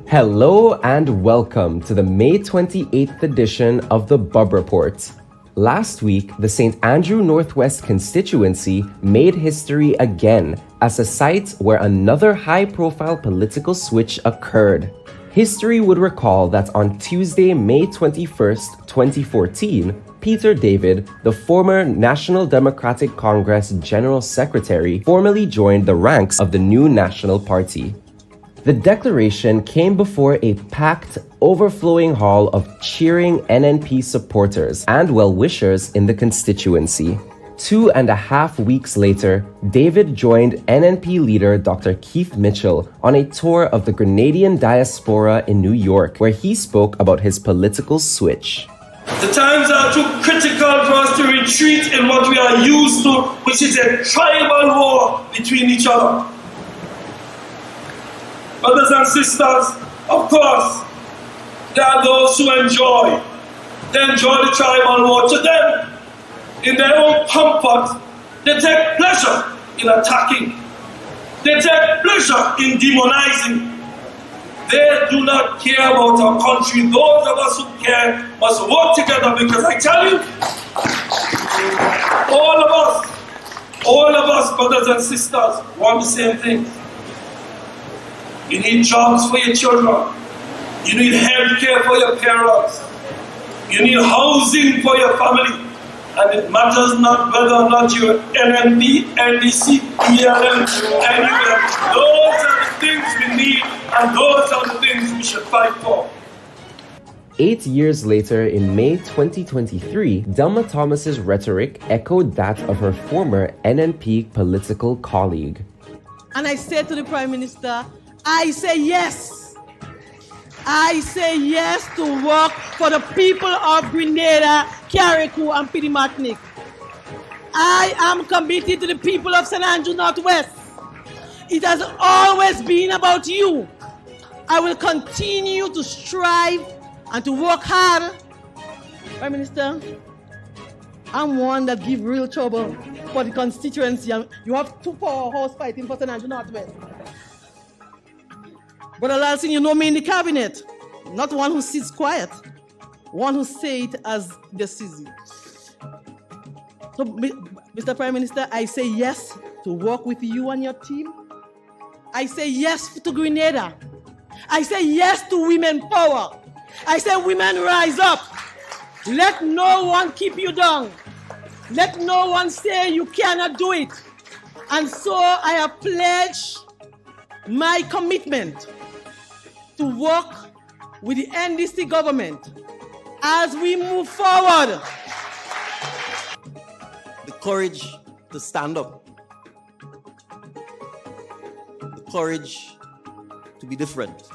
Hello and welcome to the May 28th edition of the Bub Report. Last week, the St. Andrew Northwest constituency made history again as a site where another high-profile political switch occurred. History would recall that on Tuesday, May 21st, 2014, Peter David, the former National Democratic Congress General Secretary, formally joined the ranks of the new National Party. The declaration came before a packed, overflowing hall of cheering NNP supporters and well-wishers in the constituency. 2.5 weeks later, David joined NNP leader Dr. Keith Mitchell on a tour of the Grenadian diaspora in New York, where he spoke about his political switch. The times are too critical for us to retreat in what we are used to, which is a tribal war between each other. Brothers and sisters, of course, there are those who enjoy the tribal war. To them, in their own comfort, they take pleasure in attacking. They take pleasure in demonizing. They do not care about our country. Those of us who care must work together, because I tell you, all of us, brothers and sisters, want the same thing. You need jobs for your children. You need health care for your parents. You need housing for your family. And it matters not whether or not you're NNP, NDC, ELN, anywhere. Those are the things we need, and those are the things we should fight for. 8 years later, in May 2023, Delma Thomas's rhetoric echoed that of her former NNP political colleague. And I said to the Prime Minister, I say yes. I say yes to work for the people of Grenada, Carriacou, and Pidi Martinique. I am committed to the people of St. Andrew Northwest. It has always been about you. I will continue to strive and to work hard. Prime Minister, I'm one that give real trouble for the constituency. You have two powerhouse fighting for St. Andrew Northwest. But Lalsin, you know me in the cabinet. Not one who sits quiet. One who say it as decisive. So, Mr. Prime Minister, I say yes to work with you and your team. I say yes to Grenada. I say yes to women power. I say women rise up. Let no one keep you down. Let no one say you cannot do it. And so I have pledged my commitment to work with the NDC government as we move forward. The courage to stand up. The courage to be different.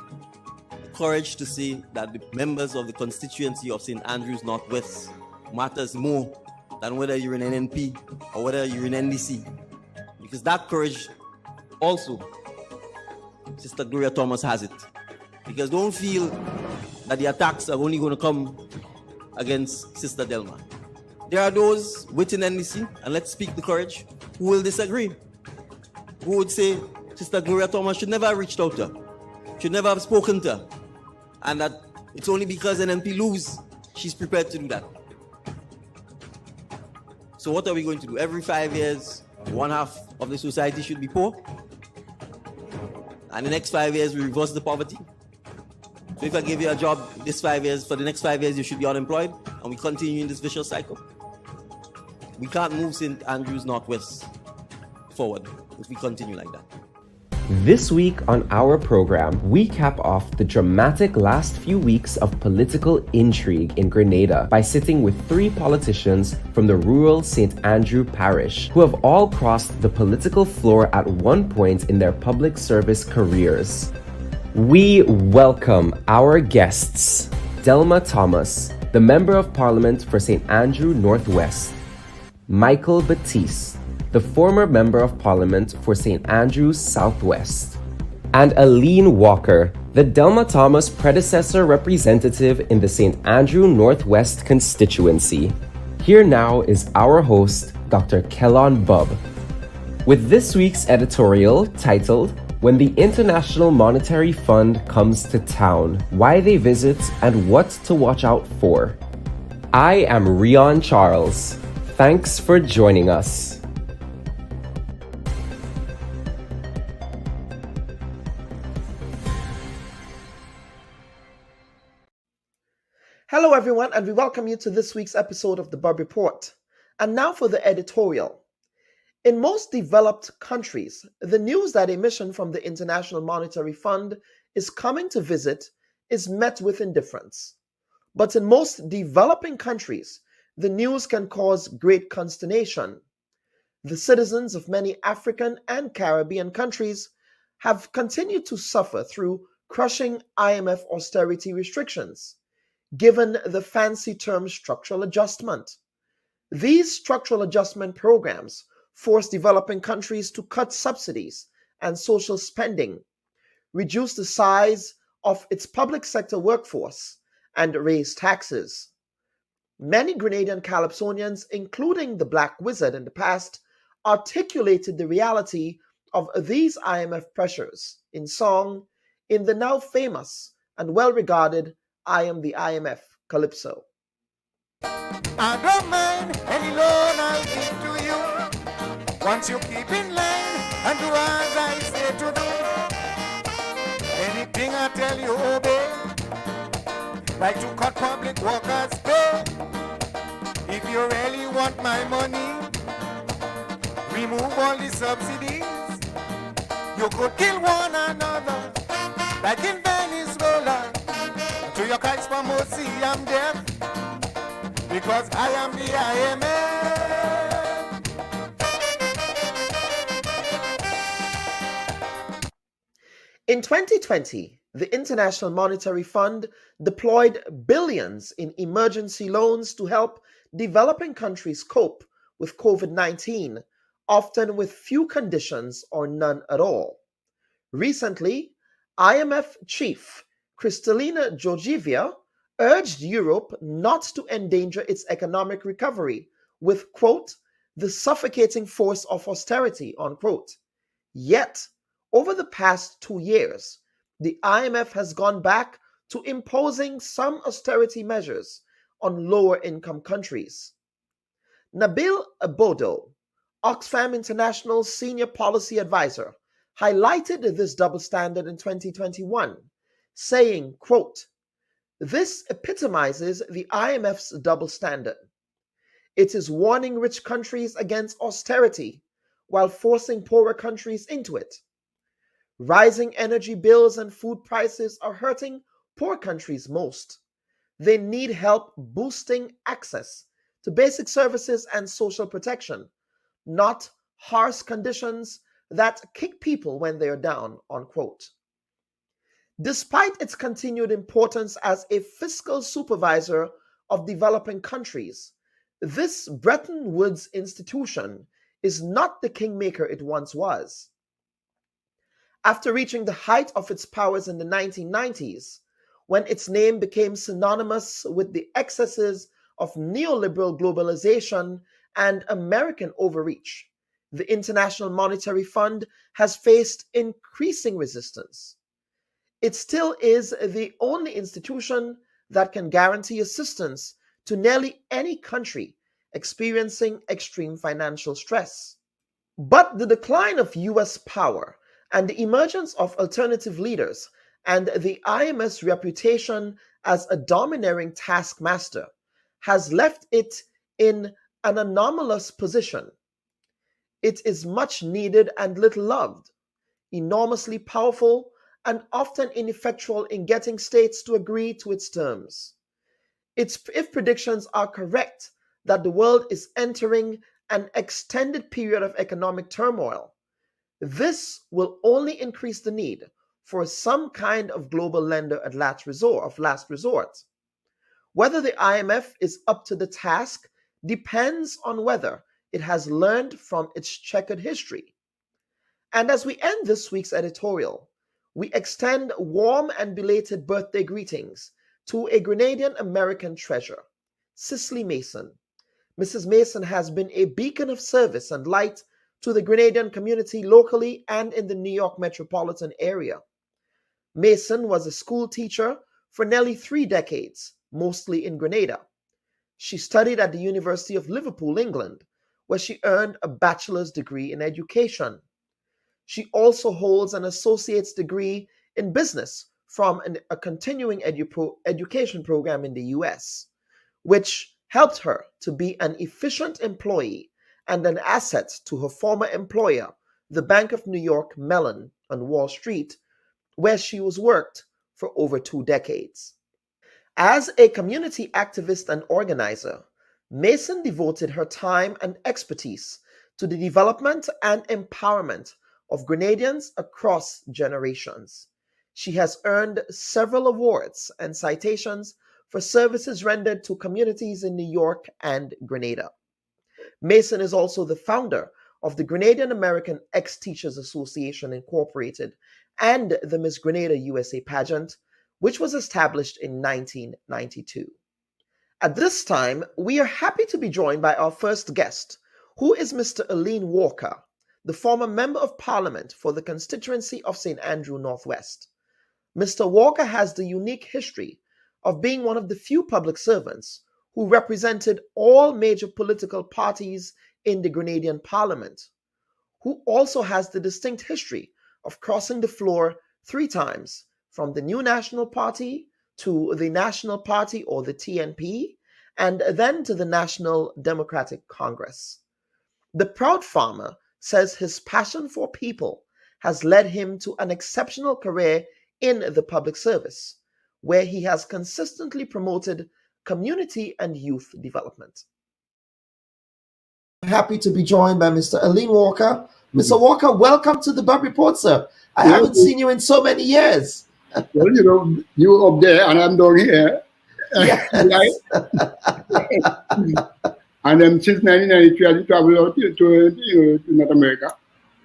The courage to say that the members of the constituency of St. Andrews Northwest matters more than whether you're in NNP or whether you're in NDC. Because that courage also, Sister Gloria Thomas has it. Because don't feel that the attacks are only going to come against Sister Delma. There are those within NDC, and let's speak the courage, who will disagree. Who would say Sister Gloria Thomas should never have reached out to her, should never have spoken to her, and that it's only because NNP lose, she's prepared to do that. So what are we going to do? Every 5 years, one half of the society should be poor, and the next 5 years we reverse the poverty. So if I give you a job this 5 years, for the next 5 years you should be unemployed, and we continue in this vicious cycle. We can't move St. Andrews Northwest forward if we continue like that. This week on our program, we cap off the dramatic last few weeks of political intrigue in Grenada by sitting with 3 politicians from the rural St. Andrew parish who have all crossed the political floor at one point in their public service careers. We welcome our guests, Delma Thomas, the Member of Parliament for St. Andrew Northwest, Michael Batiste, the former Member of Parliament for St. Andrews Southwest, and Alen Walker, the Delma Thomas predecessor representative in the St. Andrew Northwest constituency. Here now is our host, Dr. Kelon Bub, with this week's editorial titled when the International Monetary Fund comes to town, why they visit, and what to watch out for. I am Rion Charles. Thanks for joining us. Hello everyone, and we welcome you to this week's episode of the Bub Report. And now for the editorial. In most developed countries, the news that a mission from the International Monetary Fund is coming to visit is met with indifference. But in most developing countries, the news can cause great consternation. The citizens of many African and Caribbean countries have continued to suffer through crushing IMF austerity restrictions, given the fancy term structural adjustment. These structural adjustment programs force developing countries to cut subsidies and social spending, reduce the size of its public sector workforce, and raise taxes. Many Grenadian Calypsonians, including the Black Wizard in the past, articulated the reality of these IMF pressures in song in the now famous and well-regarded I Am the IMF Calypso. I don't mind any loan I'll give to you, once you keep in line and do as I say to do. Anything I tell you obey, like to cut public workers' pay. If you really want my money, remove all the subsidies. You could kill one another, like in Venezuela. To your cries for mercy, I'm deaf, because I am the IMF. In 2020, the International Monetary Fund deployed billions in emergency loans to help developing countries cope with COVID-19, often with few conditions or none at all. Recently, IMF chief Kristalina Georgieva urged Europe not to endanger its economic recovery with, quote, the suffocating force of austerity, unquote. Yet, over the past 2 years, the IMF has gone back to imposing some austerity measures on lower-income countries. Nabil Abodo, Oxfam International's senior policy advisor, highlighted this double standard in 2021, saying, quote, this epitomizes the IMF's double standard. It is warning rich countries against austerity while forcing poorer countries into it. Rising energy bills and food prices are hurting poor countries most. They need help boosting access to basic services and social protection, not harsh conditions that kick people when they are down, unquote. Despite its continued importance as a fiscal supervisor of developing countries, this Bretton Woods institution is not the kingmaker it once was. After reaching the height of its powers in the 1990s, when its name became synonymous with the excesses of neoliberal globalization and American overreach, the International Monetary Fund has faced increasing resistance. It still is the only institution that can guarantee assistance to nearly any country experiencing extreme financial stress. But the decline of US power and the emergence of alternative leaders and the IMF's reputation as a domineering taskmaster has left it in an anomalous position. It is much needed and little loved, enormously powerful, and often ineffectual in getting states to agree to its terms. If predictions are correct that the world is entering an extended period of economic turmoil, this will only increase the need for some kind of global lender of last resort. Whether the IMF is up to the task depends on whether it has learned from its checkered history. And as we end this week's editorial, we extend warm and belated birthday greetings to a Grenadian American treasure, Cicely Mason. Mrs. Mason has been a beacon of service and light to the Grenadian community locally and in the New York metropolitan area. Mason was a school teacher for nearly 3 decades, mostly in Grenada. She studied at the University of Liverpool, England, where she earned a bachelor's degree in education. She also holds an associate's degree in business from a continuing education program in the US, which helped her to be an efficient employee and an asset to her former employer, the Bank of New York Mellon on Wall Street, where she was worked for over 2 decades. As a community activist and organizer, Mason devoted her time and expertise to the development and empowerment of Grenadians across generations. She has earned several awards and citations for services rendered to communities in New York and Grenada. Mason is also the founder of the Grenadian American Ex-Teachers Association Incorporated and the Miss Grenada USA pageant, which was established in 1992. At this time, we are happy to be joined by our first guest, who is Mr. Alen Walker, the former Member of Parliament for the constituency of St. Andrew Northwest. Mr. Walker has the unique history of being one of the few public servants who represented all major political parties in the Grenadian Parliament, who also has the distinct history of crossing the floor 3 times, from the New National Party to the National Party or the TNP, and then to the National Democratic Congress. The proud farmer says his passion for people has led him to an exceptional career in the public service, where he has consistently promoted community and youth development. Happy to be joined by Mr. Alen Walker. Mr. Walker, welcome to the Bub Report, sir. I haven't seen you in so many years. Well, you know, you up there and I'm down here. Yes. And then since 1993, I traveled out to North America.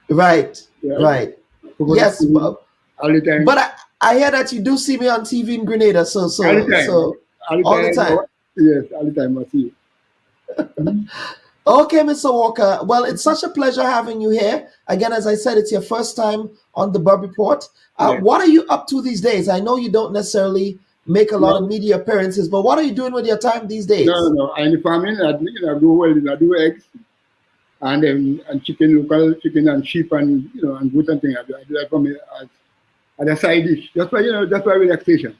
Right, Yeah. right. Yes, all the time. but I hear that you do see me on TV in Grenada, so all the time. all the time. Yes, all the time I see you. Okay, Mr. Walker. Well, it's such a pleasure having you here. Again, as I said, it's your first time on the Bub Report. Yeah. What are you up to these days? I know you don't necessarily make a lot of media appearances, but what are you doing with your time these days? No. I'm in farming. I do well. I do eggs and chicken, local chicken and sheep and and goat and things. I do that for me as a side dish. That's why relaxation.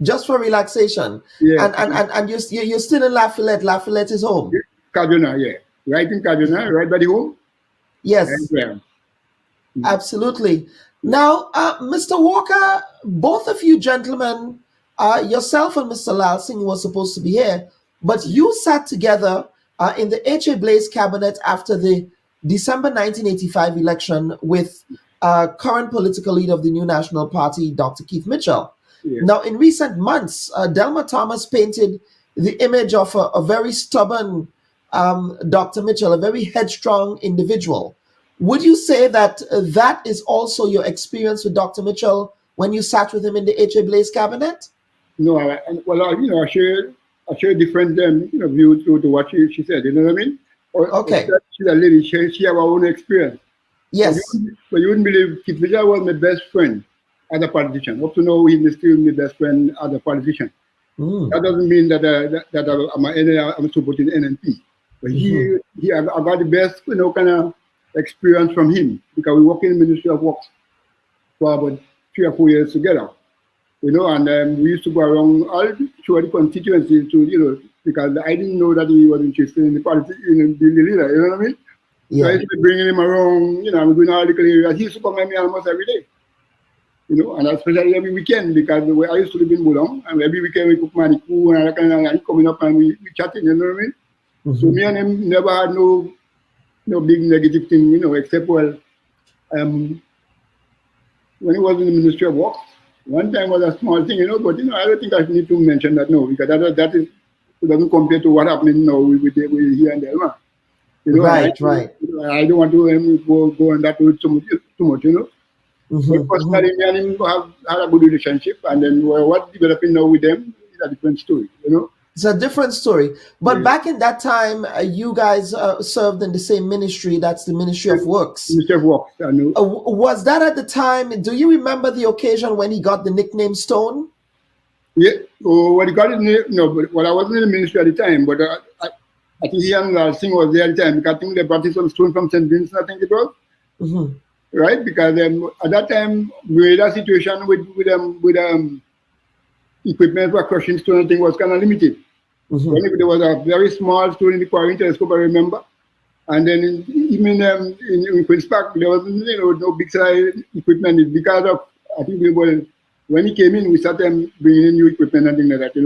Just for relaxation. Yeah. And you're still in Lafayette. Lafayette is home. Kaduna, yeah. Right in Kaduna, right by the home. Yes. Right. Absolutely. Now, Mr. Walker, both of you gentlemen, yourself and Mr. Lal Singh was supposed to be here, but you sat together in the H.A. Blaze cabinet after the December 1985 election with current political leader of the New National Party, Dr. Keith Mitchell. Yeah. Now, in recent months, Delma Thomas painted the image of a very stubborn Dr. Mitchell, a very headstrong individual. Would you say that that is also your experience with Dr. Mitchell when you sat with him in the H.A. Blaze cabinet? No, I share different views to what she said. You know what I mean? Okay. She's a lady. She has her own experience. Yes. But you wouldn't believe Keith Mitchell was my best friend as a politician. Up to now, he's still my best friend as a politician. That doesn't mean that I'm supporting NNP. But I got the best kind of experience from him because we work in the Ministry of Works for about 3 or 4 years together. And we used to go around all through the constituencies to because I didn't know that he was interested in the politics, in the leader. You know what I mean? Yeah. So I used to be bringing him around. I'm going all the areas. He used to come at me almost every day. And especially every weekend because I used to live in Bulong, and every weekend we cook maniku and all kind of and coming up and we chatting. You know what I mean? So me and him never had no big negative thing, except when he was in the Ministry of Works, one time was a small thing, but I don't think I need to mention that now because that doesn't compare to what happening now with here and there. Right. I don't want to go on that road too much. But personally, me and him had a good relationship, and then what developing now with them is a different story. It's a different story. But back in that time, you guys served in the same ministry. That's the Ministry of Works. Ministry of Works, I know. Was that at the time? Do you remember the occasion when he got the nickname Stone? Yeah, what he got it, no, but I wasn't in the ministry at the time, but I think he and Singh was there at the time, because I think they brought some stone from St. Vincent, I think it was. Right? Because at that time, we had a situation with equipment for crushing stone, I think was kind of limited. When there was a very small stone in the quarrying telescope, I remember. And then even in Queen's Park, there was no big size equipment. It's because of, I think when he came in, we started bringing in new equipment and things like that,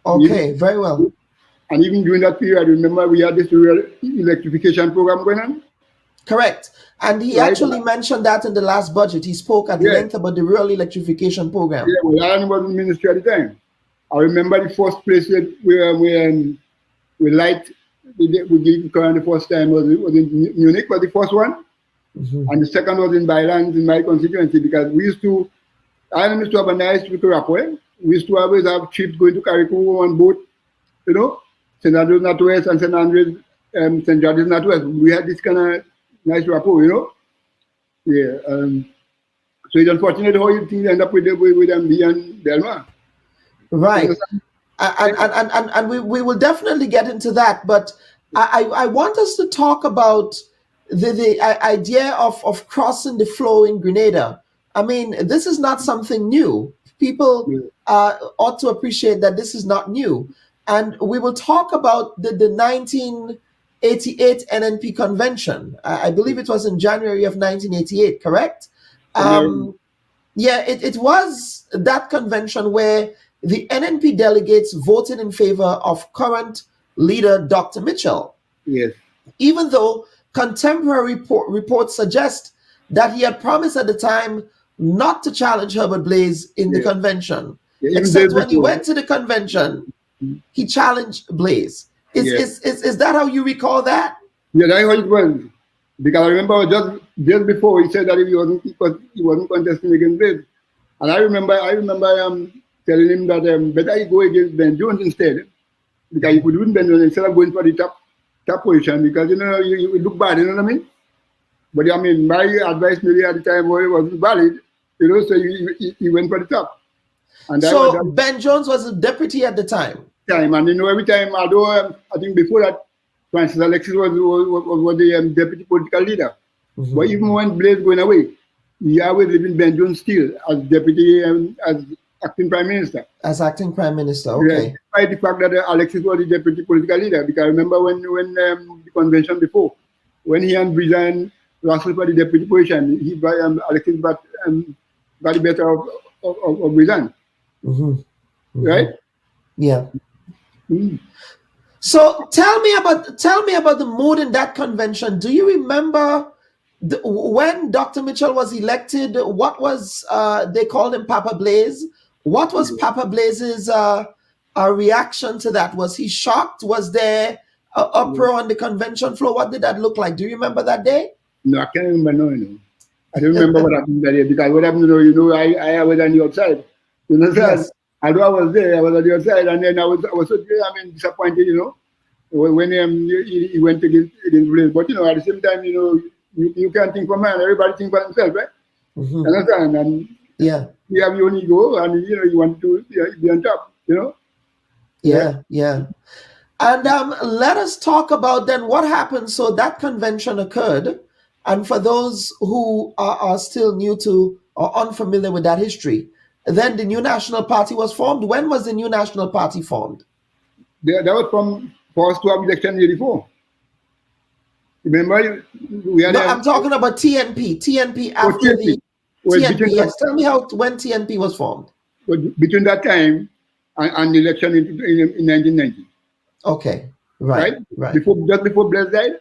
Okay, very well. And even during that period, I remember we had this rural electrification program going on. Correct. And he actually mentioned that in the last budget. He spoke at length about the rural electrification program. Yeah, well, Alan was in the ministry at the time. I remember the first place we light, we gave current the first time was in Munich, was the first one. And the second was in Bylands in my constituency, because Ireland used to have a nice trip to Rapport. We used to always have trips going to Carriacou on boat, St. Andrews Northwest and St. Andrews, St. George's Northwest. We had this kind of nice rapport, Yeah. So it's unfortunate how you things end up with MD and Delma. Right. And we will definitely get into that. But I want us to talk about the idea of crossing the flow in Grenada. I mean, this is not something new. People ought to appreciate that this is not new. And we will talk about the 1988 NNP convention. I believe it was in January of 1988, correct? It was that convention where the NNP delegates voted in favor of current leader Dr. Mitchell. Yes. Even though contemporary reports suggest that he had promised at the time not to challenge Herbert Blaise in the convention. Except when he went to the convention, he challenged Blaise. Is that how you recall that? Yeah, that's how it was. Because I remember just before he said that he wasn't contesting against Blaise. And I remember telling him that better he go against Ben Jones instead. Because he could win Ben Jones instead of going for the top position, because you would look bad, you know what I mean? But I mean, my advice maybe at the time wasn't valid, so he went for the top. And so Ben Jones was a deputy at the time. And every time, although I think before that, Francis Alexis was the deputy political leader. But even when Blaise going away, he always living Ben Jones still as deputy as acting prime minister. As acting prime minister, okay. Despite the fact that Alexis was the deputy political leader, because I remember when the convention before, when he and Brizan wrestled for the deputy position, Alexis got the better of Brizan. Right? Yeah. So tell me about the mood in that convention. Do you remember when Dr. Mitchell was elected? What was they called him Papa Blaise? What was Papa Blaise's reaction to that? Was he shocked? Was there an uproar on the convention floor? What did that look like? Do you remember that day? No, I can't remember. No. I don't remember what happened that day, because what happened, I was on the outside. Yes. Although I was there, I was on the outside, and then I was so disappointed, when he went against Blaise. But at the same time, you can't think for man. Everybody think for themselves, right? Understand? And you have your own ego, and you want to be on top. Yeah. And let us talk about then what happened. So that convention occurred, and for those who are still new to or unfamiliar with that history, then the New National Party was formed. When was the New National Party formed? That was from first to election 84. Remember, we had. No, I'm talking about TNP. TNP after the TNP. Yes, tell me when TNP was formed. Between that time and the election in 1990. Okay, right. Just before Blaise died,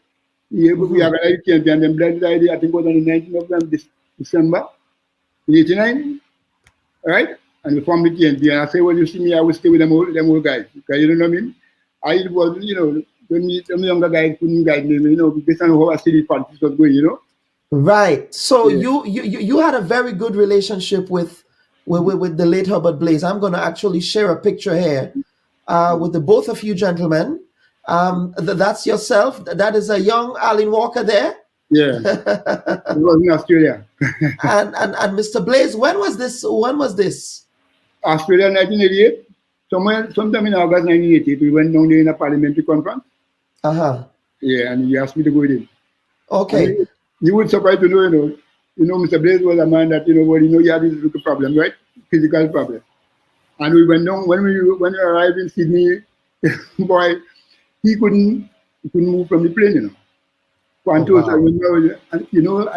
we have a TNP, and then Blaise died, I think, was on the 19th of December 89. Right? And we formed the TNP, and I say, well, you see me, I will stay with them old guys. Because you know what I mean? I was, some younger guys couldn't guide me, based on how I see the politics was going, Right. So you had a very good relationship with with the late Herbert Blaze. I'm going to actually share a picture here with the both of you gentlemen. That's yourself. That is a young Alen Walker there. Yeah, it was in Australia. and Mr. Blaze, when was this? Australia, 1988. Sometime in August 1988, we went down there in a parliamentary conference. Yeah, and he asked me to go with him. Okay. You would surprise to know, Mr. Blaze was a man that, he had this little problem, right? Physical problem. And we went down, when we arrived in Sydney, boy, he couldn't move from the plane, I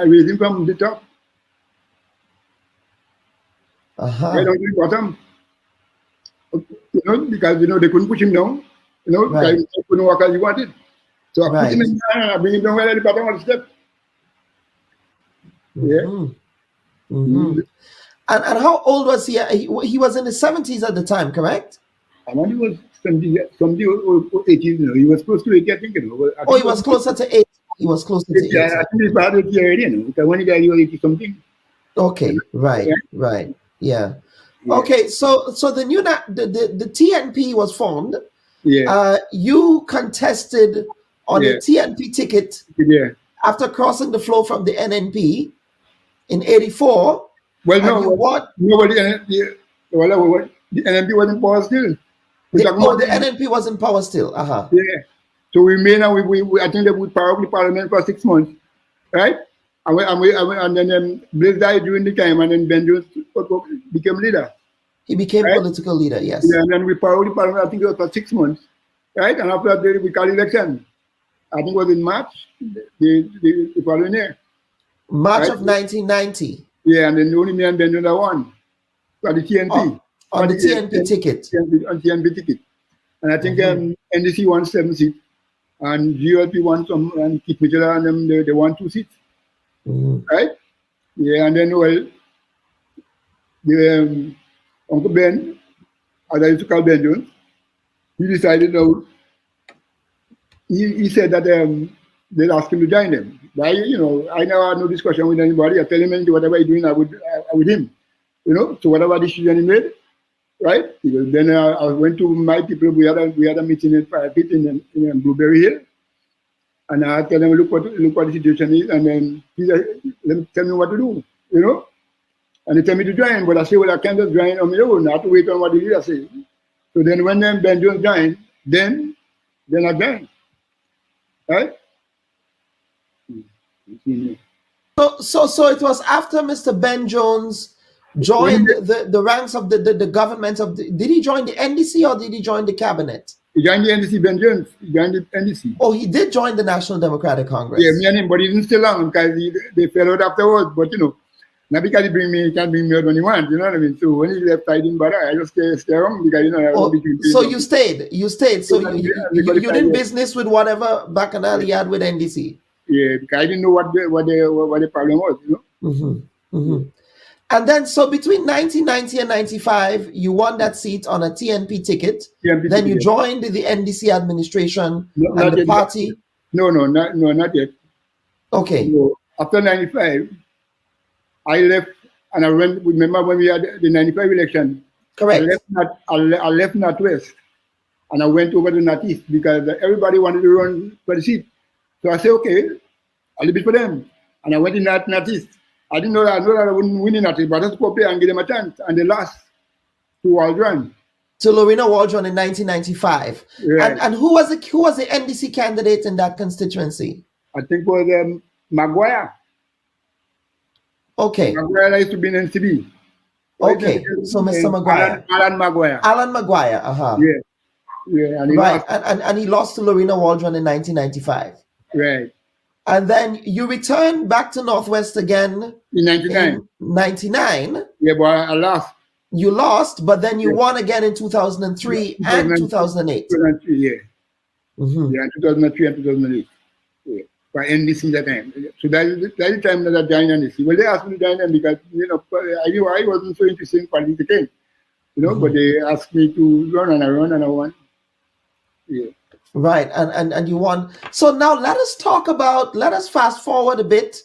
raised him from the top. Right down to the bottom. Because, they couldn't push him down. Right. He couldn't walk as he wanted. So I put him in there and I bring him down right at the bottom of the step. Yeah. And how old was he? He was in his 70s at the time, correct? I think he was 70 or 80s, He was close to 80, I think, He was closer to 80. He was closer to 80. Yeah, I think he's about 80 already, Because when he died, he was 80 something. Okay, right. Yeah. Okay, so the new the TNP was formed. Yeah. You contested on the TNP ticket after crossing the floor from the NNP in '84. Well, nobody. The NNP was in power still. The NNP was in power still. Yeah. So we made, and we I think that we power of parliament for 6 months, right? And then Blaze died during the time, and then Ben Jones became leader. He became political leader, yes. Yeah, and then we power the parliament, I think it was for 6 months, right? And after that, we called election. I think it was in March, the following year. March of 1990. Yeah, and then only me and Ben Jones won for the TNP. On the TNP ticket. On TNP ticket. And I think NDC won 7 seats, and GLP won some, and Keith Mitchell and them, they won 2 seats. Right? Yeah, and then, Uncle Ben, as I used to call Ben Jones, he decided he said that they'd ask him to join them. But I never had no discussion with anybody. I tell him whatever he's doing, I with him. So whatever decision he made, right? Then I went to my people. We had a meeting in Fire Pit in Blueberry Hill, and I tell them look what the situation is, and then he said, tell me what to do, And they tell me to join, but I say, well, I can't just join on my own. I have to wait on what the leader says. So then when Ben Jones joined, then I joined, right? So it was after Mr. Ben Jones joined the ranks of the government of did he join the NDC or did he join the cabinet? He joined the NDC, Ben Jones. He joined the NDC. Oh, he did join the National Democratic Congress. Yeah, me and him, but he didn't stay long because they fell out afterwards. But not because he can't bring me out when he wants, you know what I mean? So when he left, I didn't bother. I just stay around because so you stayed. So you did business with whatever bacchanal he had with NDC. Yeah, because I didn't know what the problem was, And then, so between 1990 and 95, you won that seat on a TNP ticket. Then you joined the NDC administration and the party. No, not yet. Okay. So after 95, I left and I went. Remember when we had the 95 election? Correct. I left Northwest and I went over to Northeast because everybody wanted to run for the seat. So I said, okay, I'll leave it for them. And I went in Northeast. I didn't know that I wouldn't win in Northeast, but I just go play and give them a chance. And they lost to Waldron. To Lorena Waldron in 1995. Right. And who was the NDC candidate in that constituency? I think it was Maguire. Okay. Maguire used to be in NCB. Okay, so Mr. Maguire. Alen Maguire. Alen Maguire, Yeah. And he right, lost. and he lost to Lorena Waldron in 1995. Right. And then you returned back to Northwest again in 99. 99. Yeah, but I lost. You lost, but then you won again in 2003 and 2008. 2003, yeah. Yeah, 2003 and 2008. Yeah. By NDC that time. So that's the time that I joined NDC. Well, they asked me to join them because, I knew I wasn't so interested in politics, but they asked me to run and I won. Yeah. Right, and you won. So now let us fast forward a bit.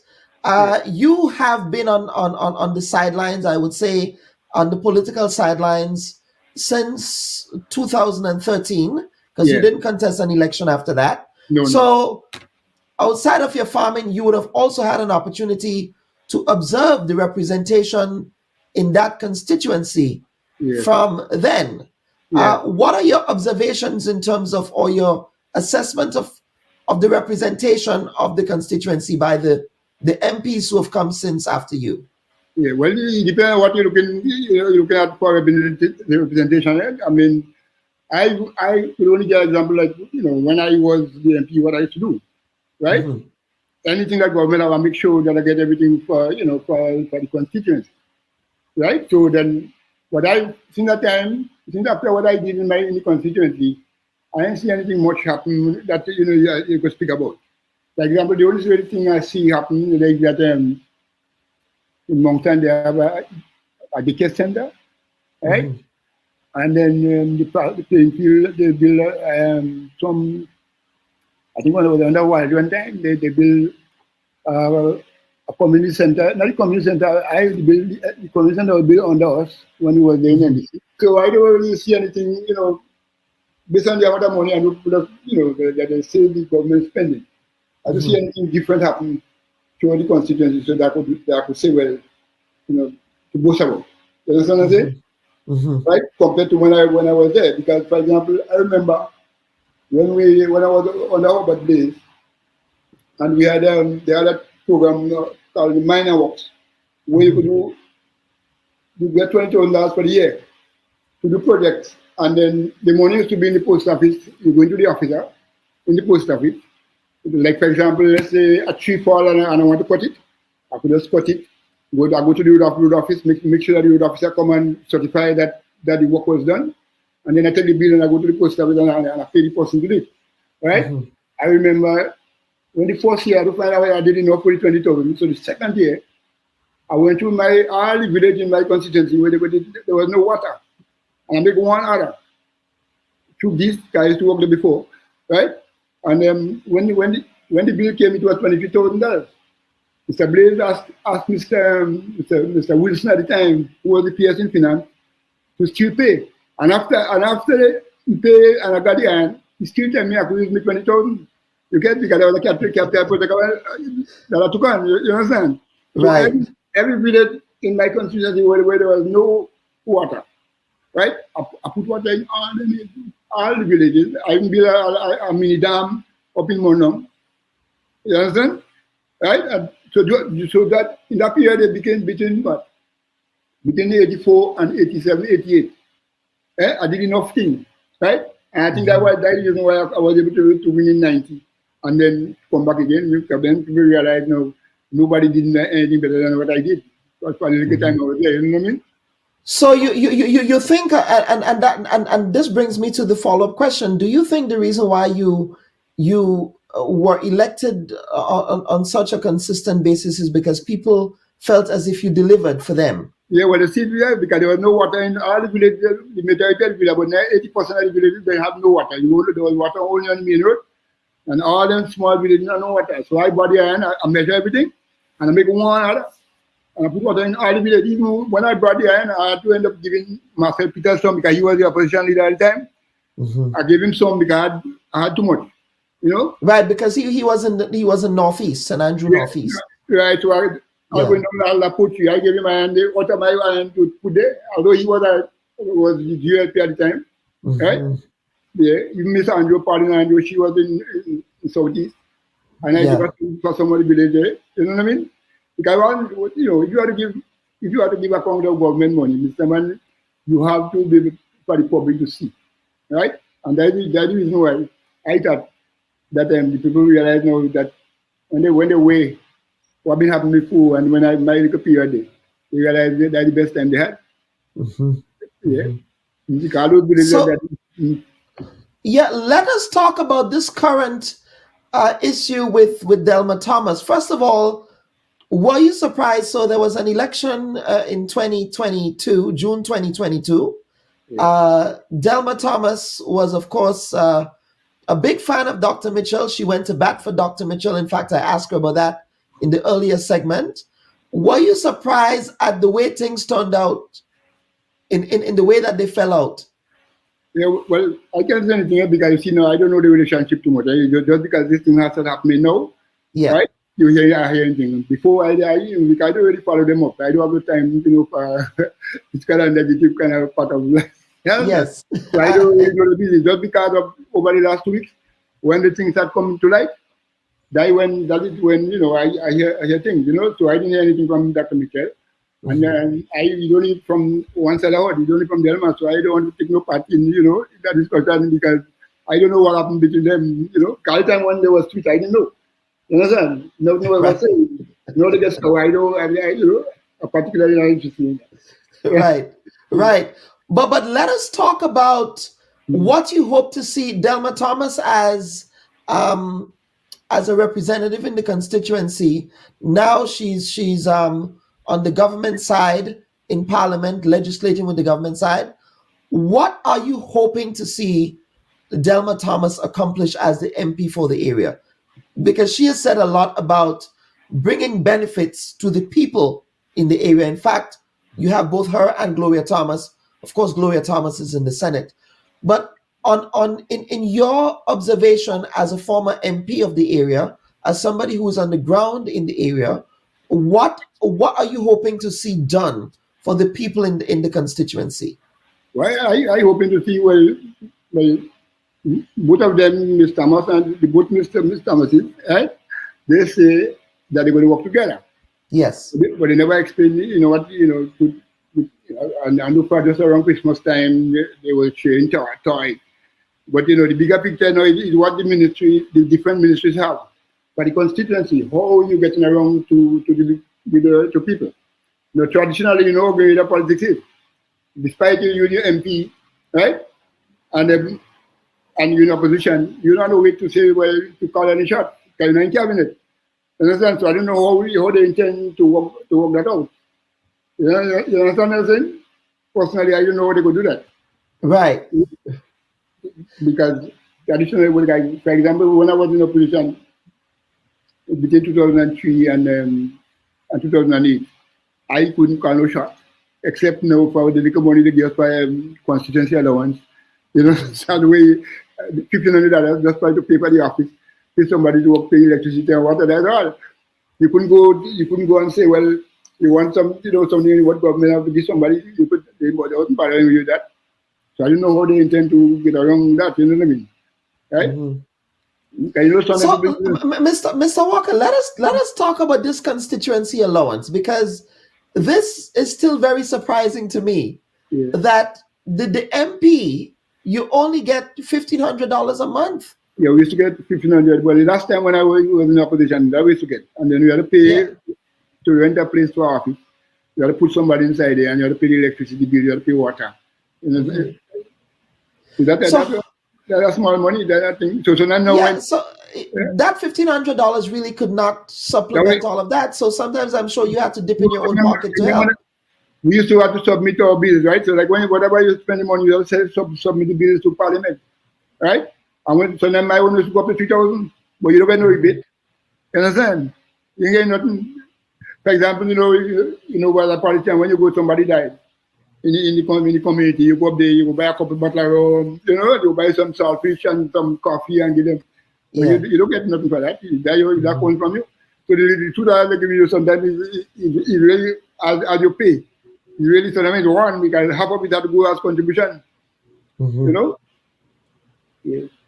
You have been on the sidelines, I would say, on the political sidelines since 2013, because you Yes. didn't contest an election after that. No. So outside of your farming, you would have also had an opportunity to observe the representation in that constituency Yes. from then. Yes. What are your observations in terms of, or your assessment of the representation of the constituency by the MPs who have come since after you? Yeah, well, it depends on what you're looking at for representation. I mean, I could only give an example, like, when I was the MP, what I used to do, right? Mhm. Anything that government, I make sure that I get everything for the constituency, right? So then, since after what I did in the constituency, I didn't see anything much happen that you could speak about. For example, the only thing I see happen like that in Moncton they have a daycare center, right? Mhm. And then the playing field they build some. I think when I was under Wild one time they build a community center. Not a community center. The community center was built under us when we were there in NDC. So I don't really see anything, based on the amount of money and that they say the government spending. I don't see anything different happen to the constituency, so that I could say, well, to boast about. You understand what I'm saying? Right? Compared to when I was there. Because, for example, I remember when I was on the Albert days, and we had they had a program called the Minor Works, where you get $20,000 per year to do projects, and then the money used to be in the post office. You go into the officer in the post office. Like, for example, let's say a tree fall and I want to cut it. I could just cut it. I go to the road office, make sure that the road officer come and certify that the work was done. And then I take the bill and I go to the post office and I pay the person to do it. Right? I remember when the first year I find out I did enough for the 20,000. So the second year, I went to all the village in my constituency where there was no water. And I make one order. Two these guys to work there before. Right? And when the bill came, it was $23,000. Mr. Blaze asked Mr. Wilson at the time, who was the PS in finance, to still pay. And after he paid and I got the hand, he still tell me I could use me 20,000. You get, because there was a capital that I took on. You understand? So Right. Every village in my constituency where there was no water, right? I put water in all the villages. I even built a mini dam up in Monong. You understand? Right? And so that in that period it became between 84 and 87, 88. I did enough things, right? And I think that was the reason why I was able to win in 90 and then come back again. Then people realize nobody did anything better than what I did. Because for a little time I was there, you know what I mean? So you think, and this brings me to the follow-up question. Do you think the reason why you were elected on such a consistent basis is because people felt as if you delivered for them? Yeah, well, because there was no water in all the villages, the majority of the villages, but 80% of the villages, they have no water. There was water only on the main road, and all them small villages have no water. So I brought the iron, I measure everything, and I make one order, and I put water in all the villages. Even when I brought the iron, I had to end up giving Marcel Peter some because he was the opposition leader at the time. I gave him some because I had too much, Right, because he was in Northeast, St. Andrew Northeast. Right, so I went down La Poutry. I gave him the water my iron to put there, although he was the GLP at the time, right? Yeah, even Miss Andrew, Pauline Andrew, she was in Southeast, and I gave her for some of the village there. You know what I mean? Because if you have to give account of government money, Mr. Man, you have to be able for the public to see, right? And that is the reason why I thought that the people realize now that when they went away, what been happening before, and when I my little period there, they realized that's the best time they had. Yeah, let us talk about this current issue with Delma Thomas. First of all, were you surprised? So there was an election in 2022, June 2022. Delma Thomas was, of course, a big fan of Dr. Mitchell. She went to bat for Dr. Mitchell. In fact, I asked her about that in the earlier segment. Were you surprised at the way things turned out in the way that they fell out? Yeah, well, I can't say anything because I don't know the relationship too much. Just because this thing has started happening now, Yeah. right? I hear anything. Before because I don't really follow them up. I don't have the time, for it's kind of negative kind of part of life. Yeah? Yes. So I don't really know the business. Just because of over the last 2 weeks, when the things start coming to light, that is when I hear things, So I didn't hear anything from Dr. Michael. And then you don't need from one side out, you don't need from the other, so I don't want to take no part in, that discussion because I don't know what happened between them, All the time when there was tweet, I didn't know. You understand? No one was saying. They just so I don't, particularly not interested in that. Right. But let us talk about what you hope to see Delma Thomas as a representative in the constituency. Now she's on the government side in Parliament, legislating with the government side. What are you hoping to see Delma Thomas accomplish as the MP for the area? Because she has said a lot about bringing benefits to the people in the area. In fact, you have both her and Gloria Thomas. Of course, Gloria Thomas is in the Senate. But in your observation as a former MP of the area, as somebody who is on the ground in the area, what are you hoping to see done for the people in the constituency? Well, I hoping to see both of them, Ms. Thomas and both Mr. Thomas, right? They say that they're going to work together. Yes. But they never explain, and I know for just around Christmas time, they were sharing toys. But, the bigger picture now is what the different ministries have. For the constituency, how are you getting around to people? Traditionally, Grenada politics is, despite you're MP, right? And you're in opposition, you don't know wait to say, to call any shot, because you're in cabinet. Understand? So I don't know how they intend to work that out. You understand what I'm saying? Personally, I don't know how they could do that. Right. Because traditionally, for example, when I was in opposition between 2003 and 2008, I couldn't call no shot, except now for the little money they give us for constituency allowance. So the way $1,500 just try to pay for the office, pay somebody to work, pay electricity and water. That's all. You couldn't go and say, well, you want something what government have to give somebody. They wasn't bothering with that. So I don't know how they intend to get around that. You know what I mean? Right? Mm-hmm. So, Mr. Walker, let us talk about this constituency allowance, because this is still very surprising to me. Yeah. That the MP, you only get $1,500 a month. Yeah, we used to get $1,500. Well, the last time when I was in opposition, that we used to get, and then we had to pay to rent a place for office. You had to put somebody inside there, and you had to pay the electricity bill. You had to pay water. So that's small money. That thing. So now that $1,500 really could not supplement all of that. So sometimes I'm sure you have to dip in your own pocket to help. We used to have to submit our bills, right? So like whatever you spend the money, you have to submit the bills to Parliament, right? And so then my one was to go up to 3,000, but you don't get no rebate. You understand? You ain't get nothing. For example, while a politician, when you go, somebody died in the community, you go up there, you go buy a couple bottles of rum, you buy some saltfish and some coffee and give them. Yeah. You don't get nothing for that. That comes from you. So the $2 they give you sometimes is really as you pay. You really sometimes one because half of it has to go as contribution. Mm-hmm.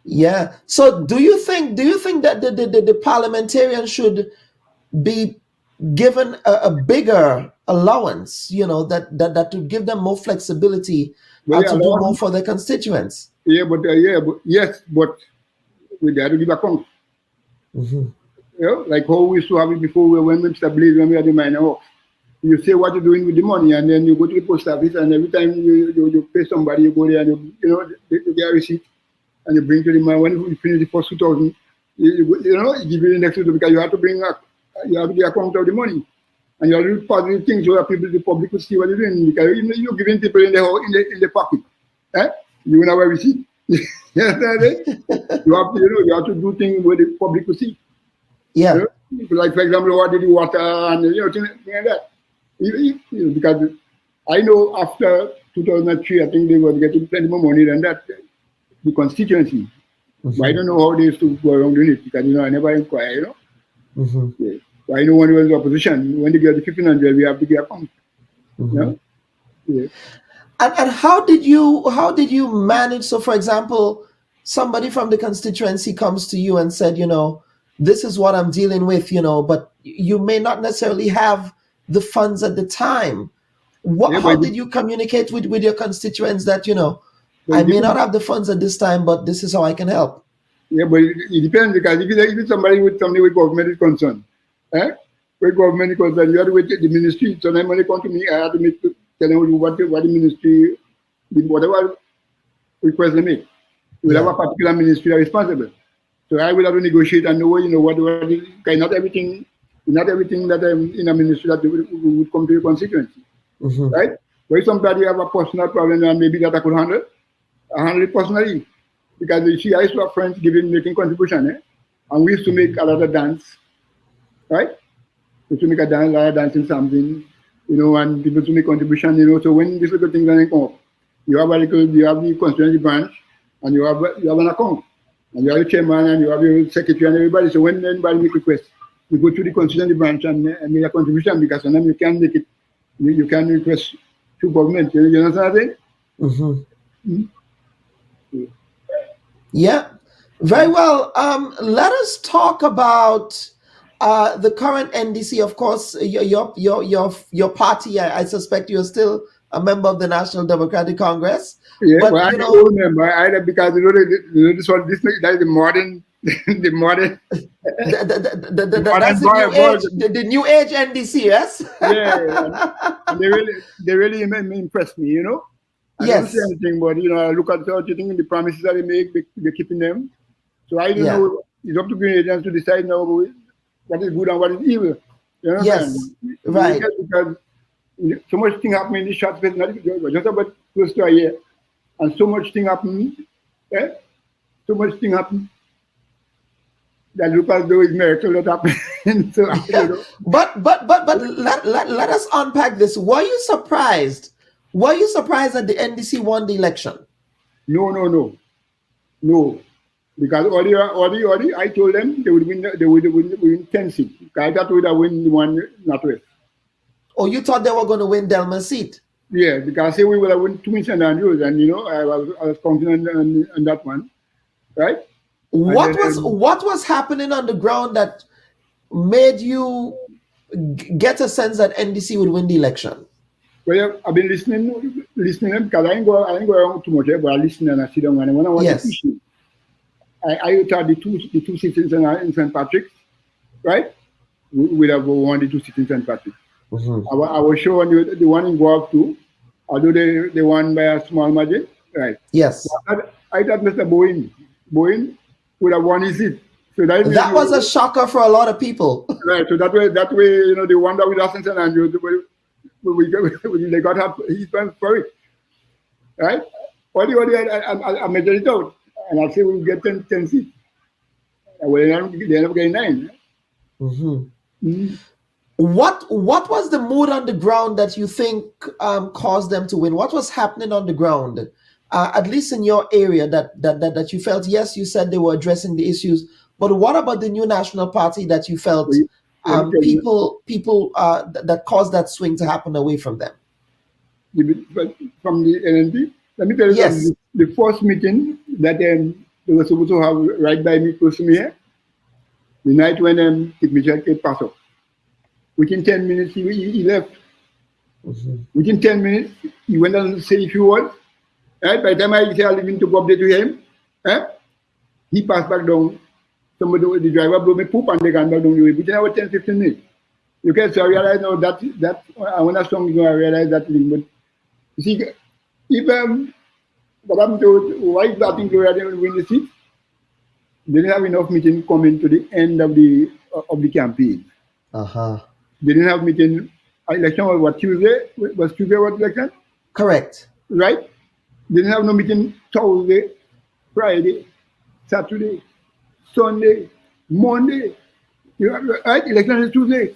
Yeah. So do you think that the parliamentarians should be given a bigger allowance, that to give them more flexibility to do more for their constituents? Yeah, but we have to give account. Mm-hmm. Like how we used to have it before when Mr. Blaze, when we had the minor works. You say what you're doing with the money, and then you go to the post office, and every time you pay somebody, you go there and you get a receipt, and you bring to the man. When you finish the first 2,000, you give you the next 2,000 because you have to the account of the money, and you have to do positive things so that the public will see what you're doing. Because you're giving people in the pocket, you will never receive. You have to do things where the public will see. Yeah. Like for example, what did the water and things like that. Because I know after 2003, I think they were getting plenty more money than that. The constituency. But I don't know how they used to go around doing it because I never inquire. Yeah. But I know when we were in the opposition, when they get the 1500, we have to get account. Yeah. And how did you manage? So, for example, somebody from the constituency comes to you and said, this is what I'm dealing with, but you may not necessarily have the funds at the time. How did you communicate with your constituents that, I may not have the funds at this time, but this is how I can help? Yeah, but it depends because if it's somebody with government is concerned, with government is concerned, you have to wait the ministry. So then when they come to me, I have to tell them what the ministry, whatever request they make. We have a particular ministry that is responsible. So I will have to negotiate and know, what not everything that in a ministry that would come to your constituency, right? But if somebody have a personal problem, and maybe that I could handle it personally, because I used to have friends making contribution, and we used to make a lot of dance, right? We used to make a lot of dancing something, and people to make contribution, So when these little things come up, you have the constituency branch, and you have an account. And you have your chairman and you have your secretary and everybody. So when anybody make request, you go to the constituency branch and make a contribution because sometimes you can't make it. You can request to government. You understand what I'm saying? Yeah, very well. Let us talk about the current NDC. Of course, your party. I suspect you're still a member of the National Democratic Congress. Yeah, but I don't remember either because that is the modern, the modern. That's the new age NDC, yes. Yeah, and they really impressed me, I don't say anything, but I look at what you think the promises that they make, they're keeping them. So I don't know. It's up to Grenadians to decide now what is good and what is evil. You know yes, right. Because so much thing happening in this short space, just about close to a year. And so much thing happened, so much thing happened that look as though it's miracle that happened. So, But let us unpack this. Were you surprised? Were you surprised that the NDC won the election? No. Because already, I told them they would win 10 seats. I thought we would have win the one Northwest. Oh, you thought they were going to win Delma's seat? Yeah, because I say we would have won 2 in St. Andrews, and I was confident on that one, right? What was happening on the ground that made you get a sense that NDC would win the election? Well, I've been listening because I ain't go around too much, but I listen and I sit down and when I want to teach me, I thought the two seats in St. Patrick's, right? We would have won the 2 seats in St. Patrick's. I was sure the one in Guelph too, although they won by a small margin, right? Yes. I thought Mr. Bowen would have won his seat. So that was a shocker for a lot of people. Right. So that way, the one that we lost in St. Andrews, they got up. He's for it, right? I measured it out, and I say we'll get 10 seats. Well, they end up getting 9. What was the mood on the ground that you think caused them to win? What was happening on the ground, at least in your area, that you felt? Yes, you said they were addressing the issues, but what about the new National Party that you felt people that caused that swing to happen away from them? From the NNP? Let me tell you yes. The first meeting that they were supposed to have right by me, close to me here, the night when Michel came passed up. Within 10 minutes, he left. Within 10 minutes, he went and said a few words. Right? By the time I said I leave him to go up there to him, he passed back down. The driver blew me poop and they got back down the way. Within about 10-15 minutes. Okay, so I realized now that when I saw him, I realized that thing. But you see, if what happened to why I think Gloria didn't win the seat, they didn't have enough meeting coming to the end of the campaign. They didn't have meeting. Election was what, Tuesday? Was Tuesday what election? Correct. Right? They didn't have no meeting Thursday, Friday, Saturday, Sunday, Monday. Right? Election is Tuesday.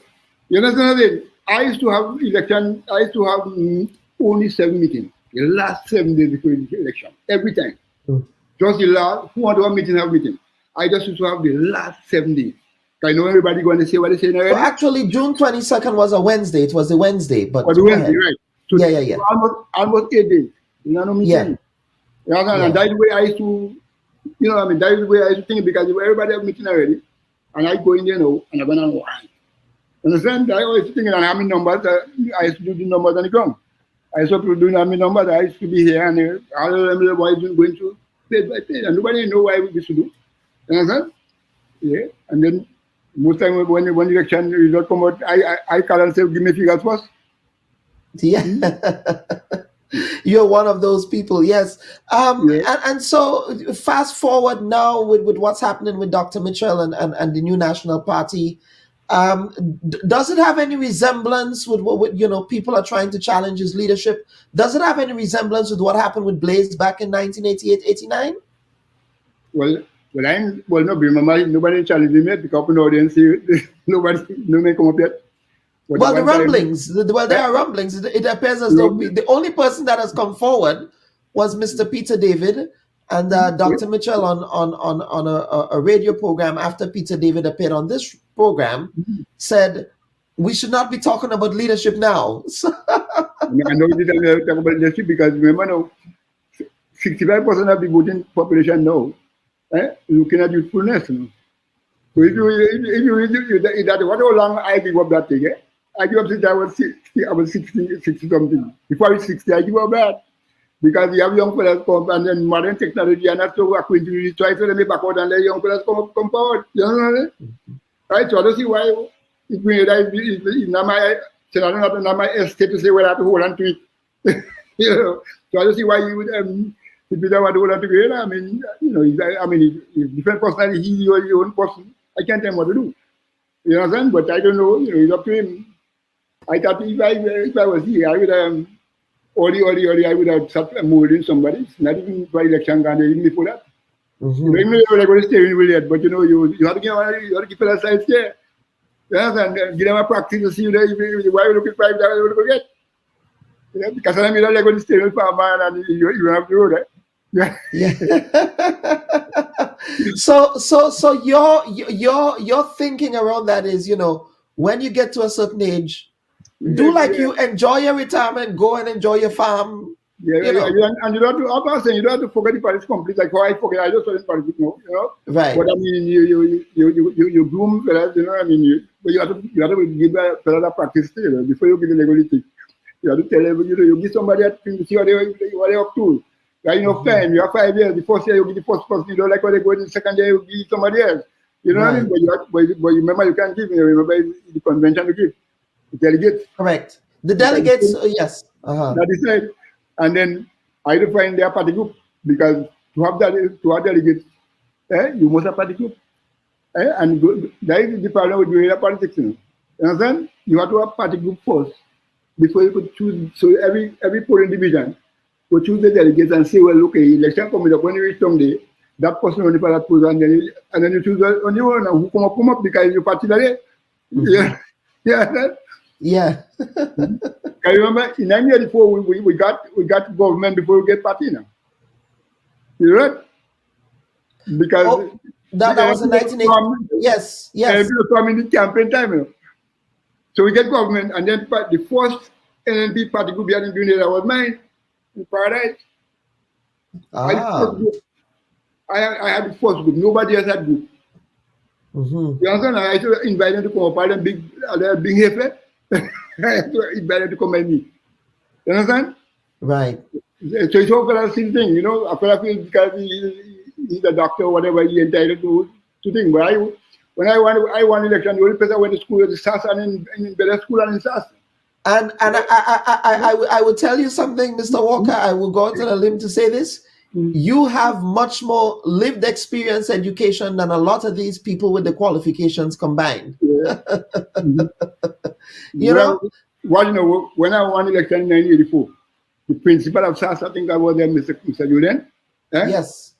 You understand what I mean? I used to have only 7 meetings. The last 7 days before the election. Every time. Mm. Just the last, who want to have a meeting, have a meeting. I just used to have the last 7 days. I know everybody going to say what they're saying already. So actually, June 22nd was a Wednesday. It was a Wednesday, but Or the Wednesday, right? So yeah. almost 8 days. You know, no meeting. Yeah. And that's the way I used to, that is the way I used to think, because everybody have meeting already, and I go in there now, and I'm going to why. Understand? I always think that how many numbers, I used to do the numbers on the ground. I used to do how many numbers, I used to be here, and all of them boys going through page by page, and nobody know why we used to do. Understand? Yeah. And then most time when the election result come out, I call and say, give me figures first. Yeah. You're one of those people, yes. And so fast forward now with what's happening with Dr. Mitchell and the new National Party. Does it have any resemblance with what people are trying to challenge his leadership? Does it have any resemblance with what happened with Blaise back in 1988-89? Well, no, remember, nobody challenged me yet because no audience, nobody come up yet. Well, the rumblings, there are rumblings. It appears as though the only person that has come forward was Mr. Peter David, and Dr. Mitchell on a radio program after Peter David appeared on this program said, we should not be talking about leadership now. I know we didn't talk about leadership because remember now, 65% of the voting population now looking at youthfulness. So if you that what how long I give up that thing, I give up since I was 60 something. Before I was 60, I give up that. Because you have young fellas come and then modern technology and that's so acquainted with it. Try to let me back out and let young fellas come forward. You know what I mean? Right? So I don't see why it's not my estate to say well I have to hold on to it. So I don't see why you would if you don't want to hold on to it. I mean, it's different personality, he's your own person. I can't tell him what to do. You know what I'm saying? But I don't know, it's up to him. I thought if I was here, I would I would have started molding somebody. Not even by election and even before that. Even though they're going to stay in with it, but you have to keep it aside there. Yes, and give them a practice to see why you look at $5 you will get. Because I'm going to stay with farmer and you have to do that. Yeah. So your thinking around that is, when you get to a certain age, you enjoy your retirement, go and enjoy your farm. And you don't have to forget the politics completely. Like how I forget, I just started politics now, Right. But I mean, you groom fellas, but you have to give a fella that practice still before you give the legality. You have to tell them, you give somebody a thing to see what they're up to. You have enough time. You have 5 years. The first year you give the first person. You don't like what they go in the second year you give somebody else. You know what I mean? But remember you can't give. Remember it's the convention to give. The delegates. Correct. The delegates, yes. That is right. And then I define their party group because to have delegates, you must have party group. And that is the problem with doing politics. You understand? You have to have party group first before you could choose. So every polling division will choose the delegates and say, well, okay, election coming up when you reach someday, that person only for that person, and then you choose on your own and who come up because you party that day. Yeah. Can you remember in 1984 we got government before we get party now? You right? Because that was in 1980. Yes. People come in the campaign time. So we get government, and then the first NNP party group here in Grenada was mine in Paradise. I had the first group. Nobody else had group. You understand? I had to invite them to come up. All them big heifer. I had to invite them to come and meet. You understand? Right. So it's all for the same thing, I feel because he's a doctor or whatever, he's entitled to think. But when I won election, the only place I went to school was in SAS and in Bella School and in SAS. And I will tell you something, Mr. Walker. I will go out on a limb to say this. You have much more lived experience education than a lot of these people with the qualifications combined. Yeah. When I won election in 1984, the principal of SAS, I think I was there, Mr. Julian. Yes.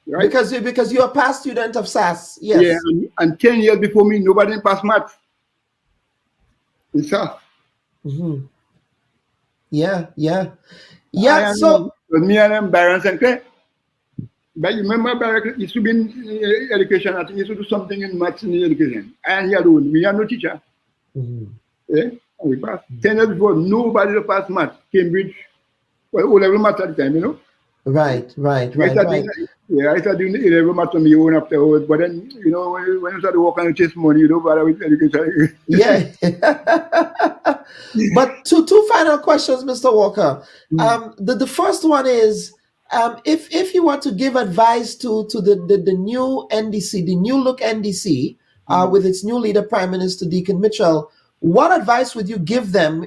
Right? Because you're a past student of SAS. Yes. Yeah, and 10 years before me, nobody passed maths in SAS. Yeah. Yeah, so me and Baron St. Clair. But you remember Baron used to be in education. I think he used to do something in maths in education. And he alone, we are no teacher. Yeah? And we passed. 10 years before, nobody passed maths. Cambridge, well, O-level maths at the time, you know. Right. I started doing A-level maths on my own afterwards. But then, you know, when you start working and chase money, you don't bother with education. Yeah. But two final questions, Mr. Walker. The first one is, if you were to give advice to the new NDC, the new look NDC, with its new leader, Prime Minister Deacon Mitchell, what advice would you give them,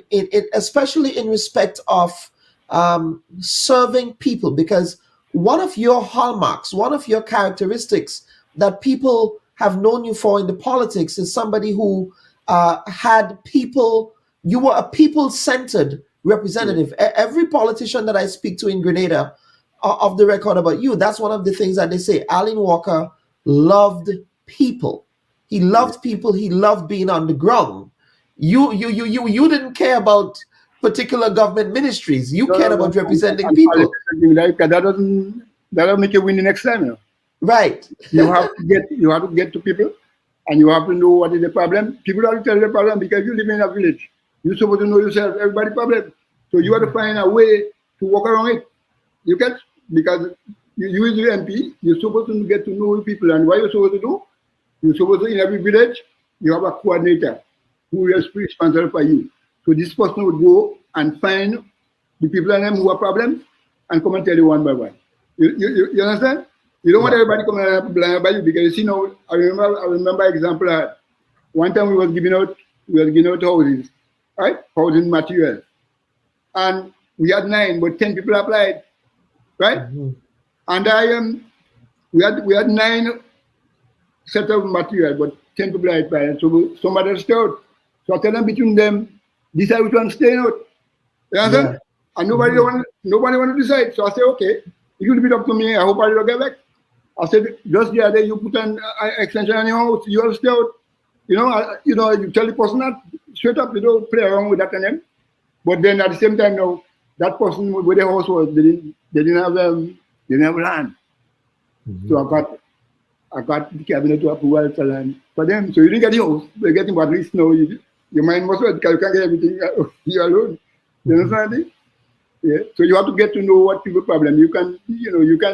especially in respect of serving people? Because one of your hallmarks, one of your characteristics that people have known you for in the politics is somebody who had people. You were a people-centered representative. Every politician that I speak to in Grenada, off the record about you, that's one of the things that they say. Alen Walker loved people. He loved people. He loved being on the ground. You didn't care about particular government ministries. You cared about representing people. That doesn't make you win the next time. You know? Right. You have to get to people, and you have to know what is the problem. People have to tell you the problem because you live in a village. You're supposed to know yourself, everybody's problem. So you have to find a way to walk around it. You can, because you as the MP, you're supposed to get to know people. And what you're supposed to do, you're supposed to, in every village, you have a coordinator who is responsible for you. So this person would go and find the people and them who have problems and come and tell you one by one. You understand? You don't want everybody coming and blind by you because you see now, I remember example, one time we was giving out houses. Right? Housing material. And we had 9, but 10 people applied. Right? And we had 9 set of material, but 10 people applied. So somebody stayed out. So I tell them between them, decide which one stay out. You understand? Yeah. And nobody want to decide. So I say, okay, it will be up to me. I hope I don't get back. I said, just the other day you put an extension on your house, you will stay out. You know, you tell the person that straight up, you don't play around with that and then. But then at the same time now, that person where the house was, they didn't have land. So I got the cabinet to approve for land for them. So you didn't get the house, they're getting at least now your mind must work because you can't get everything you alone. You understand? Yeah. So you have to get to know what people's problem. You can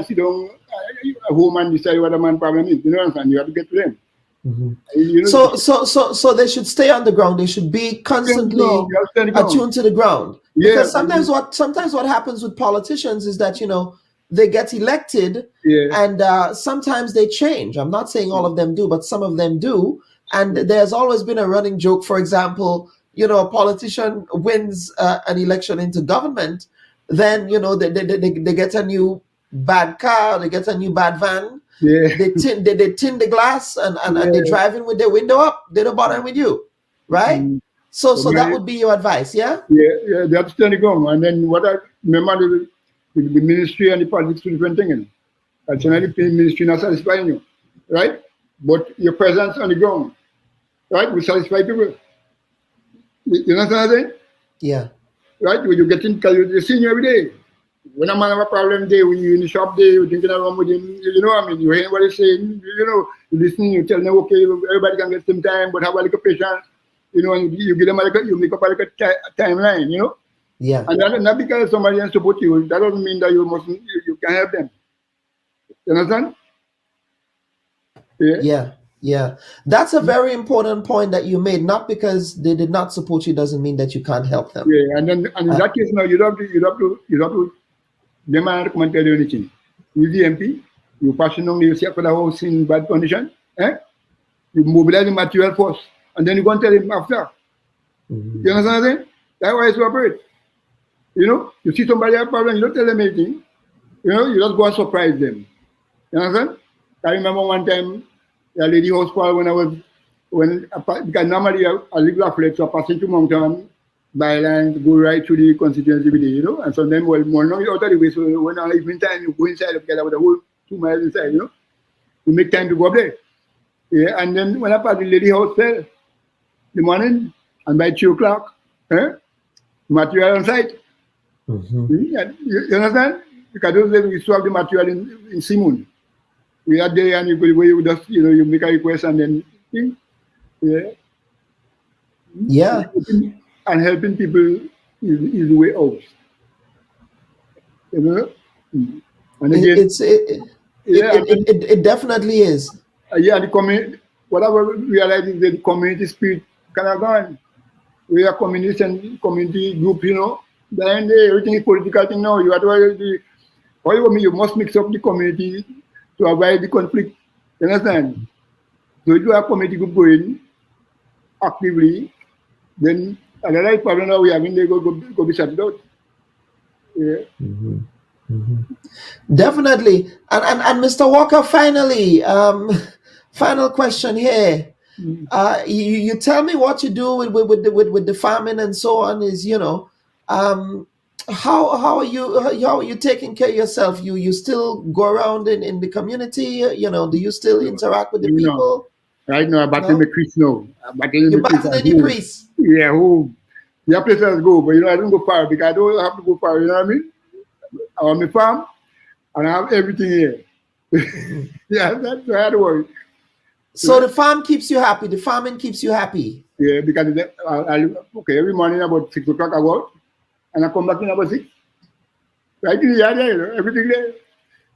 sit down at home and decide what a man's problem is. You know what I'm saying? You have to get to them. You know, so they should stay on the ground. They should be constantly attuned to the ground. Because sometimes what happens with politicians is that they get elected and sometimes they change. I'm not saying all of them do, but some of them do. And there's always been a running joke. For example, a politician wins an election into government, then they get a new bad car, they get a new bad van. Yeah. They tint the glass and they're driving with their window up. They don't bother with you, right? So that would be your advice, yeah? Yeah, that's the go. And then what I remember the ministry and the politics two different things. Actually, the ministry not satisfying you, right? But your presence on the ground, right, will satisfy people. You know what I'm saying? Yeah. Right? When you get in, because you're seeing you every day. When a man have a problem there, when you're in the shop there, you're thinking around with him, you hear what he's saying, you listening, you tell them, okay, everybody can get some time, but have a little patience, and you give them you make up a little timeline, Yeah. And not because somebody else support you, that doesn't mean that you can help them. You understand? Yeah. That's a very important point that you made. Not because they did not support you doesn't mean that you can't help them. Yeah, and in that case now you have to demand come and tell you anything. You the MP, you pass on you see for the house in bad condition, you mobilize the material first, and then you go and tell him after. You understand what I'm saying? That's why it's operate. You see somebody have a problem, you don't tell them anything. You just go and surprise them. You understand? I remember one time the lady house call because normally I live a flat, so I pass into mountain, by land, go right through the constituency with it, and so then more now you're out of the way, so when I evening time you go inside together with the whole 2 miles inside, you make time to go up there. Yeah, and then when I pass the lady house fell the morning, and by 2 o'clock, material on site. You understand? Because those days we used to have the material in Simon. We are there and you just, you make a request and then, Yeah. And helping people is the way out. You know? And again, it definitely is. The community, whatever we realize is that the community spirit kind of gone. We are community group, Then everything is political thing now. You must mix up the community to avoid the conflict. You understand? So if you have community group going actively, then another problem now we have in there go be shut out. Yeah. Definitely. And Mr. Walker, finally, final question here. You tell me what you do with the farming and so on is, how are you taking care of yourself? You still go around in the community, do you still interact with the people? Right now I'm back in the crease now. You're back in the crease. Yeah, home. There are places I go, but I don't go far because I don't have to go far, you know what I mean? I have my farm and I have everything here. Yeah, that's why I don't worry. So the farm keeps you happy, the farming keeps you happy. Yeah, because every morning about 6 o'clock I go out and I come back in about 6. Right in the yard there, everything there.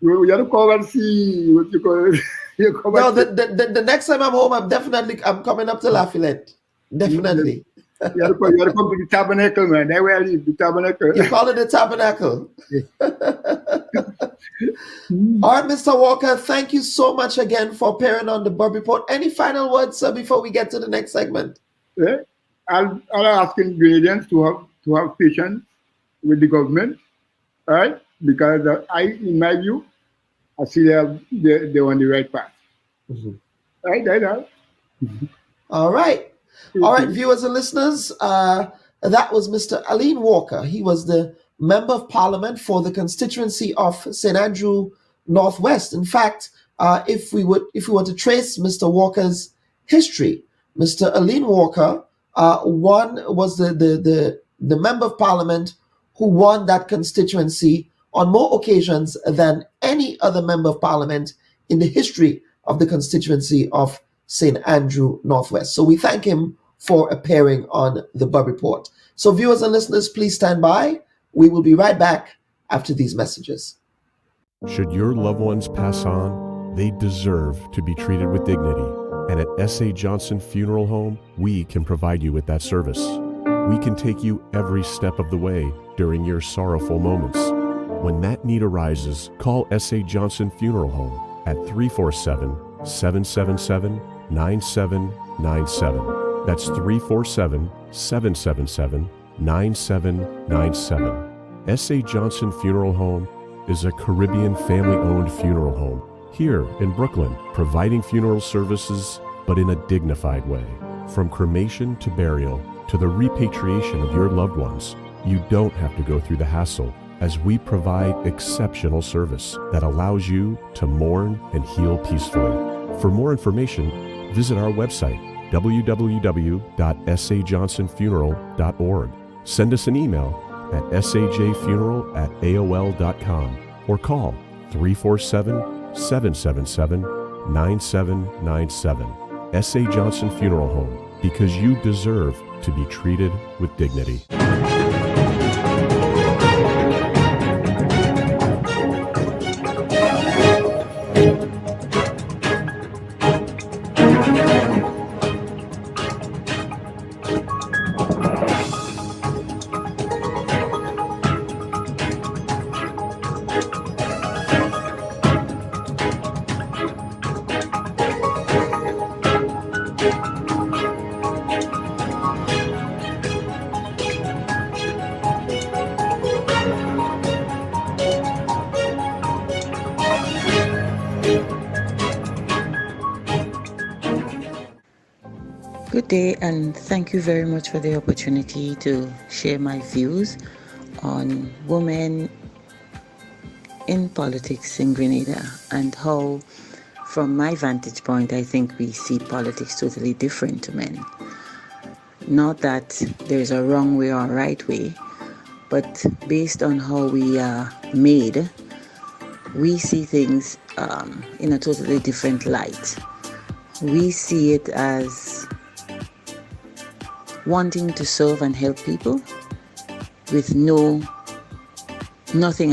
You have to come and see what you call it. No, the next time I'm home, I'm coming up to Lafayette. Definitely. You have to come to the tabernacle, man. That's where I live, the tabernacle. You call it the tabernacle. All right, Mr. Walker, thank you so much again for appearing on the Bob Report. Any final words, sir, before we get to the next segment? Yeah. I'm asking Grenadians to have patience with the government, all right? Because in my view, I see they're on the right path. Right. All right. All right, viewers and listeners, that was Mr. Alen Walker. He was the Member of Parliament for the constituency of St. Andrew Northwest. In fact, if we were to trace Mr. Walker's history, Mr. Alen Walker was the Member of Parliament who won that constituency on more occasions than any other Member of Parliament in the history of the constituency of St. Andrew Northwest. So we thank him for appearing on the Bob Report. So viewers and listeners, please stand by. We will be right back after these messages. Should your loved ones pass on, they deserve to be treated with dignity. And at S.A. Johnson Funeral Home, we can provide you with that service. We can take you every step of the way during your sorrowful moments. When that need arises, call S.A. Johnson Funeral Home at 347-777-9797. That's 347-777-9797. S.A. Johnson Funeral Home is a Caribbean family-owned funeral home here in Brooklyn, providing funeral services, but in a dignified way. From cremation to burial to the repatriation of your loved ones, you don't have to go through the hassle, as we provide exceptional service that allows you to mourn and heal peacefully. For more information, visit our website, www.sajohnsonfuneral.org. Send us an email at sajfuneral@aol.com or call 347-777-9797. S.A. Johnson Funeral Home, because you deserve to be treated with dignity. Good day, and thank you very much for the opportunity to share my views on women in politics in Grenada and how, from my vantage point, I think we see politics totally different to men. Not that there's a wrong way or a right way, but based on how we are made, we see things in a totally different light. We see it as wanting to serve and help people with nothing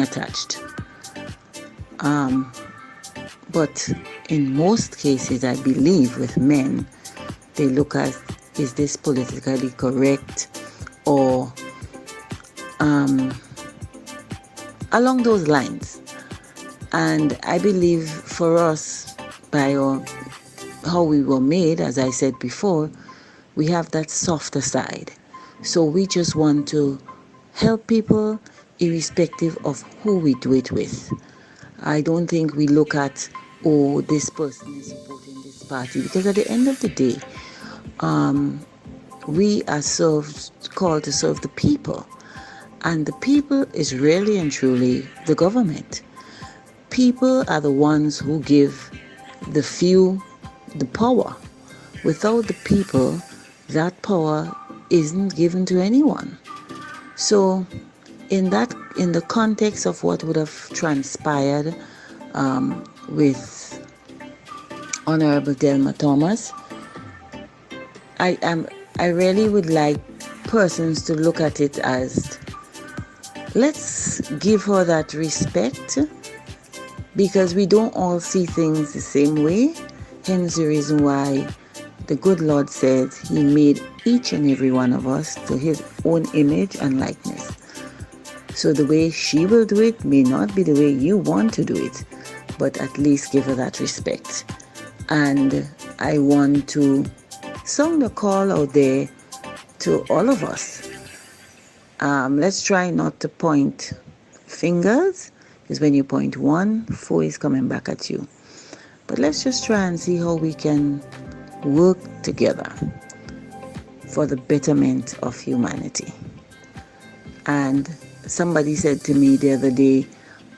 attached. But in most cases, I believe with men, they look at, is this politically correct, or along those lines. And I believe for us, by how we were made, as I said before, we have that softer side. So we just want to help people irrespective of who we do it with. I don't think we look at, oh, this person is supporting this party, because at the end of the day, we are called to serve the people. And the people is really and truly the government. People are the ones who give the few the power. Without the people, that power isn't given to anyone. So in the context of what would have transpired with Honorable Delma Thomas, I really would like persons to look at it as, let's give her that respect, because we don't all see things the same way. Hence the reason why the good Lord said he made each and every one of us to his own image and likeness. So the way she will do it may not be the way you want to do it, but at least give her that respect. And I want to sound a call out there to all of us. Let's try not to point fingers, because when you point one, four is coming back at you. But let's just try and see how we can work together for the betterment of humanity. And somebody said to me the other day,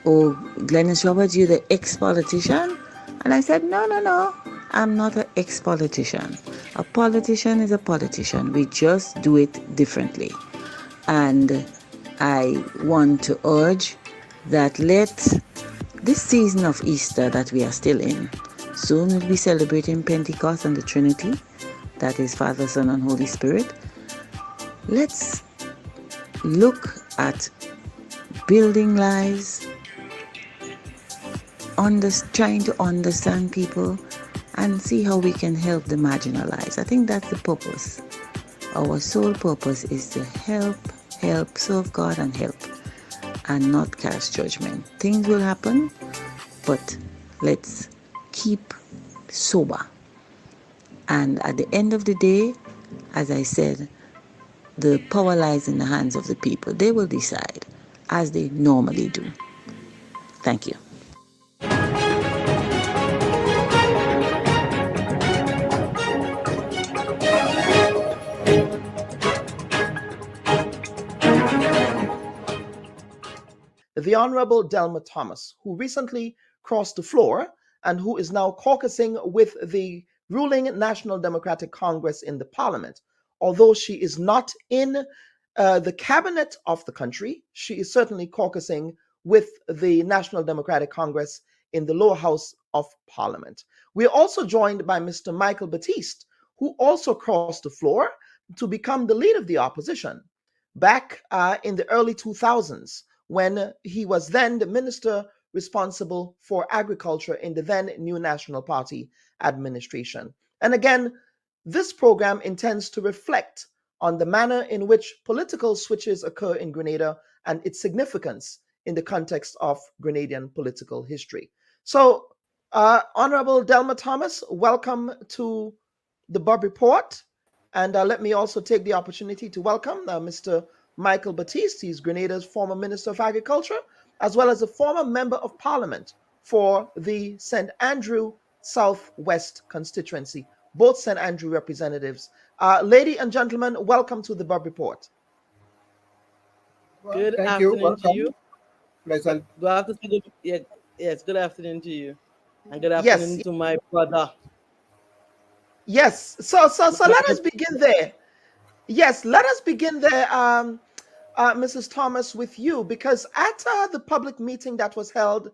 oh, Glennis Roberts, you're the ex-politician? And I said, no, I'm not an ex-politician. A politician is a politician. We just do it differently. And I want to urge that let this season of Easter that we are still in, soon we'll be celebrating Pentecost and the Trinity, that is Father, Son, and Holy Spirit. Let's look at building lives, trying to understand people, and see how we can help the marginalized. I think that's the purpose. Our sole purpose is to help, serve God and help, and not cast judgment. Things will happen, but let's keep sober. And at the end of the day, as I said, the power lies in the hands of the people. They will decide, as they normally do. Thank you. The Honorable Delma Thomas, who recently crossed the floor and who is now caucusing with the ruling National Democratic Congress in the parliament. Although she is not in the cabinet of the country, she is certainly caucusing with the National Democratic Congress in the lower house of parliament. We are also joined by Mr. Michael Batiste, who also crossed the floor to become the leader of the opposition back in the early 2000s, when he was then the minister responsible for agriculture in the then New National Party administration. And again, this program intends to reflect on the manner in which political switches occur in Grenada and its significance in the context of Grenadian political history. So, Honorable Delma Thomas, welcome to the Bub Report. And let me also take the opportunity to welcome Mr. Michael Batiste. He's Grenada's former Minister of Agriculture, as well as a former Member of Parliament for the St. Andrew Southwest constituency, both St. Andrew representatives. Ladies and gentlemen, welcome to the Bub Report. Well, good afternoon to you. Pleasant. Do I have to say good? Yes, good afternoon to you. And good afternoon to my brother. Yes, so let us begin there. Yes, let us begin there. Mrs. Thomas, with you, because at the public meeting that was held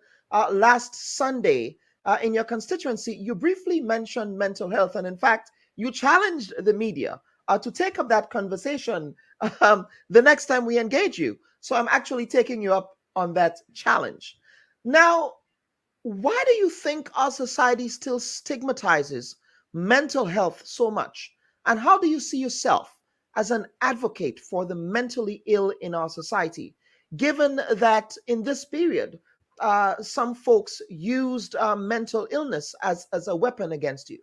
last Sunday in your constituency, you briefly mentioned mental health. And in fact, you challenged the media to take up that conversation the next time we engage you. So I'm actually taking you up on that challenge. Now, why do you think our society still stigmatizes mental health so much? And how do you see yourself as an advocate for the mentally ill in our society, given that in this period, some folks used mental illness as a weapon against you?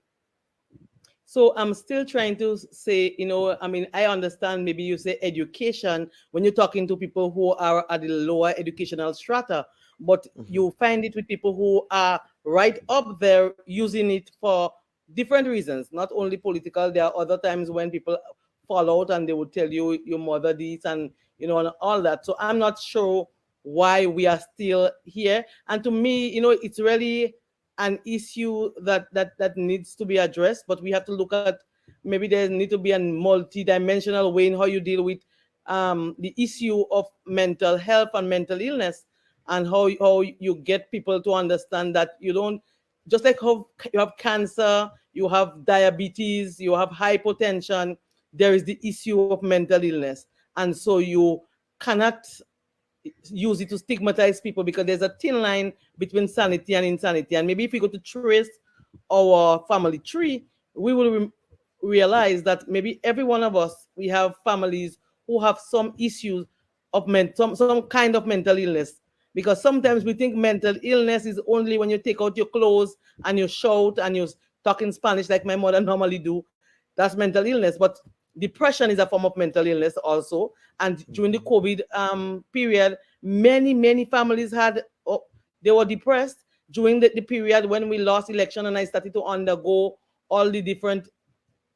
So I'm still trying to say, I mean, I understand maybe you say education when you're talking to people who are at the lower educational strata, but you find it with people who are right up there using it for different reasons, not only political. There are other times when people fall out and they would tell you your mother this and, and all that. So I'm not sure why we are still here. And to me, it's really an issue that needs to be addressed, but we have to look at maybe there need to be a multi-dimensional way in how you deal with the issue of mental health and mental illness, and how you get people to understand that you don't, just like how you have cancer, you have diabetes, you have hypertension, there is the issue of mental illness. And so you cannot use it to stigmatize people, because there's a thin line between sanity and insanity. And maybe if we go to trace our family tree, we will realize that maybe every one of us, we have families who have some issues of some kind of mental illness. Because sometimes we think mental illness is only when you take out your clothes and you shout and you talk in Spanish like my mother normally do. That's mental illness. But depression is a form of mental illness also. And during the COVID period, many families they were depressed during the period when we lost election and I started to undergo all the different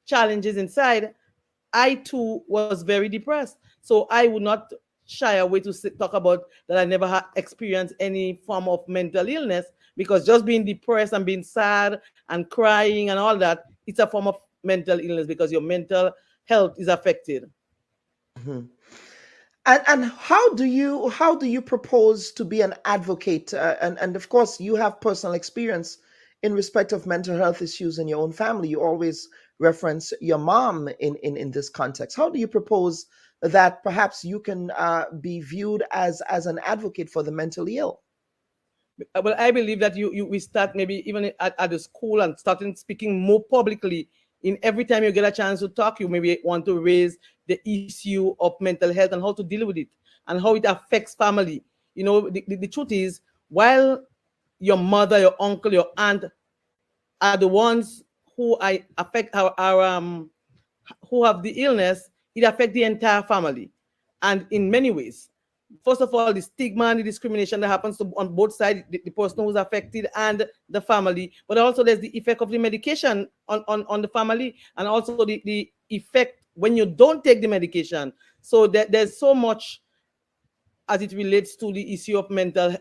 challenges inside. I too was very depressed. So I would not shy away to talk about that I never had experienced any form of mental illness, because just being depressed and being sad and crying and all that, it's a form of mental illness because your mental health is affected. Mm-hmm. And how do you propose to be an advocate? And of course, you have personal experience in respect of mental health issues in your own family. You always reference your mom in this context. How do you propose that perhaps you can be viewed as an advocate for the mentally ill? Well, I believe that we start maybe even at the school and starting speaking more publicly. In every time you get a chance to talk, you maybe want to raise the issue of mental health and how to deal with it and how it affects family. The truth is, while your mother, your uncle, your aunt are the ones who affect who have the illness, it affects the entire family, and in many ways. First of all, the stigma and the discrimination that happens on both sides, the person who's affected and the family, but also there's the effect of the medication on the family, and also the effect when you don't take the medication. So there's so much as it relates to the issue of mental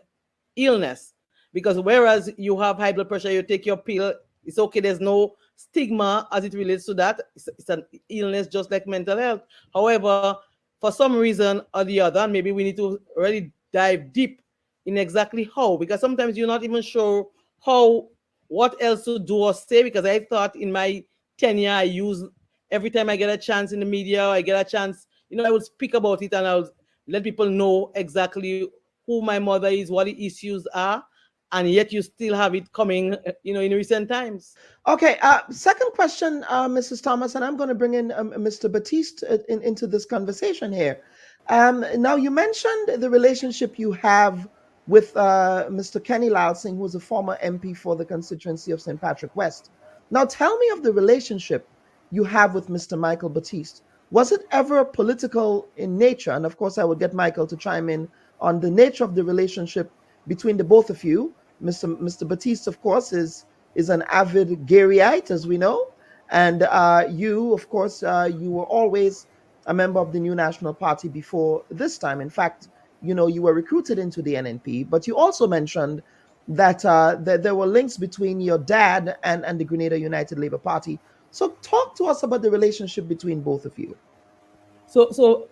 illness, because whereas you have high blood pressure, you take your pill, it's okay, there's no stigma as it relates to that. It's an illness just like mental health. However, for some reason or the other, maybe we need to really dive deep in exactly how, because sometimes you're not even sure what else to do or say, because I thought in my tenure, I use every time I get a chance in the media, I get a chance, I would speak about it and I would let people know exactly who my mother is, what the issues are, and yet you still have it coming, in recent times. Okay, second question, Mrs. Thomas, and I'm going to bring in Mr. Batiste into this conversation here. Now, you mentioned the relationship you have with Mr. Kenny Lal Singh, who is a former MP for the constituency of St. Patrick West. Now, tell me of the relationship you have with Mr. Michael Batiste. Was it ever political in nature? And of course, I would get Michael to chime in on the nature of the relationship between the both of you. Mr. Batiste, of course, is an avid Garyite, as we know. And you, of course, you were always a member of the New National Party before this time. In fact, you were recruited into the NNP, but you also mentioned that there were links between your dad and the Grenada United Labour Party. So talk to us about the relationship between both of you. So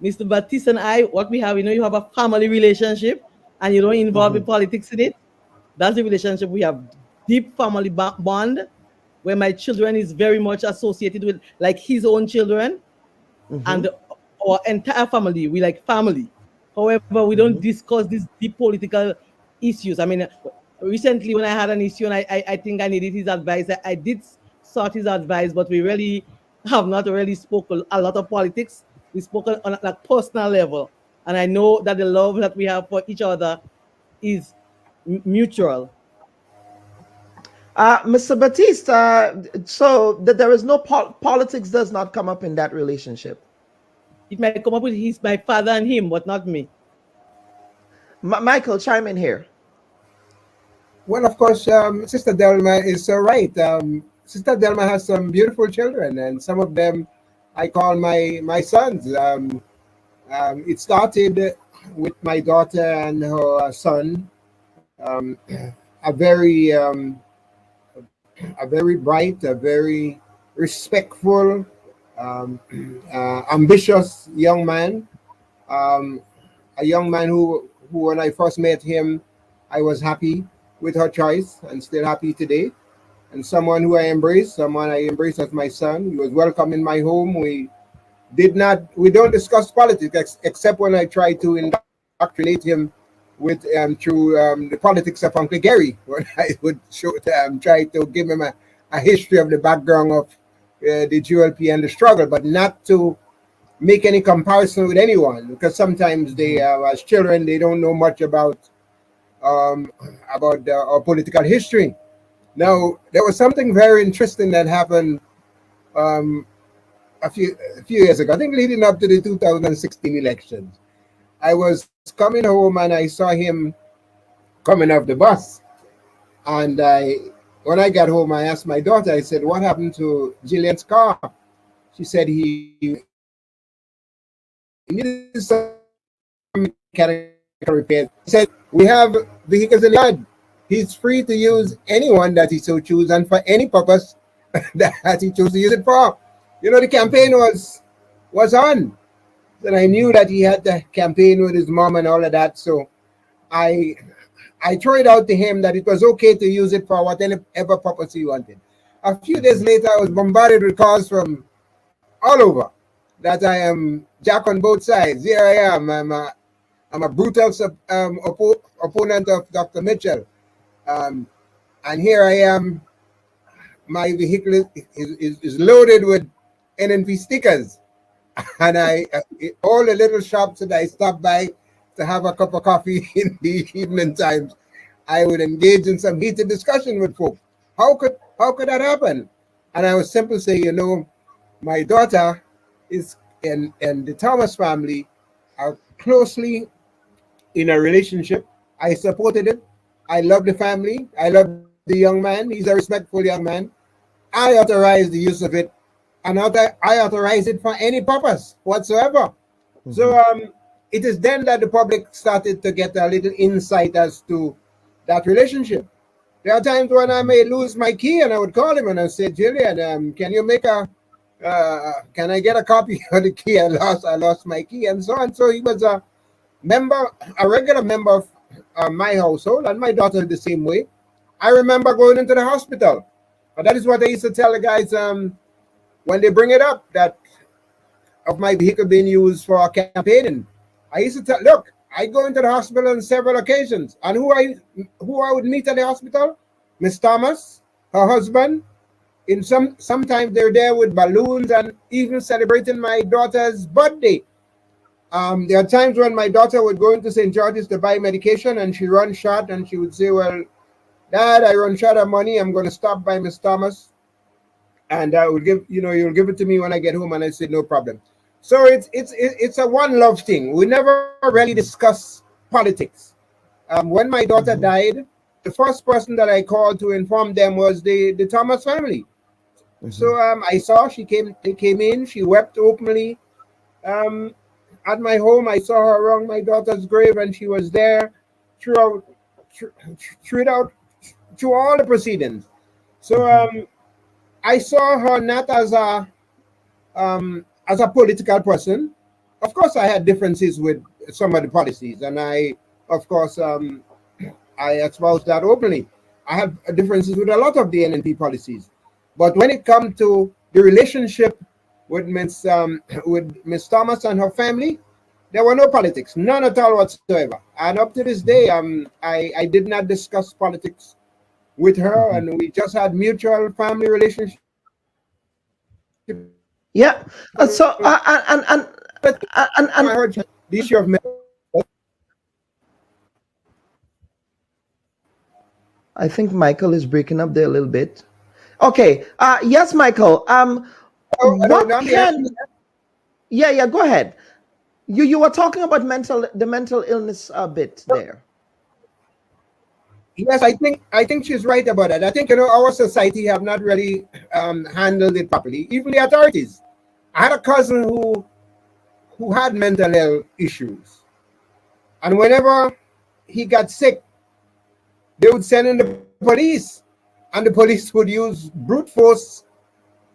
Mr. Baptiste and I, what we have, you have a family relationship and you don't involve in politics in it. That's the relationship we have. Deep family bond where my children is very much associated with like his own children and our entire family. We like family. However, we don't discuss these deep political issues. I mean, recently when I had an issue and I think I needed his advice, I did sought his advice, but we really have not really spoken a lot of politics. We spoke on a personal level. And I know that the love that we have for each other is mutual. Mr. Batista, so that there is no politics does not come up in that relationship. It might come up with my father and him, but not me. Michael, chime in here. Well, of course, Sister Delma is so right. Sister Delma has some beautiful children, and some of them I call my sons. It started with my daughter and her son, a very bright, a very respectful, ambitious young man. A young man who when I first met him, I was happy with her choice and still happy today. And someone who I embrace as my son. He was welcome in my home. We don't discuss politics except when I try to indoctrinate him with through the politics of Uncle Gary, when I would try to give him a history of the background of the GLP and the struggle, but not to make any comparison with anyone, because sometimes they, as children, they don't know much about our political history. Now, there was something very interesting that happened a few years ago, I think leading up to the 2016 elections. I was coming home and I saw him coming off the bus. And when I got home, I asked my daughter, I said, what happened to Jillian's car? She said he needed some mechanical repair. He said, we have vehicles in the yard. He's free to use anyone that he so chooses and for any purpose that he chose to use it for. The campaign was on. And I knew that he had to campaign with his mom and all of that. So I threw it out to him that it was okay to use it for whatever purpose he wanted. A few days later, I was bombarded with calls from all over that I am Jack on both sides. Here I am. I'm a brutal opponent of Dr. Mitchell. And here I am. My vehicle is loaded with NNP stickers. And all the little shops that I stopped by to have a cup of coffee in the evening times, I would engage in some heated discussion with folks. How could that happen? And I would simply say, my daughter is and the Thomas family are closely in a relationship. I supported it. I love the family. I love the young man. He's a respectful young man. I authorize the use of it, and I authorize it for any purpose whatsoever. So it is then that the public started to get a little insight as to that relationship. There are times when I may lose my key, and I would call him and I say, Julian, can you make can I get a copy of the key? I lost my key, and so on. So he was a regular member of my household, and my daughter the same way. I remember going into the hospital. But that is what I used to tell the guys when they bring it up, that of my vehicle being used for campaigning. I used to tell, look, I go into the hospital on several occasions, and who I would meet at the hospital? Miss Thomas, her husband. Sometimes they're there with balloons and even celebrating my daughter's birthday. There are times when my daughter would go into St. George's to buy medication, and she runs short, and she would say, well, Dad, I run short of money. I'm going to stop by Miss Thomas, and I will you'll give it to me when I get home. And I said, no problem. So it's a one love thing. We never really discuss politics. When my daughter died, the first person that I called to inform them was the Thomas family. So I saw they came in. She wept openly. At my home, I saw her around my daughter's grave, and she was there throughout through all the proceedings. So I saw her not as a political person. of course, I had differences with some of the policies, and of course, I espouse that openly. I have differences with a lot of the NNP policies, but when it comes to the relationship with Miss Thomas and her family, there were no politics, none at all whatsoever. And up to this day, I did not discuss politics with her, and we just had mutual family relationship. Yeah. So and I heard the issue of I think Michael is breaking up there a little bit. Okay. Yes, Michael. What can? Yeah. Go ahead. You were talking about the mental illness bit there. Yes, I think she's right about that. I think our society have not really handled it properly. Even the authorities. I had a cousin who had mental health issues, and whenever he got sick, they would send in the police, and the police would use brute force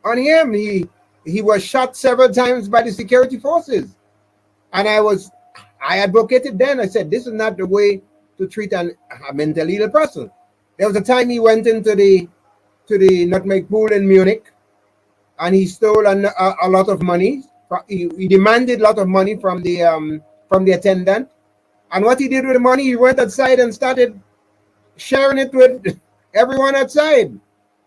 on him. He was shot several times by the security forces, and I advocated then. I said, this is not the way to treat a mentally ill person. There was a time he went into the nutmeg pool in Munich, and he stole a lot of money. He demanded a lot of money from the attendant, and what he did with the money, he went outside and started sharing it with everyone outside.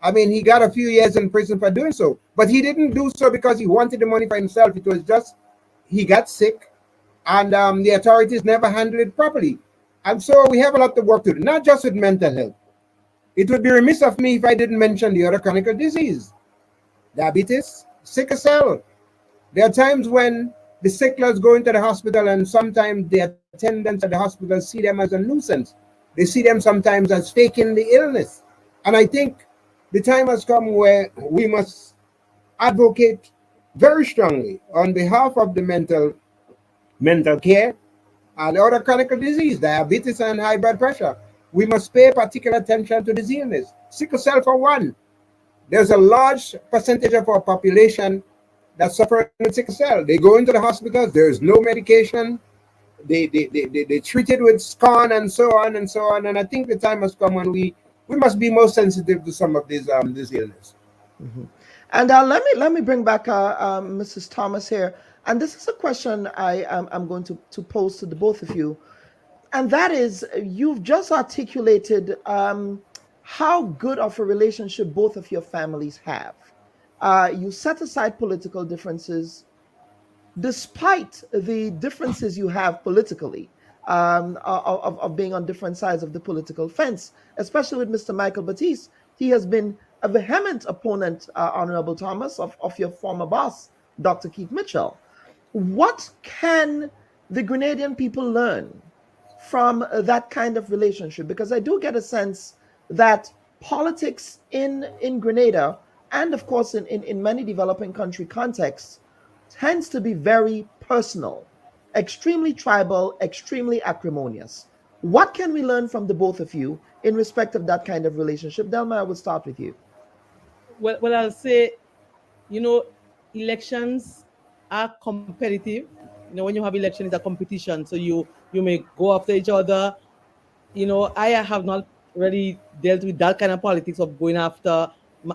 I mean, he got a few years in prison for doing so, but he didn't do so because he wanted the money for himself. It was just he got sick, and the authorities never handled it properly. And so we have a lot of work to do, not just with mental health. It would be remiss of me if I didn't mention the other chronic disease, diabetes, sickle cell. There are times when the sicklers go into the hospital, and sometimes the attendants at the hospital see them as a nuisance. They see them sometimes as faking the illness. And I think the time has come where we must advocate very strongly on behalf of the mental care and other chronic disease, diabetes and high blood pressure. We must pay particular attention to this illness. Sickle cell, for one. There's a large percentage of our population that suffer with sickle cell. They go into the hospitals, there is no medication. They treat it with scorn and so on and so on. And I think the time has come when we must be more sensitive to some of these illness. Mm-hmm. And let me bring back Mrs. Thomas here. And this is a question I'm going to pose to the both of you. And that is, you've just articulated how good of a relationship both of your families have. You set aside political differences, despite the differences you have politically, of being on different sides of the political fence, especially with Mr. Michael Batiste. He has been a vehement opponent, Honorable Thomas, of your former boss, Dr. Keith Mitchell. What can the Grenadian people learn from that kind of relationship? Because I do get a sense that politics in Grenada, and of course in many developing country contexts, tends to be very personal, extremely tribal, extremely acrimonious. What can we learn from the both of you in respect of that kind of relationship? Delma, I will start with you. Well, I'll say, elections are competitive. When you have election, it's a competition. So you may go after each other. I have not really dealt with that kind of politics of going after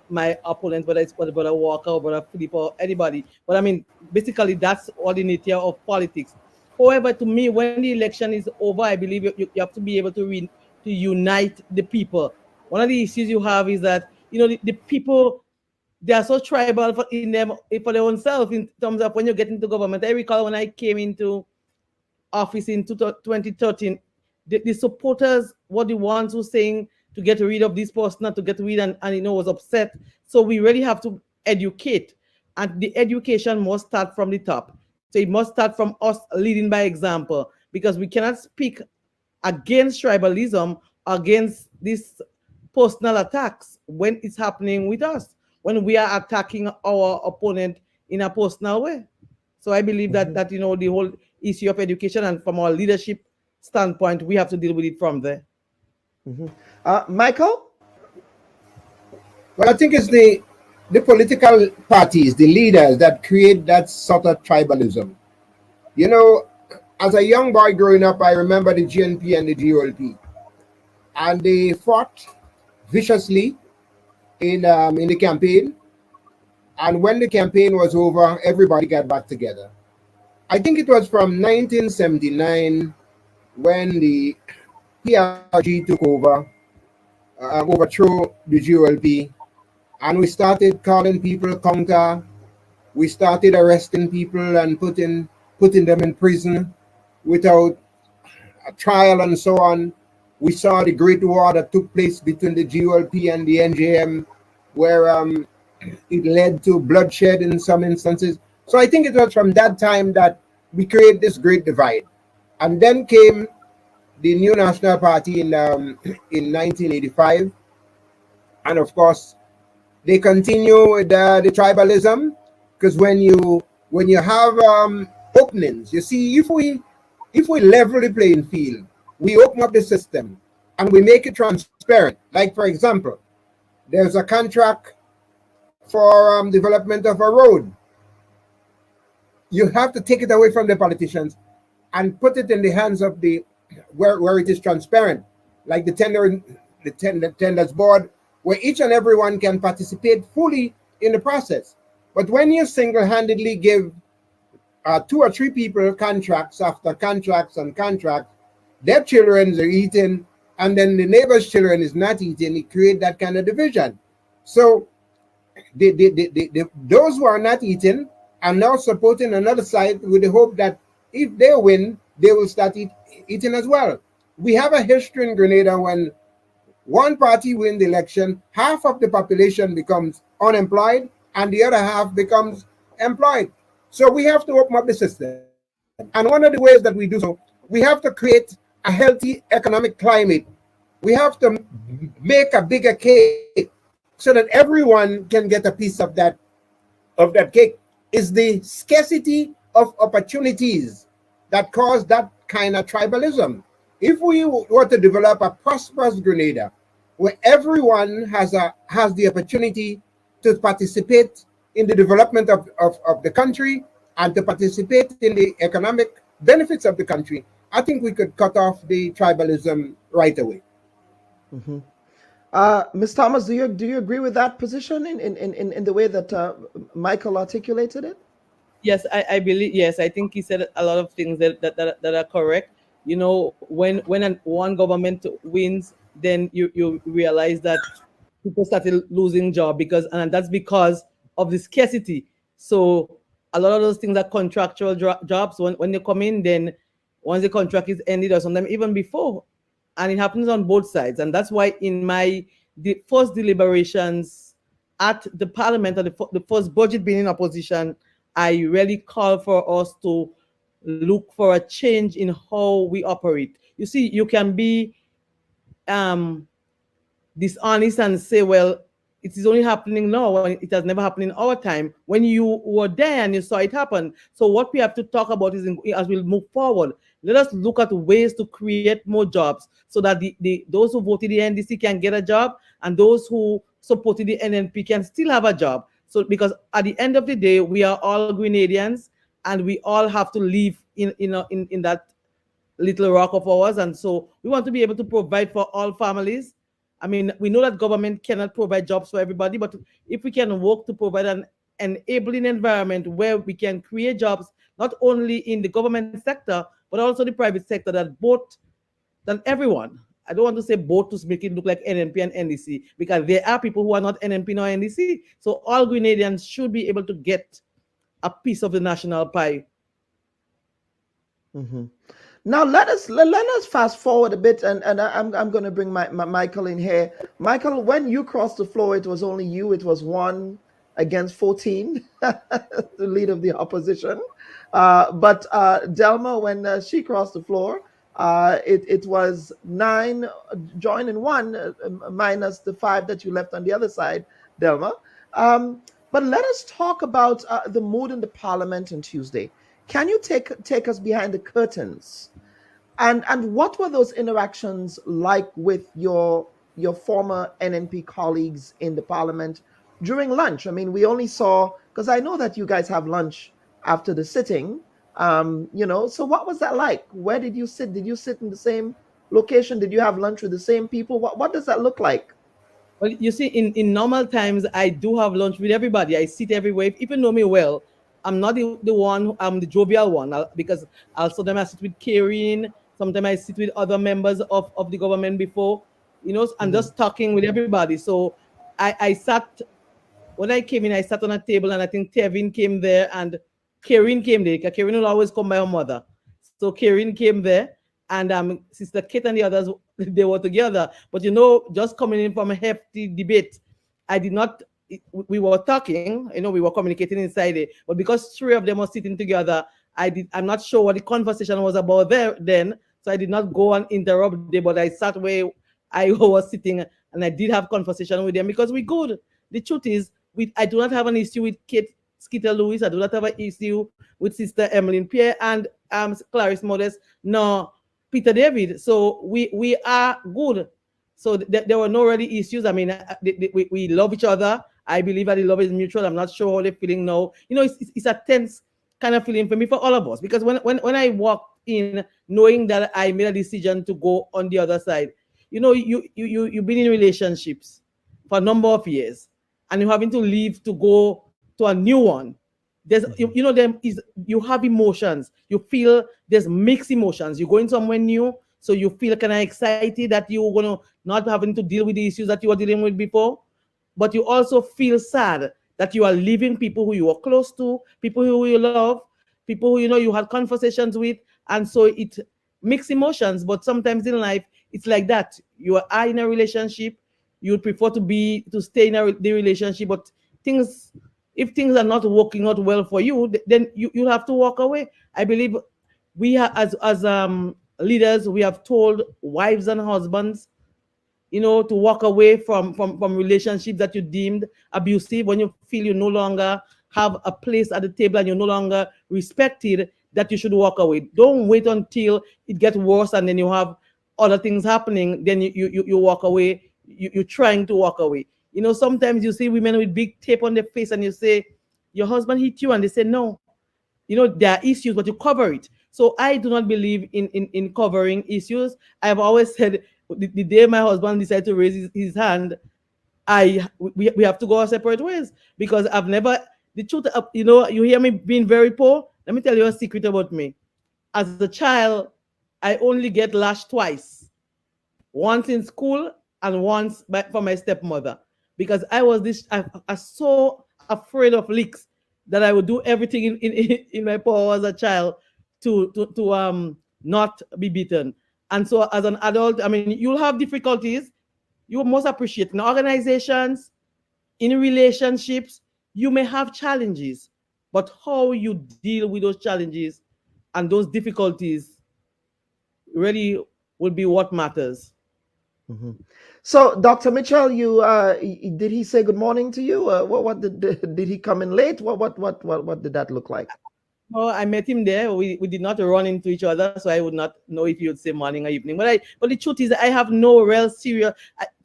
my opponent, whether it's Brother Walker or Brother Philip or anybody. But I mean, basically, that's all the nature of politics. However, to me, when the election is over, I believe you have to be able to unite the people. One of the issues you have is that, the people, they are so tribal for their own self in terms of when you get into government. I recall when I came into office in 2013, the supporters were the ones who saying to get rid of this person, not to get rid, and was upset. So we really have to educate, and the education must start from the top. So it must start from us leading by example, because we cannot speak against tribalism, against these personal attacks when it's happening with us, when we are attacking our opponent in a personal way. So I believe that the whole issue of education, and from our leadership standpoint, we have to deal with it from there. Michael? Well, I think it's the political parties, the leaders that create that sort of tribalism. You know, as a young boy growing up, I remember the GNP and the GOLP, and they fought viciously in the campaign. And when the campaign was over, everybody got back together. I think it was from 1979 when the PRG took over, overthrew the GOLP, and we started calling people counter. We started arresting people and putting them in prison without a trial and so on. We saw the Great War that took place between the GOLP and the NJM, where it led to bloodshed in some instances. So I think it was from that time that we created this great divide. And then came the new National Party in 1985. And of course, they continue with the tribalism, because when you have openings, you see, if we level the playing field, we open up the system and we make it transparent. Like, for example, there's a contract for development of a road. You have to take it away from the politicians and put it in the hands of the where it is transparent, like the tenders board, where each and everyone can participate fully in the process. But when you single-handedly give 2 or 3 people contracts after contracts and contracts, their children are eating, and then the neighbor's children is not eating, it creates that kind of division. So those who are not eating are now supporting another side with the hope that if they win, they will start eating as well. We have a history in Grenada when one party wins the election, half of the population becomes unemployed and the other half becomes employed. So we have to open up the system. And one of the ways that we do so, we have to create a healthy economic climate. We have to make a bigger cake so that everyone can get a piece of that cake. Is the scarcity of opportunities that cause that kind of tribalism. If we were to develop a prosperous Grenada where everyone has the opportunity to participate in the development of the country and to participate in the economic benefits of the country, I think we could cut off the tribalism right away. Mm-hmm. Ms. Thomas, do you agree with that position in the way that Michael articulated it? Yes, I believe. Yes, I think he said a lot of things that are correct. You know, when one government wins, then you realize that people started losing job and that's because of the scarcity. So a lot of those things are contractual jobs. When they come in, then once the contract is ended, or sometimes even before, and it happens on both sides. And that's why in the first deliberations at the parliament, or the first budget being in opposition, I really call for us to look for a change in how we operate. You see, you can be dishonest and say, well, it is only happening now when it has never happened in our time, when you were there and you saw it happen. So what we have to talk about is, as we move forward, let us look at ways to create more jobs so that those who voted the NDC can get a job, and those who supported the NNP can still have a job. So because at the end of the day, we are all Grenadians and we all have to live in that little rock of ours. And so we want to be able to provide for all families. I mean, we know that government cannot provide jobs for everybody, but if we can work to provide an enabling environment where we can create jobs, not only in the government sector, but also the private sector, that everyone. I don't want to say both to make it look like NNP and NDC, because there are people who are not NNP nor NDC. So all Grenadians should be able to get a piece of the national pie. Mm-hmm. Now let us fast forward a bit, and I'm going to bring my Michael in here. Michael, when you crossed the floor, it was only you. It was 1 against 14, the lead of the opposition. But Delma, when she crossed the floor, it was 9 joining 1 minus the 5 that you left on the other side, Delma. But let us talk about the mood in the parliament on Tuesday. Can you take us behind the curtains? And what were those interactions like with your former NNP colleagues in the parliament during lunch? I mean, we only saw, because I know that you guys have lunch after the sitting, So what was that like? Where did you sit? Did you sit in the same location? Did you have lunch with the same people? What does that look like? Well, you see, in normal times, I do have lunch with everybody. I sit everywhere. If people know me well, I'm not the one, I'm the jovial one, because sometimes I sit with Karen, sometimes I sit with other members of the government before, and just talking with everybody. So I sat, when I came in, I sat on a table, and I think Tevin came there and Karen came there. Karen will always come by her mother. So Karen came there, and Sister Kate and the others, they were together. But just coming in from a hefty debate, I did not. We were talking, we were communicating inside it. But because three of them were sitting together, I'm not sure what the conversation was about there then. So I did not go and interrupt them, but I sat where I was sitting, and I did have conversation with them because we good. The truth is, I do not have an issue with Kate Skeeter Lewis. I do not have an issue with Sister Emmeline Pierre and Clarice Modest, no Peter David. So we are good. So there were no really issues. I mean, we love each other. I believe that the love is mutual. I'm not sure how they're feeling now. It's a tense kind of feeling for me, for all of us, because when I walked in knowing that I made a decision to go on the other side, you've been in relationships for a number of years, and you're having to leave to go to a new one. There's you have emotions. You feel there's mixed emotions. You're going somewhere new, so you feel kind of excited that you're gonna not having to deal with the issues that you were dealing with before, but you also feel sad that you are leaving people who you are close to, people who you love, people who you had conversations with, and so it mixed emotions. But sometimes in life it's like that. You are in a relationship, you would prefer to stay in the relationship, but if things are not working out well for you, then you have to walk away. I believe we have, as leaders, we have told wives and husbands, to walk away from relationships that you deemed abusive. When you feel you no longer have a place at the table and you're no longer respected, that you should walk away. Don't wait until it gets worse and then you have other things happening. Then you walk away. You're trying to walk away. Sometimes you see women with big tape on their face and you say, your husband hit you, and they say, no. There are issues, but you cover it. So I do not believe in covering issues. I've always said, the day my husband decided to raise his hand, we have to go our separate ways, because I've never, the truth, you hear me being very poor. Let me tell you a secret about me. As a child, I only get lashed twice. Once in school and once from my stepmother, because I was so afraid of licks that I would do everything in my power as a child to not be beaten. And so as an adult, I mean, you'll have difficulties. You must appreciate in organizations, in relationships, you may have challenges, but how you deal with those challenges and those difficulties really will be what matters. Mm-hmm. So, Dr. Mitchell, did he say good morning to you? What did he come in late? What did that look like? No, I met him there. We did not run into each other, so I would not know if he would say morning or evening. But the truth is, I have no real serious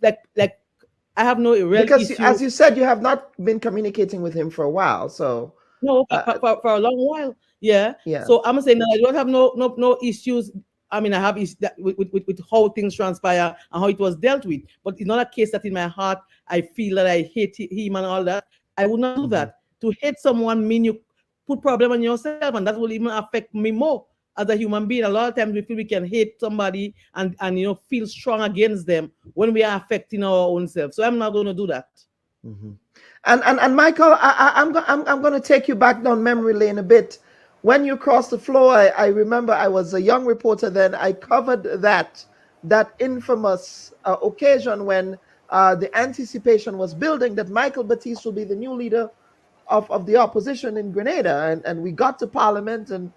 I have no real because issue. As you said, you have not been communicating with him for a while. So no, for a long while. Yeah. Yeah. So I'm saying that I don't have no issues. I mean, I have issues with how things transpire and how it was dealt with. But it's not a case that in my heart I feel that I hate him and all that. I would not do that. To hate someone mean you put problem on yourself, and that will even affect me more as a human being. A lot of times we feel we can hate somebody and feel strong against them when we are affecting our own self. So I'm not going to do that. Mm-hmm. And Michael, I'm going to take you back down memory lane a bit. When you crossed the floor, I remember I was a young reporter then. I covered that infamous occasion when the anticipation was building that Michael Batiste will be the new leader of the opposition in Grenada. And we got to Parliament, and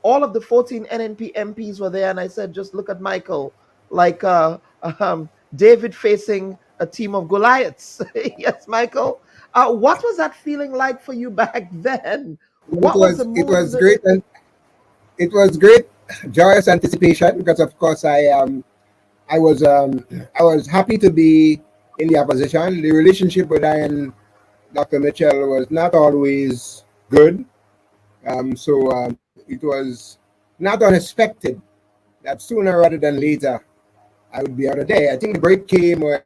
all of the 14 NNP MPs were there, and I said, just look at Michael, like David facing a team of Goliaths. Yes, Michael. What was that feeling like for you back then? It was great, and it was great, joyous anticipation, because of course I was happy to be in the opposition. The relationship with I and Dr. Mitchell was not always good, so it was not unexpected that sooner rather than later I would be out of there. I think the break came when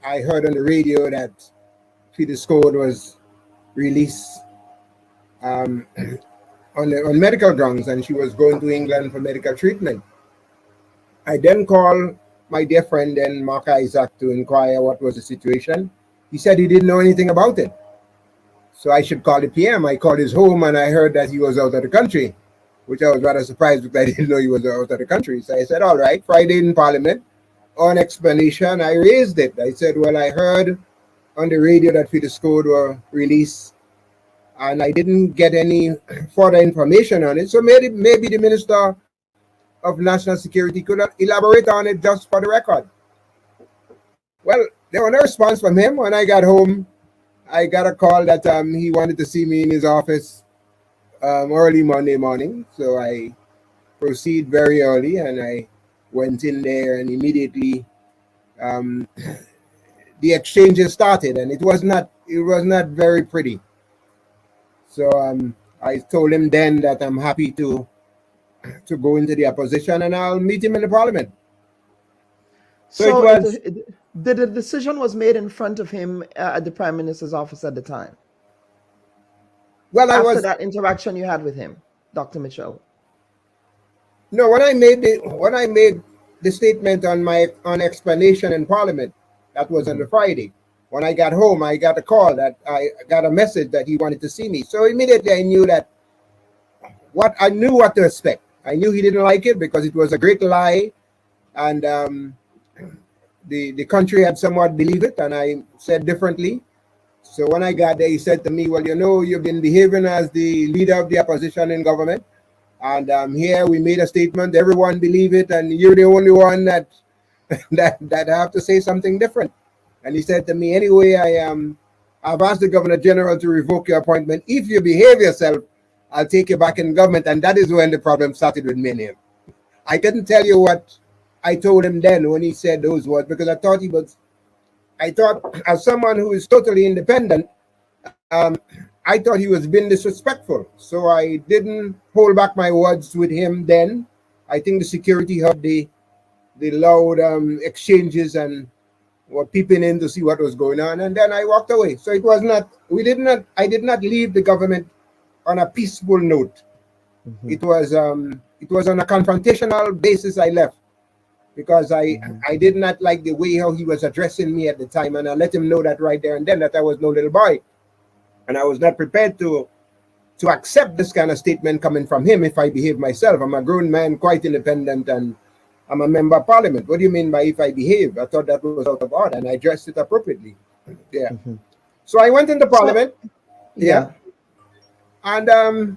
I heard on the radio that Peter's Code was released on medical grounds, and she was going to England for medical treatment. I then called my dear friend then Mark Isaac to inquire what was the situation. He said he didn't know anything about it. So I should call the PM. I called his home and I heard that he was out of the country, which I was rather surprised because I didn't know he was out of the country. So I said, all right, Friday in Parliament, on explanation, I raised it. I said, well, I heard on the radio that Peter's Code were released and I didn't get any further information on it. So maybe the Minister of National Security could elaborate on it just for the record. Well, there was no response from him. When I got home, I got a call that he wanted to see me in his office early Monday morning. So I proceeded very early and I went in there and immediately the exchanges started, and it was not very pretty. So I told him then that I'm happy to go into the opposition and I'll meet him in the Parliament. So it was. The decision was made in front of him at the Prime Minister's office at the time. Well, after that interaction you had with him, Dr. Mitchell. No, when I made the statement on explanation in Parliament, that was on the Friday. When I got home, I got a call that I got a message that he wanted to see me. So immediately I knew what to expect. I knew he didn't like it because it was a great lie, and the country had somewhat believed it, and I said differently. So when I got there, he said to me, well, you know, you've been behaving as the leader of the opposition in government, and here we made a statement, everyone believe it, and you're the only one that have to say something different. And he said to me, anyway, I've asked the Governor General to revoke your appointment. If you behave yourself, I'll take you back in government. And that is when the problem started with me and him. I couldn't tell you what I told him then when he said those words, because I thought as someone who is totally independent, I thought he was being disrespectful. So I didn't hold back my words with him then. I think the security heard the loud exchanges and were peeping in to see what was going on, and then I walked away. So it was not, I did not leave the government on a peaceful note. Mm-hmm. It was on a confrontational basis I left, because I did not like the way how he was addressing me at the time, and I let him know that right there and then that I was no little boy, and I was not prepared to accept this kind of statement coming from him if I behave myself. I'm a grown man, quite independent, and I'm a member of Parliament. What do you mean by if I behave? I thought that was out of order, and I addressed it appropriately. Yeah. Mm-hmm. So I went into Parliament. Yeah. And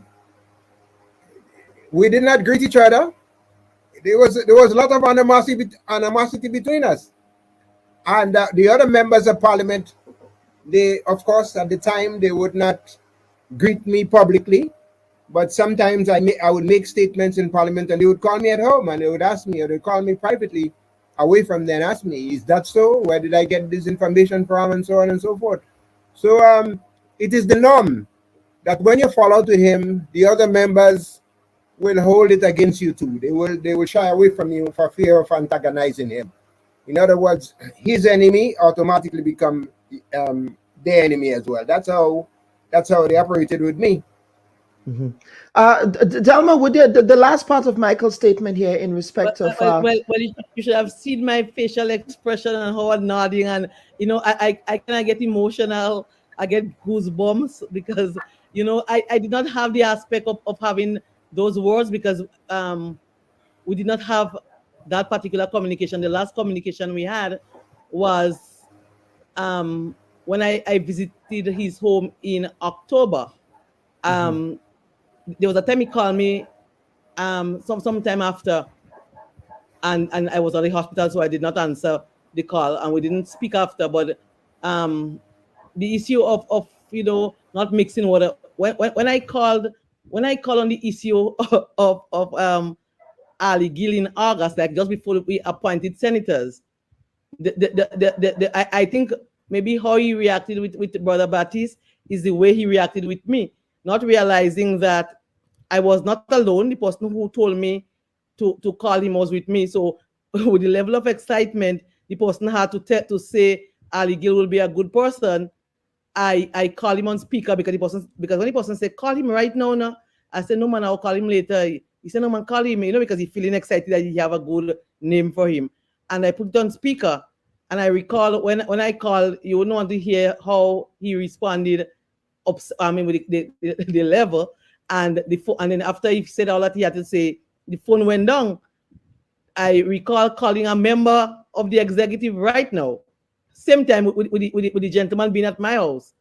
we did not greet each other. There was a lot of animosity between us. And the other members of Parliament, they, of course, at the time, they would not greet me publicly. But sometimes I would make statements in Parliament, and they would call me at home and they would ask me, or they'd call me privately away from there and ask me, is that so? Where did I get this information from? And so on and so forth. So it is the norm that when you fall out with him, the other members will hold it against you too. They will shy away from you for fear of antagonizing him. In other words, his enemy automatically become their enemy as well. That's how they operated with me. Mm-hmm. Delma, would the last part of Michael's statement here in respect of you should have seen my facial expression and how I'm nodding, and I kind of get emotional. I get goosebumps because I did not have the aspect of having those words, because we did not have that particular communication. The last communication we had was when I visited his home in October. There was a time he called me some time after, and I was at the hospital, so I did not answer the call, and we didn't speak after. But the issue of not mixing water, when I called on the issue of Ali Gill in August, like just before we appointed senators, I think maybe how he reacted with Brother Baptiste is the way he reacted with me, not realizing that I was not alone. The person who told me to call him was with me. So with the level of excitement, the person had to say Ali Gill will be a good person. I call him on speaker because when the person said call him right now, I said no man, I'll call him later. He said no man, call him, because he's feeling excited that he have a good name for him. And I put it on speaker, and I recall when I called, you wouldn't want to hear how he responded with the level and and then after he said all that he had to say, the phone went down. I recall calling a member of the executive right now, same time with the gentleman being at my house.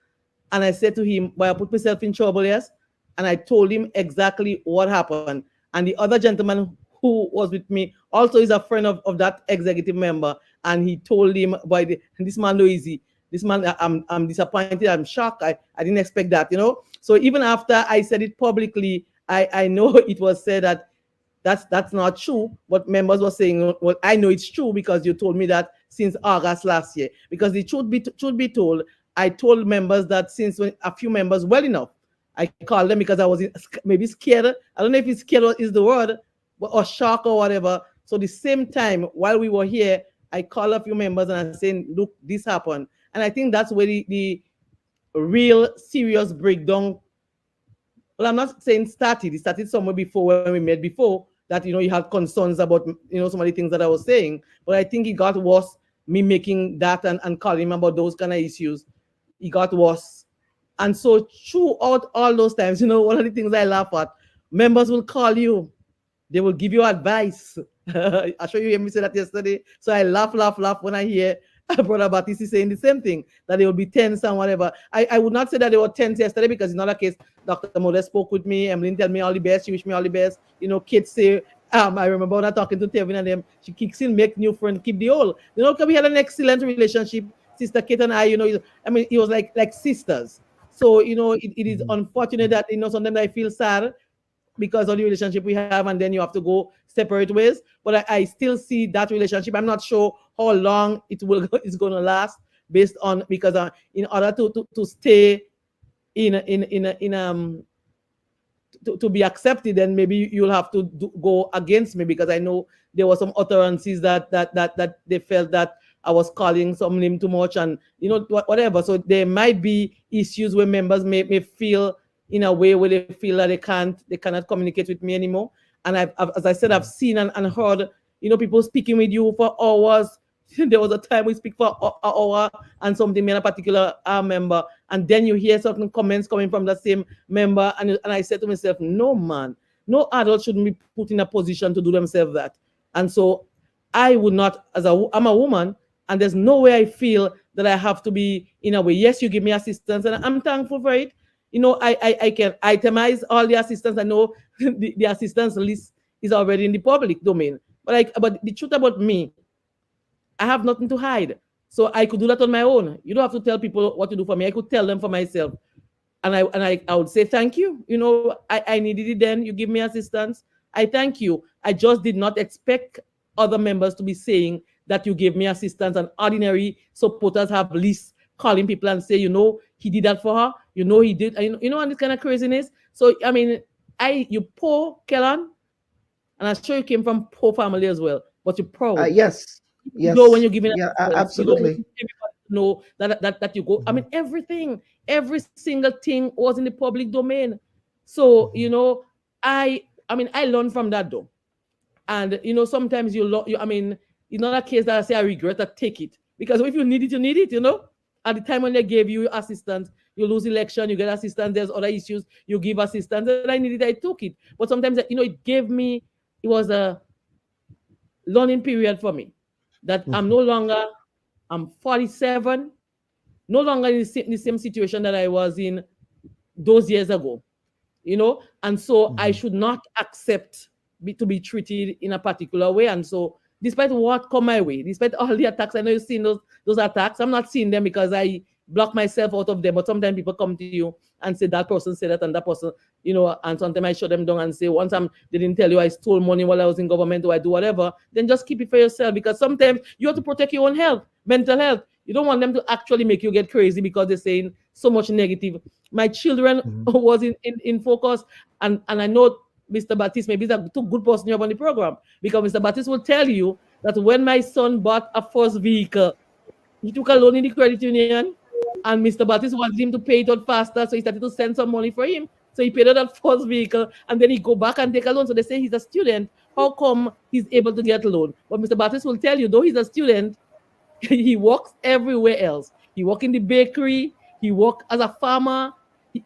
And I said to him, well, I put myself in trouble, yes? And I told him exactly what happened. And the other gentleman who was with me also is a friend of that executive member. And he told him, boy, this man no easy. This man, I'm disappointed. I'm shocked. I didn't expect that, So even after I said it publicly, I know it was said that that's not true. What members were saying, well, I know it's true because you told me that since August last year. Because the truth be told, I told members that since when a few members well enough, I called them because I was maybe scared. I don't know if it's scared is the word, or shock or whatever. So the same time while we were here, I called a few members and I said, look, this happened. And I think that's where the real serious breakdown. Well, I'm not saying started. It started somewhere before when we met before that, you had concerns about, some of the things that I was saying. But I think it got worse, me making that and calling him about those kind of issues. It got worse. And so throughout all those times, one of the things I laugh at, members will call you. They will give you advice. I'm sure you hear me say that yesterday. So I laugh when I hear Brother Batisi saying the same thing, that they will be tense and whatever. I would not say that they were tense yesterday because it's not a case. Dr. Mode spoke with me. Emmeline tell me all the best. She wish me all the best. Kids say, I remember when I talking to Tevin and them, she kicks in, make new friends, keep the old. Because we had an excellent relationship. Sister Kate and I, it was like sisters. So, it is unfortunate that, sometimes I feel sad because of the relationship we have, and then you have to go separate ways. But I still see that relationship. I'm not sure how long it's going to last, based on because in order to stay to be accepted, then maybe you'll have to go against me, because I know there were some utterances that they felt that I was calling some name too much, and whatever. So there might be issues where members may feel in a way where they feel that they cannot communicate with me anymore. And as I said, I've seen and heard, people speaking with you for hours. There was a time we speak for an hour and something in a particular member, and then you hear certain comments coming from the same member, and I said to myself, no man, no adult shouldn't be put in a position to do themselves that. And so I would not, I'm a woman, and there's no way I feel that I have to be in a way. Yes, you give me assistance, and I'm thankful for it. I can itemize all the assistance. I know the assistance list is already in the public domain. But the truth about me, I have nothing to hide. So I could do that on my own. You don't have to tell people what to do for me. I could tell them for myself. And I would say, thank you. I needed it then. You give me assistance. I thank you. I just did not expect other members to be saying that you gave me assistance, and ordinary supporters have lists calling people and say, he did that for her. He did, and this kind of craziness. So, you poor Kellan, and I'm sure you came from poor family as well, but you're proud. Yes. Yes. When you're giving absolutely. Know that you go. Everything, every single thing was in the public domain. So, I learned from that though. And, sometimes it's not a case that I say I regret to take it. Because if you need it, you need it, At the time when they gave you assistance, you lose election, you get assistance, there's other issues, you give assistance, and I needed it, I took it. But sometimes, it was a learning period for me. That I'm 47, no longer in the same situation that I was in those years ago, and so I should not accept to be treated in a particular way. And so despite what come my way, despite all the attacks, I know you've seen those attacks. I'm not seeing them because I block myself out of them, but sometimes people come to you and say that person said that and that person, and sometimes I shut them down and say, once they didn't tell you I stole money while I was in government, or I do whatever, then just keep it for yourself, because sometimes you have to protect your own health, mental health. You don't want them to actually make you get crazy because they're saying so much negative My children was in focus, and I know Mr. Baptiste maybe is a too good person you have on the program, because Mr. Baptiste will tell you that when my son bought a first vehicle, he took a loan in the credit union, and Mr. Baptiste wanted him to pay it out faster, so he started to send some money for him. So he paid out that first vehicle, and then he go back and take a loan. So they say he's a student. How come he's able to get a loan? But Mr. Baptiste will tell you, though he's a student, he works everywhere else. He works in the bakery. He works as a farmer.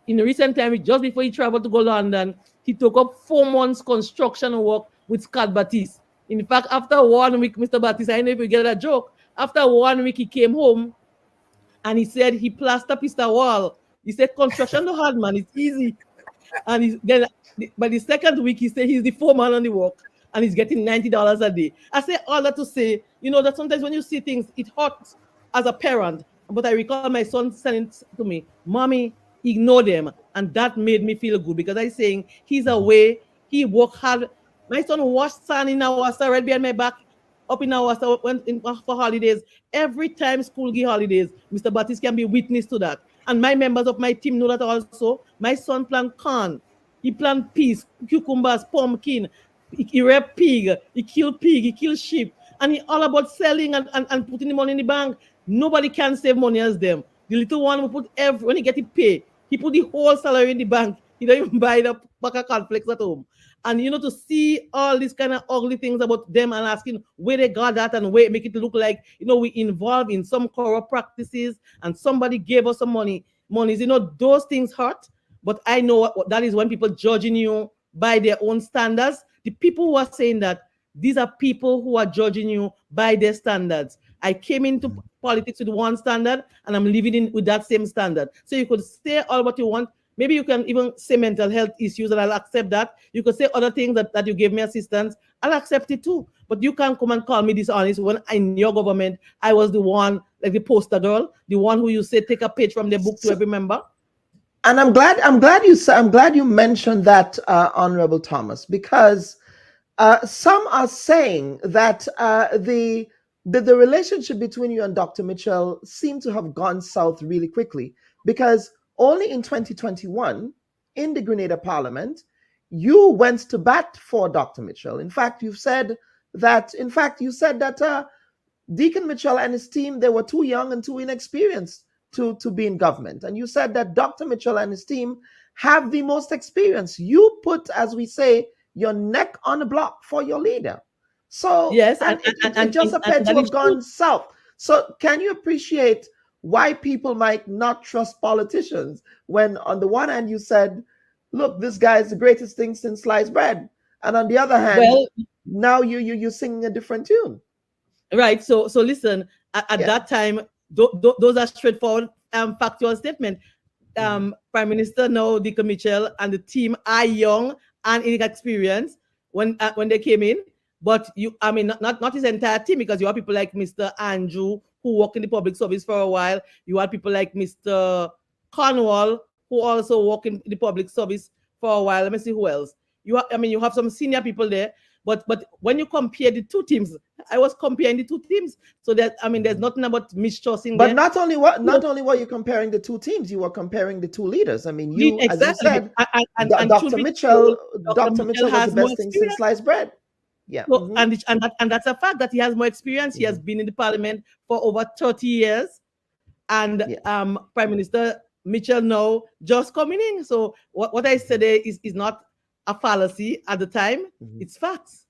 In the recent time, just before he traveled to go to London, he took up 4 months construction work with Scott Baptiste. In fact, after 1 week, Mr. Baptiste, I don't know if you get that joke. After 1 week, he came home and he said he plastered the wall. He said, construction no hard, man. It's easy. And then by the second week, he said he's the foreman on the work and he's getting $90 a day. I say all that to say, that sometimes when you see things, it hurts as a parent. But I recall my son saying to me, Mommy, ignore them. And that made me feel good, because I saying he's away, he worked hard. My son washed sand in Awasa right behind my back, up in Awasa, went in for holidays. Every time school give holidays, Mr. Baptiste can be witness to that. And my members of my team know that also. My son plant corn, he plant peas, cucumbers, pumpkin, he rep pig, he kill sheep. And he all about selling and putting the money in the bank. Nobody can save money as them. The little one will put when he get it pay, he put the whole salary in the bank. He don't even buy the pack of cornflakes at home. And to see all these kind of ugly things about them and asking where they got that and where make it look like we involved in some corrupt practices and somebody gave us some money. Those things hurt. But I know what that is, when people judging you by their own standards. The people who are saying that, these are people who are judging you by their standards. I came into politics with one standard, and I'm living in with that same standard. So you could say all what you want. Maybe you can even say mental health issues, and I'll accept that. You could say other things that you gave me assistance. I'll accept it too. But you can't come and call me dishonest when in your government, I was the one, like the poster girl, the one who you say take a page from the book to every member. And I'm glad you mentioned that, Honorable Thomas, because some are saying that the relationship between you and Dr. Mitchell seemed to have gone south really quickly, because only in 2021, in the Grenada Parliament, you went to bat for Dr. Mitchell. In fact, you said that Deacon Mitchell and his team, they were too young and too inexperienced to be in government. And you said that Dr. Mitchell and his team have the most experience. You put, as we say, your neck on the block for your leader. So yes, and just appeared to have gone south. So can you appreciate why people might not trust politicians when on the one hand you said, look, this guy is the greatest thing since sliced bread, and on the other hand, now you're singing a different tune. Right. So listen, at that time, those are straightforward factual statement. Prime Minister now, Deacon Mitchell, and the team are young and inexperienced when they came in. But not his entire team, because you have people like Mr. Andrew, who work in the public service for a while. You have people like Mr. Cornwall, who also work in the public service for a while. Let me see who else. You have some senior people there. But when you compare the two teams, I was comparing the two teams. So that there's nothing about mistrusting. But not only were you comparing the two teams, you were comparing the two leaders. As you said, Dr. Mitchell was the best thing since sliced bread. Yeah. So, and that's a fact that he has more experience. He has been in the parliament for over 30 years. And Prime Minister Mitchell now just coming in. So what I said there is not a fallacy at the time. It's facts.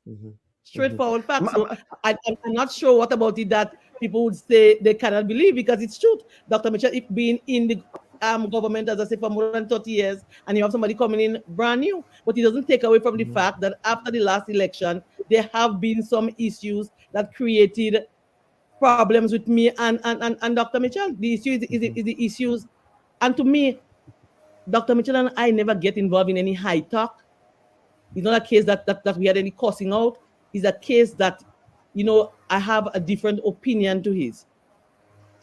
Straightforward facts. So I'm not sure what about it that people would say they cannot believe, because it's true. Dr. Mitchell, if being in the government, as I say, for more than 30 years, and you have somebody coming in brand new, but it doesn't take away from the fact that after the last election, there have been some issues that created problems with me and Dr. Mitchell. The issue is the issues. And to me, Dr. Mitchell and I never get involved in any high talk. It's not a case that we had any cussing out. It's a case that, I have a different opinion to his.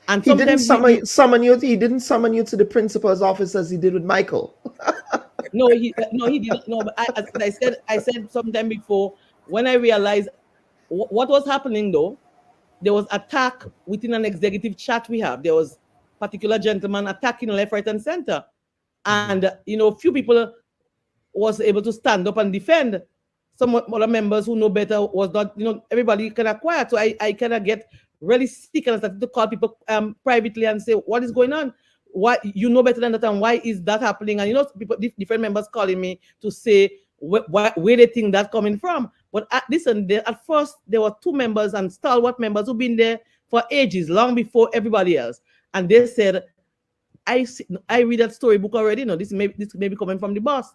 And he didn't summon you. He didn't summon you to the principal's office as he did with Michael. No, he didn't. No, but I said sometime before, when I realized what was happening, though, there was attack within an executive chat we have. There was particular gentleman attacking left, right, and center. And few people was able to stand up and defend. Some other members who know better was not, everybody kind of quiet. So I kind of get really sick and I started to call people privately and say, what is going on? Why you know better than that, and why is that happening? And people, different members calling me to say where they think that coming from. But at first there were two members and stalwart members who've been there for ages, long before everybody else, and they said, I read that storybook already. No, this may be coming from the boss.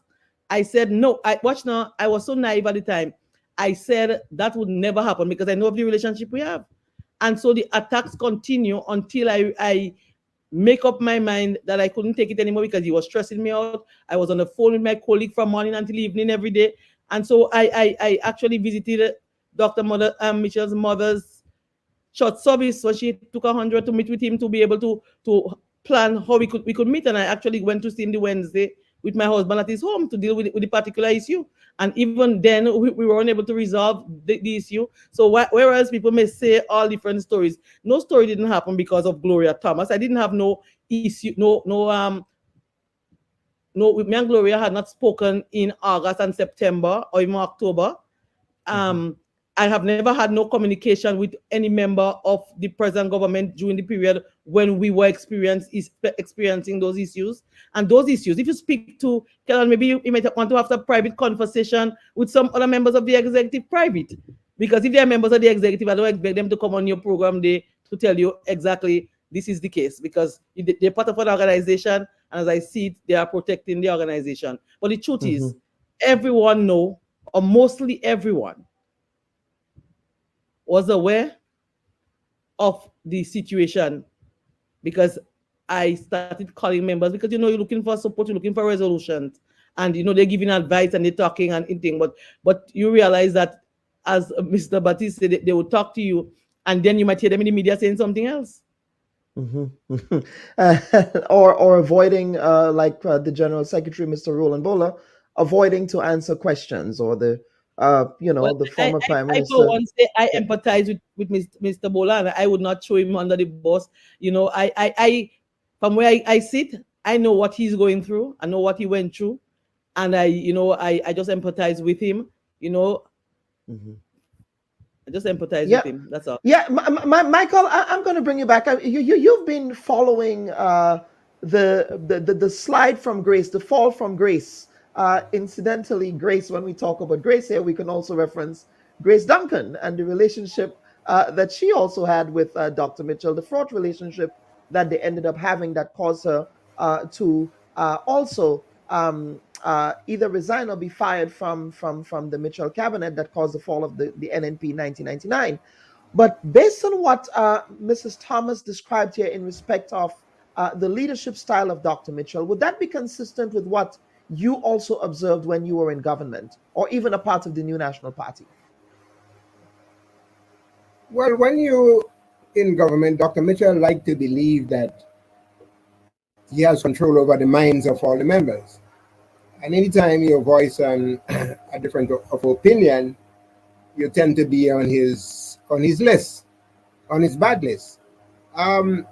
I said, no, watch now. I was so naive at the time. I said that would never happen because I know of the relationship we have. And so the attacks continue until I make up my mind that I couldn't take it anymore because he was stressing me out. I was on the phone with my colleague from morning until evening every day. And so I actually visited Dr. Mitchell's mother's short service. So she took 100 to meet with him to be able to plan how we could meet. And I actually went to see him the Wednesday with my husband at his home to deal with the particular issue. And even then, we were unable to resolve the issue. So whereas people may say all different stories, no story didn't happen because of Gloria Thomas. I didn't have no issue, no, me and Gloria had not spoken in August and September or even October. I have never had no communication with any member of the present government during the period when we were experiencing those issues. And those issues, if you speak to Kellen, maybe you might want to have a private conversation with some other members of the executive private. Because if they are members of the executive, I don't expect them to come on your program day to tell you exactly this is the case. Because they're part of an organization, and as I see it, they are protecting the organization. But the truth is, everyone know, or mostly everyone, was aware of the situation because I started calling members because you're looking for support, you're looking for resolutions, and they're giving advice and they're talking and anything, but you realize that, as Mr. Batiste said, they will talk to you and then you might hear them in the media saying something else. Or avoiding, like the General Secretary, Mr. Roland Bola, avoiding to answer questions, or the the former Prime Minister. I for one say I empathize with Mr. Bola, and I would not throw him under the bus. I from where I sit, I know what he's going through. I know what he went through, and I just empathize with him. I just empathize with him. That's all. Yeah, Michael, I'm going to bring you back. You've been following the slide from grace, the fall from grace. Incidentally, Grace, when we talk about Grace here, we can also reference Grace Duncan and the relationship that she also had with Dr. Mitchell, the fraught relationship that they ended up having that caused her to also either resign or be fired from the Mitchell cabinet that caused the fall of the NNP in 1999. But based on what Mrs. Thomas described here in respect of the leadership style of Dr. Mitchell, would that be consistent with what you also observed when you were in government, or even a part of the New National Party? Well, when you in government, Dr. Mitchell liked to believe that he has control over the minds of all the members. And anytime you voice a different of opinion, you tend to be on his list, on his bad list. My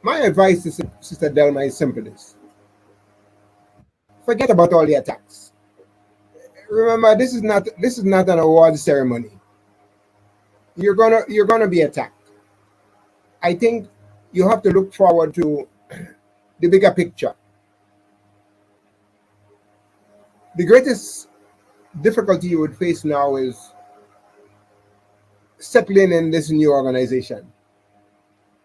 advice to Sister Delma is simple: forget about all the attacks. Remember, this is not an award ceremony. You're gonna be attacked. I think you have to look forward to the bigger picture. The greatest difficulty you would face now is settling in this new organization.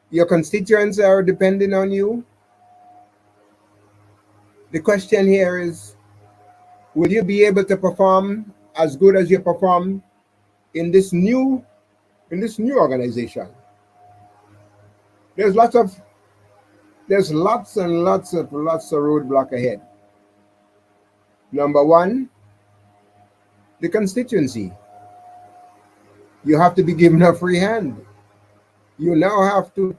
Your constituents are depending on you. The question here is, will you be able to perform as good as you perform in this new organization? There's lots and lots of roadblock ahead. Number one, the constituency. You have to be given a free hand. You now have to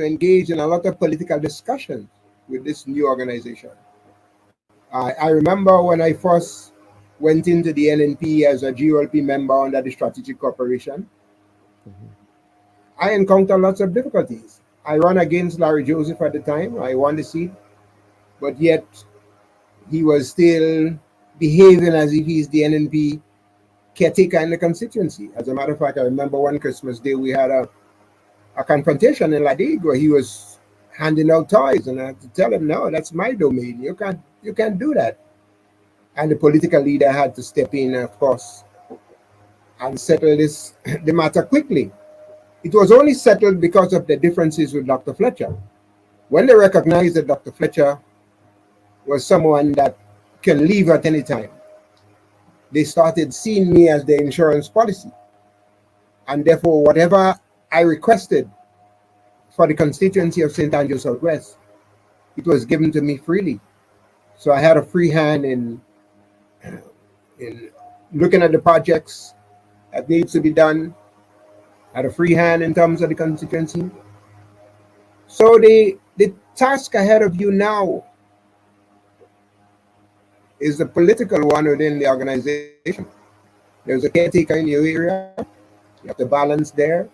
engage in a lot of political discussions with this new organization. I remember when I first went into the NNP as a GOLP member under the Strategic Corporation, I encountered lots of difficulties. I ran against Larry Joseph at the time. I won the seat, but yet he was still behaving as if he's the NNP caretaker in the constituency. As a matter of fact, I remember one Christmas day we had a confrontation in Ladig where he was handing out toys, and I had to tell him, no, that's my domain. You can't do that. And the political leader had to step in, of course, and settle the matter quickly. It was only settled because of the differences with Dr. Fletcher. When they recognized that Dr. Fletcher was someone that can leave at any time, they started seeing me as their insurance policy. And therefore, whatever I requested for the constituency of St. Andrew Southwest, it was given to me freely. So I had a free hand in looking at the projects that needs to be done, had a free hand in terms of the constituency. So the task ahead of you now is the political one within the organization. There's a caretaker in your area. You have to balance there.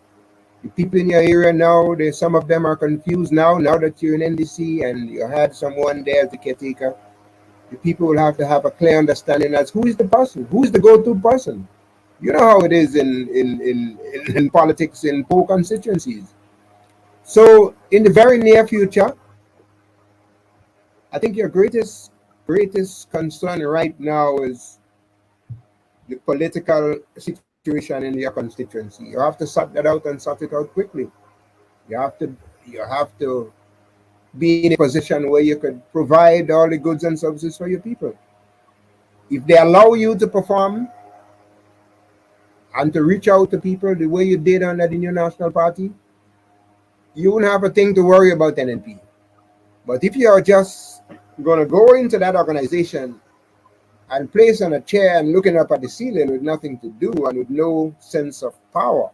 The people in your area now, some of them are confused now that you're in NDC and you had someone there as the caretaker. The people will have to have a clear understanding as who is the person, who is the go-to person. You know how it is in politics in poor constituencies. So in the very near future, I think your greatest concern right now is the political situation in your constituency. You have to sort that out and sort it out quickly. You have to be in a position where you could provide all the goods and services for your people. If they allow you to perform and to reach out to people the way you did under the new national party, you won't have a thing to worry about NNP. But if you are just going to go into that organization and place on a chair and looking up at the ceiling with nothing to do and with no sense of power,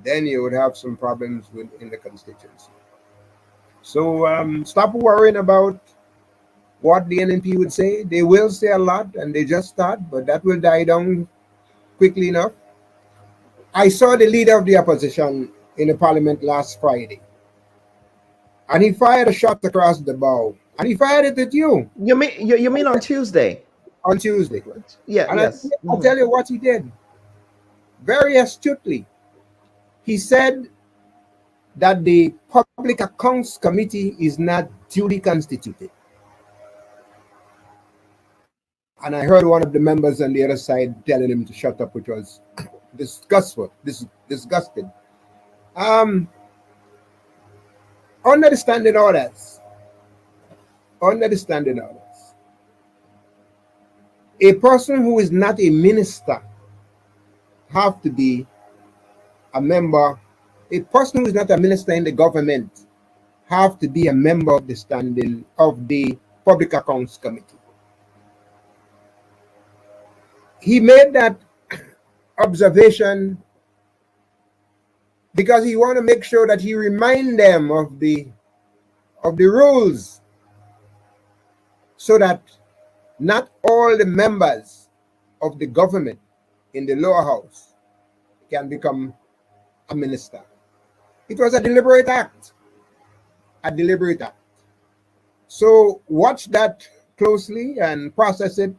then you would have some problems in the constituency. So stop worrying about what the NNP would say. They will say a lot and they just start, but that will die down quickly enough. I saw the leader of the opposition in the parliament last Friday, and he fired a shot across the bow, and he fired it at you. You mean on Tuesday? On Tuesday. Yeah, and yes. I'll tell you what he did. Very astutely. He said that the Public Accounts Committee is not duly constituted. And I heard one of the members on the other side telling him to shut up, which was disgusting. Under the standing orders, a person who is not a minister have to be a member. A person who is not a minister in the government have to be a member of the standing of the Public Accounts Committee. He made that observation because he want to make sure that he remind them of the rules, so that not all the members of the government in the lower house can become a minister. It was a deliberate act. So watch that closely and process it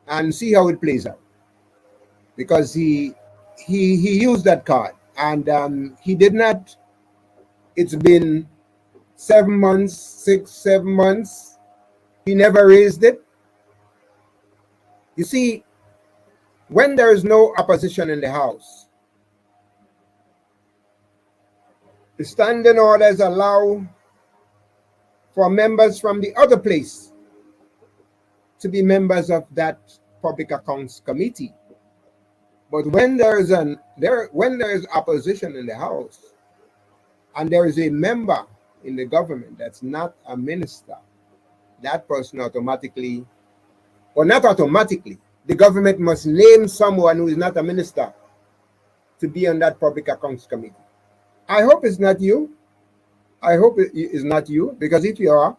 and see how it plays out, because he used that card, and he did not. It's been 7 months, 7 months. He never raised it. You see, when there is no opposition in the House, the standing orders allow for members from the other place to be members of that Public Accounts Committee. But when there is opposition in the House and there is a member in the government that's not a minister, that person automatically, or not automatically, the government must name someone who is not a minister to be on that Public Accounts Committee. I hope it's not you. I hope it is not you, because if you are,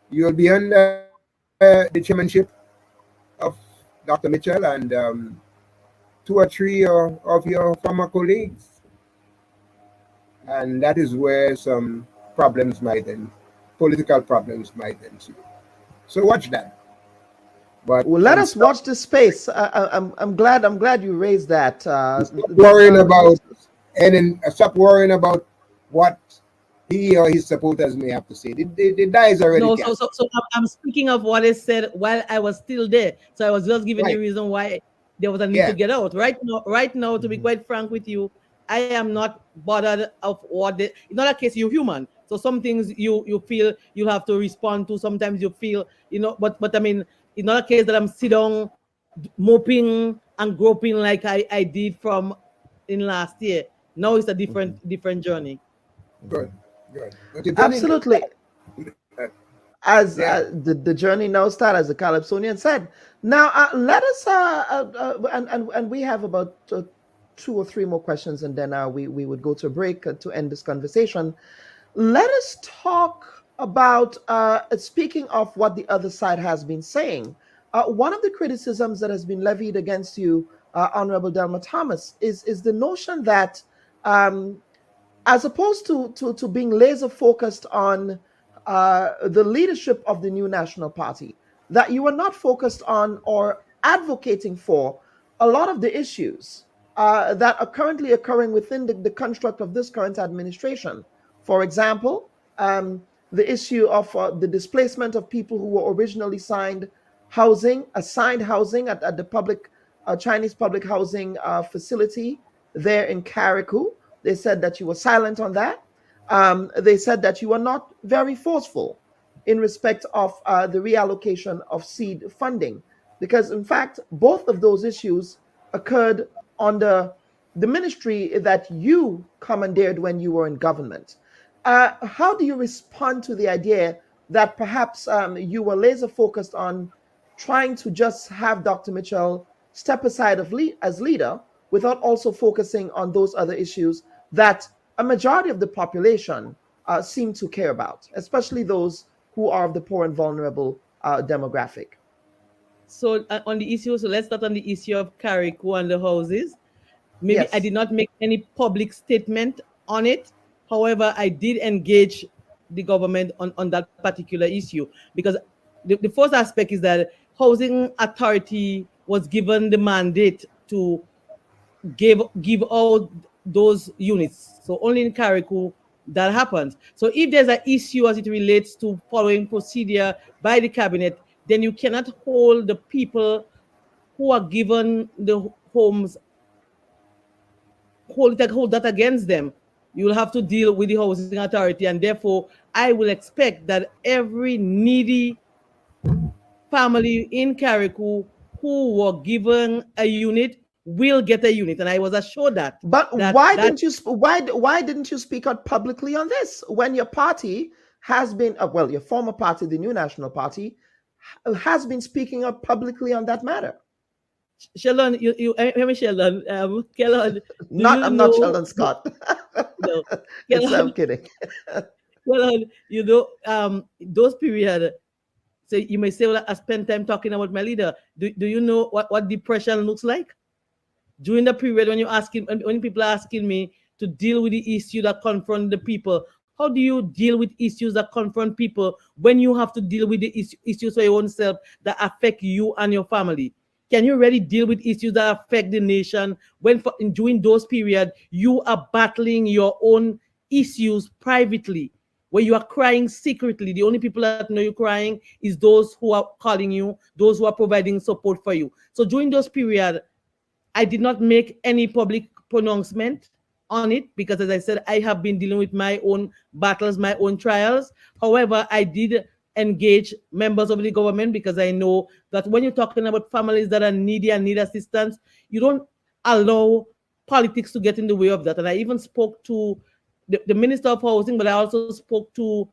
you'll be under the chairmanship of Dr. Mitchell and 2 or 3 of your former colleagues. And that is where some problems political problems might ensue. So watch that. But Well, let us watch this space. I'm glad you raised that. Stop worrying about what he or his supporters may have to say. The die is already No, cast. so I'm speaking of what is said while I was still there. So I was just giving the Right. reason why there was a need to get out. Right now, to be quite frank with you, I am not bothered of what it's not a case you're human. So some things you feel you have to respond to. Sometimes you feel, but I mean, it's not a case that I'm sit down moping and groping like I did from in last year. Now it's a different journey. Good. Absolutely. As Yeah. the journey now starts, as the Calypsonian said. Now let us and we have about 2 or 3 more questions, and then we would go to a break to end this conversation. Let us talk about speaking of what the other side has been saying. One of the criticisms that has been levied against you, Honorable Delma Thomas, is the notion that as opposed to being laser focused on the leadership of the new national party, that you are not focused on or advocating for a lot of the issues that are currently occurring within the construct of this current administration. For example, the issue of the displacement of people who were originally assigned housing at the public Chinese public housing facility there in Karikou. They said that you were silent on that. They said that you were not very forceful in respect of the reallocation of seed funding, because in fact, both of those issues occurred under the ministry that you commandeered when you were in government. How do you respond to the idea that perhaps you were laser focused on trying to just have Dr. Mitchell step aside as leader without also focusing on those other issues that a majority of the population seem to care about, especially those who are of the poor and vulnerable demographic? So on the issue, so let's start on the issue of Karikou and the houses. Maybe Yes. I did not make any public statement on it. However, I did engage the government on that particular issue, because the first aspect is that housing authority was given the mandate to give out those units. So only in Karikou that happens. So if there's an issue as it relates to following procedure by the cabinet, then you cannot hold the people who are given the homes, hold that against them. You will have to deal with the housing authority, and therefore I will expect that every needy family in Karikou who were given a unit will get a unit, and I was assured that. But why didn't you speak out publicly on this when your party has been your former party, the New National Party, has been speaking out publicly on that matter? Sheldon, you hear me, Sheldon? Kellon, I'm not Sheldon Scott. No, I'm kidding. Kellon, those period. So you may say, well, I spent time talking about my leader. Do you know what depression looks like? During the period when people are asking me to deal with the issue that confront the people, how do you deal with issues that confront people when you have to deal with the issues for your own self that affect you and your family? Can you really deal with issues that affect the nation when during those periods you are battling your own issues privately, where you are crying secretly? The only people that know you're crying is those who are calling you, those who are providing support for you. So during those periods, I did not make any public pronouncement on it because, as I said, I have been dealing with my own battles, my own trials. However, I did engage members of the government because I know that when you're talking about families that are needy and need assistance, you don't allow politics to get in the way of that. And I even spoke to the Minister of Housing, but I also spoke to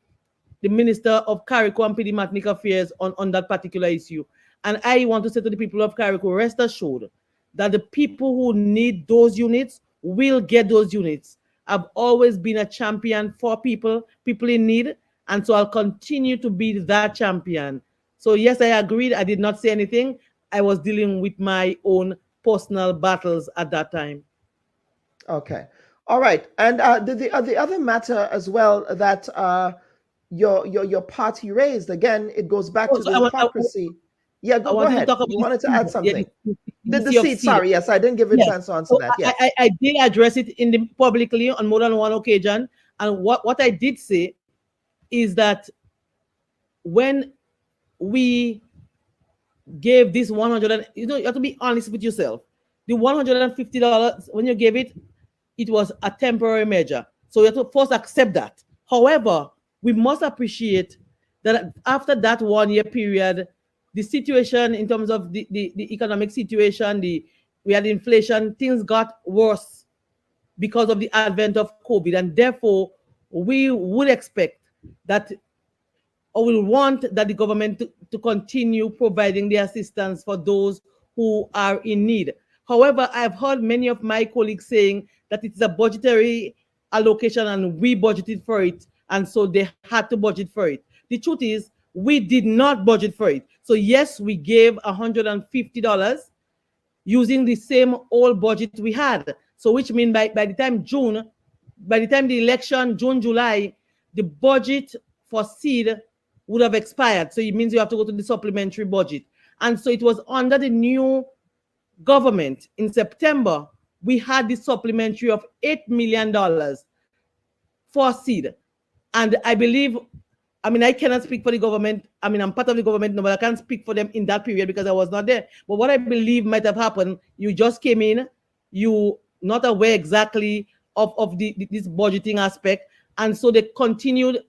the Minister of Karikou and Pedematonic Affairs on that particular issue. And I want to say to the people of Karikou, rest assured that the people who need those units will get those units. I've always been a champion for people in need, and so I'll continue to be that champion. So yes, I agreed. I did not say anything. I was dealing with my own personal battles at that time. Okay. All right, and the other matter as well that your party raised, again, it goes back to So the hypocrisy. Yeah, I go wanted to ahead. talk about You wanted to add something. the The issue of seed. seed. Sorry, yes, I didn't give you a Yes. chance to answer So that. Yes. I did address it publicly on more than one occasion, and what I did say is that when we gave this 100, you have to be honest with yourself. The $150, when you gave it, it was a temporary measure. So you have to first accept that. However, we must appreciate that after that 1 year period, the situation in terms of the economic situation, we had inflation, things got worse because of the advent of COVID. And therefore, we would expect that, or will want that the government to continue providing the assistance for those who are in need. However, I've heard many of my colleagues saying that it's a budgetary allocation and we budgeted for it, and so they had to budget for it. The truth is, we did not budget for it. So yes, we gave $150 using the same old budget we had. So which means by the time the election, June, July, the budget for seed would have expired. So it means you have to go to the supplementary budget. And so it was under the new government in September, we had the supplementary of $8 million for seed. And I believe, I cannot speak for the government. I'm part of the government, no, but I can't speak for them in that period because I was not there. But what I believe might have happened, you just came in, you not aware exactly of this budgeting aspect. And so they continued,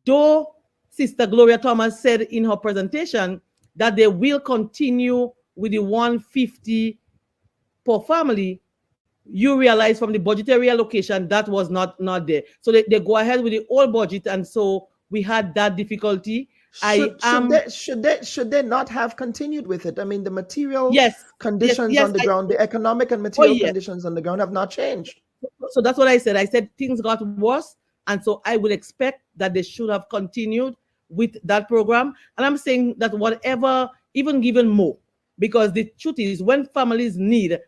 though Sister Gloria Thomas said in her presentation that they will continue with the 150 per family. You realize from the budgetary allocation that was not there. So they go ahead with the old budget, and so we had that difficulty. Should they not have continued with it? I mean, the material conditions on the ground, the economic and material conditions on the ground have not changed. So that's what I said. I said things got worse, and so I would expect that they should have continued with that program. And I'm saying that whatever, even given more, because the truth is, when families need,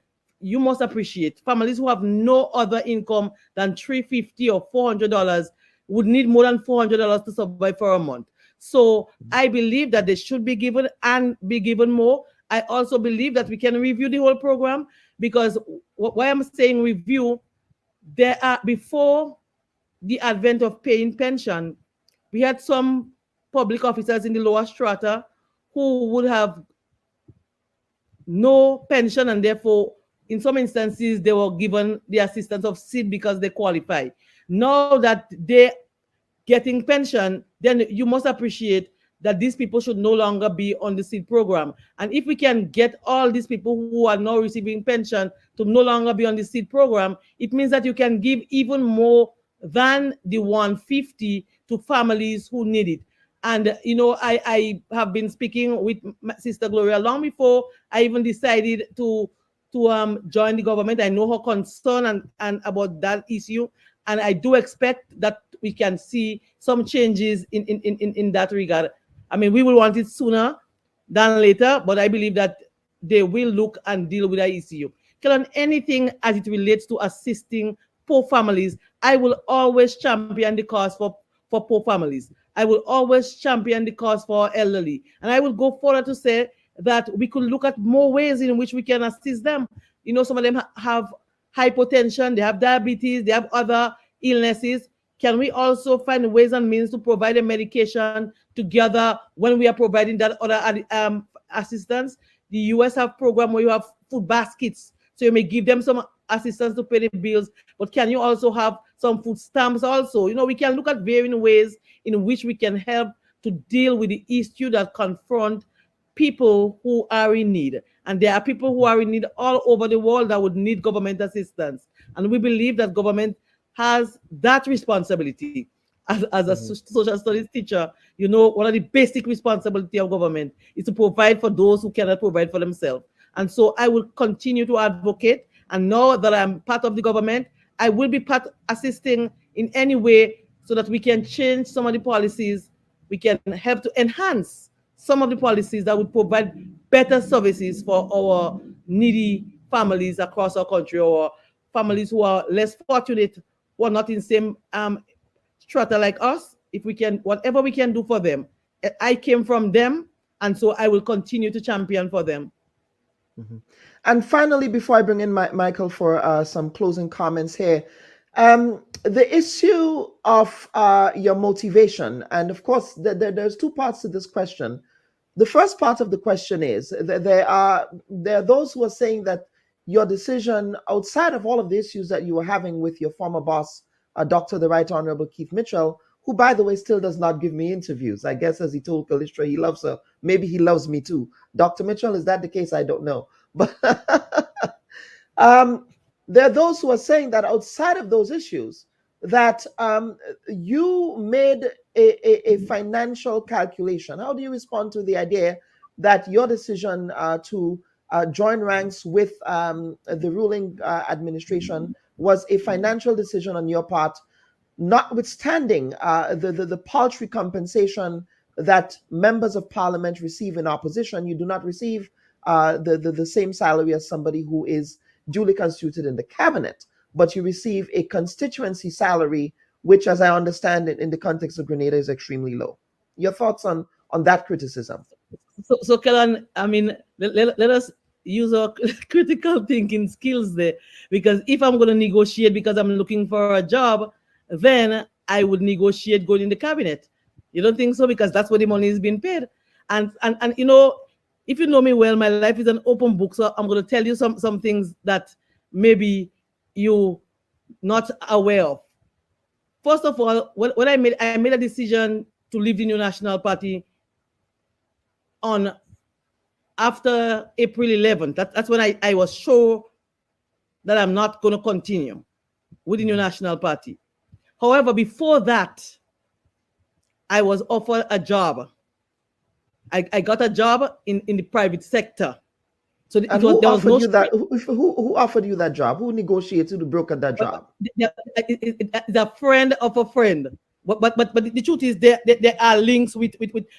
you must appreciate families who have no other income than $350 or $400 would need more than $400 to survive for a month. So I believe that they should be given and be given more. I also believe that we can review the whole program, because why I'm saying review, there are, before the advent of paying pension, we had some public officers in the lower strata who would have no pension, and therefore in some instances they were given the assistance of seed because they qualify. Now that they're getting pension, then you must appreciate that these people should no longer be on the seed program. And if we can get all these people who are now receiving pension to no longer be on the seed program, it means that you can give even more than the 150 to families who need it. And I have been speaking with Sister Gloria long before I even decided to join the government. I know her concern and about that issue, and I do expect that we can see some changes in that regard. We will want it sooner than later, but I believe that they will look and deal with that issue. Kellan, anything as it relates to assisting poor families, I will always champion the cause for poor families. I will always champion the cause for elderly. And I will go further to say that we could look at more ways in which we can assist them. Some of them have hypertension, they have diabetes, they have other illnesses. Can we also find ways and means to provide a medication together when we are providing that other assistance? The US have program where you have food baskets, so you may give them some assistance to pay the bills, but can you also have some food stamps also? We can look at varying ways in which we can help to deal with the issue that confront people who are in need. And there are people who are in need all over the world that would need government assistance. And we believe that government has that responsibility. As a social studies teacher, one of the basic responsibility of government is to provide for those who cannot provide for themselves. And so I will continue to advocate, and know that I'm part of the government. I will be assisting in any way so that we can change some of the policies. We can help to enhance some of the policies that would provide better services for our needy families across our country, or families who are less fortunate, who are not in the same strata like us, if we can, whatever we can do for them. I came from them, and so I will continue to champion for them. Mm-hmm. And finally, before I bring in Michael for some closing comments here, the issue of your motivation, and of course, there's two parts to this question. The first part of the question is that there are those who are saying that your decision, outside of all of the issues that you were having with your former boss, Dr. the Right Honorable Keith Mitchell, who, by the way, still does not give me interviews. I guess, as he told Kalistra, he loves her. Maybe he loves me too. Dr. Mitchell, is that the case? I don't know. But there are those who are saying that outside of those issues, that you made a financial calculation. How do you respond to the idea that your decision to join ranks with the ruling administration was a financial decision on your part, notwithstanding the paltry compensation that members of parliament receive in opposition? You do not receive the same salary as somebody who is duly constituted in the cabinet, but you receive a constituency salary, which, as I understand it, in the context of Grenada, is extremely low. Your thoughts on that criticism? So Kellan, I mean, let us use our critical thinking skills there, because if I'm going to negotiate because I'm looking for a job, then I would negotiate going in the cabinet. You don't think so? Because that's where the money is being paid. And you know, if you know me well, my life is an open book. So I'm going to tell you some things that maybe you not aware of. First of all, when I made a decision to leave the New National Party on after April 11th. That's when I was sure that I'm not going to continue with the New National Party. However, before that, I was offered a job. I got a job in the private sector. So who offered you that job? Who negotiated to broker that job? The friend of a friend. But the truth is there are links with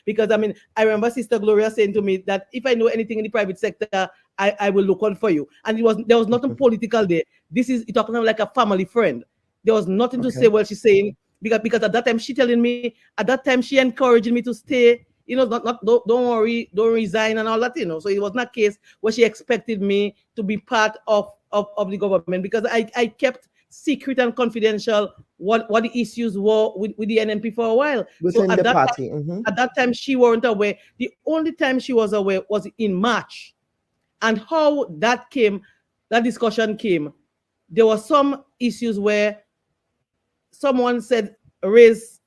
because I mean, I remember Sister Gloria saying to me that if I know anything in the private sector, I will look out for you. And there was nothing political there. This is talking about like a family friend. There was nothing to say what she's saying, because at that time she telling me, at that time she encouraging me to stay. You know, don't worry, don't resign and all that, you know. So it was not a case where she expected me to be part of the government, because I kept secret and confidential what the issues were with the NNP for a while. Within so the party. At that time, she weren't aware. The only time she was aware was in March. And how that discussion came, there were some issues where someone raised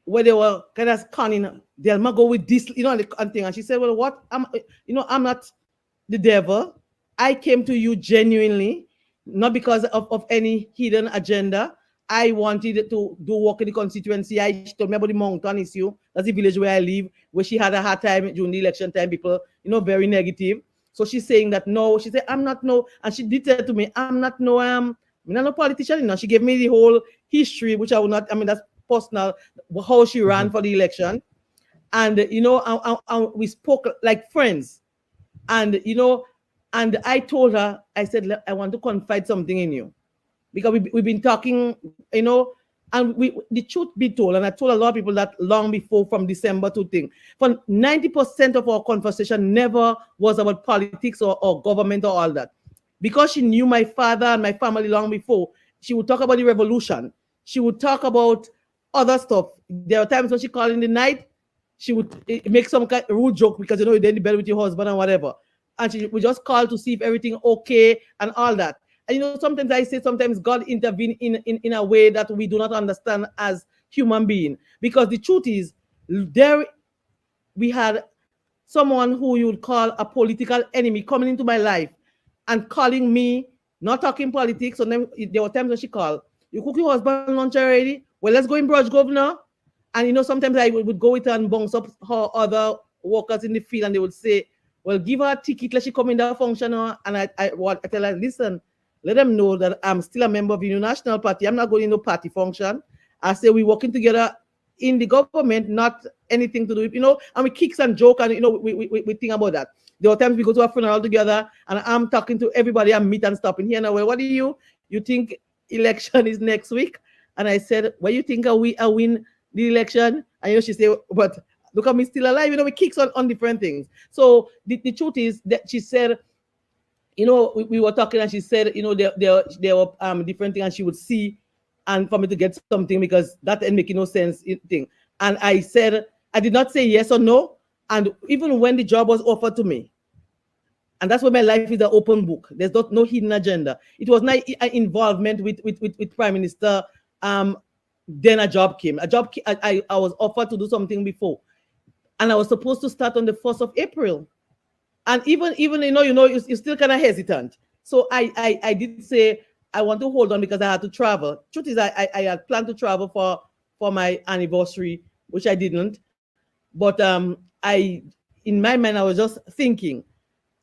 where they were kind of conning, they'll go with this, you know, and thing. And she said, well, what? I'm not the devil. I came to you genuinely, not because of any hidden agenda. I wanted to do work in the constituency. She told me about the mountain issue. That's the village where I live, where she had a hard time during the election time. People, you know, very negative. So she's saying that no. She said, I'm not no. And she did tell to me, I'm not no, I'm not no politician. You know, she gave me the whole history, which I will not, I mean, that's personal, how she ran for the election. And, you know, we spoke like friends. And, you know, and I told her, I said, I want to confide something in you. Because we've been talking, you know, and the truth be told, and I told a lot of people that long before, from December to thing, for 90% of our conversation never was about politics or government or all that. Because she knew my father and my family long before, she would talk about the revolution. She would talk about other stuff. There are times when she called in the night, she would make some kind of rude joke, because, you know, you're in the bed with your husband and whatever. And she would just call to see if everything okay and all that. And, you know, sometimes I say, sometimes God intervene in a way that we do not understand as human being. Because the truth is, we had someone who you would call a political enemy coming into my life and calling me, not talking politics. So then there were times when she called, you cook your husband lunch already? Well, let's go in Brush Governor. And, you know, sometimes I would go with her and bounce up her other workers in the field, and they would say, well, give her a ticket, let she come in that function. And I tell her, listen, let them know that I'm still a member of the New National Party. I'm not going to no party function. I say we're working together in the government, not anything to do with, you know, and we kicks and joke, and, you know, we think about that. There were times we go to a funeral together, and I'm talking to everybody I meet and stopping here. Now, well, what do you think election is next week? And I said, well, you think I win the election? And she said, but look at me still alive. We kicks on different things. So the truth is that she said, we were talking, and she said, there were different things, and she would see, and for me to get something, because that ain't making no sense thing. And I said, I did not say yes or no. And even when the job was offered to me, and that's why my life is an open book. There's no hidden agenda. It was not involvement with Prime Minister. Then a job came. I was offered to do something before, and I was supposed to start on the 1st of April. And even you're still kind of hesitant. So I did say I want to hold on because I had to travel. Truth is, I had planned to travel for my anniversary, which I didn't. But in my mind, I was just thinking,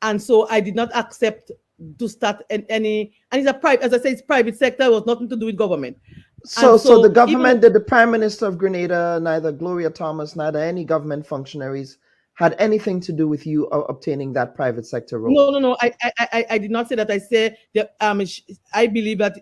and so I did not accept to start any. And it's a private, as I say, it's private sector. It was nothing to do with government. So the government, did the Prime Minister of Grenada, neither Gloria Thomas, neither any government functionaries had anything to do with you obtaining that private sector role? No. I did not say that. I said that I believe that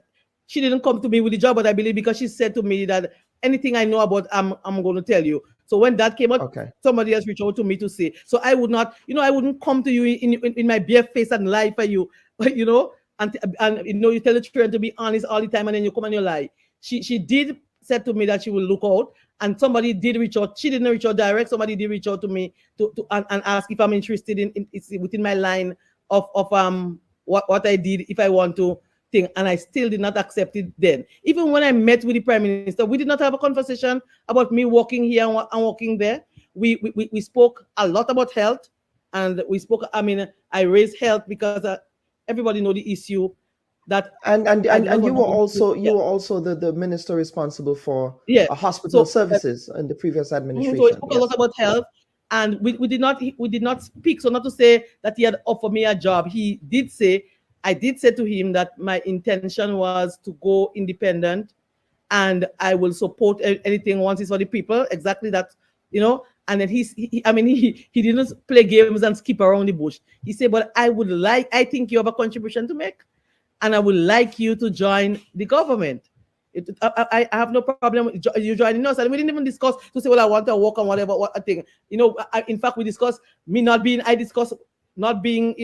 she didn't come to me with the job, but I believe because she said to me that anything I know about, I'm going to tell you. So when that came out, somebody else reached out to me to say. So I would not, I wouldn't come to you in my bare face and lie for you, and you tell the truth and to be honest all the time, and then you come and you lie. She did said to me that she will look out, and somebody did reach out. She didn't reach out direct. Somebody did reach out to me and ask if I'm interested in it's within my line of what I did, if I want to think, and I still did not accept it then. Even when I met with the Prime Minister, we did not have a conversation about me working here and working there. We spoke a lot about health, and we spoke. I raised health because everybody know the issue. That and you were also the minister responsible for hospital services in the previous administration. So we spoke a lot about health, and we did not speak. So not to say that he had offered me a job. He did say, I did say to him that my intention was to go independent, and I will support anything once it's for the people. Exactly that, And then he didn't play games and skip around the bush. He said, but I think you have a contribution to make, and I would like you to join the government. I have no problem with you joining us. And we didn't even discuss to say, well, I want to work on whatever thing. In fact, we discussed me not being, I discussed not being,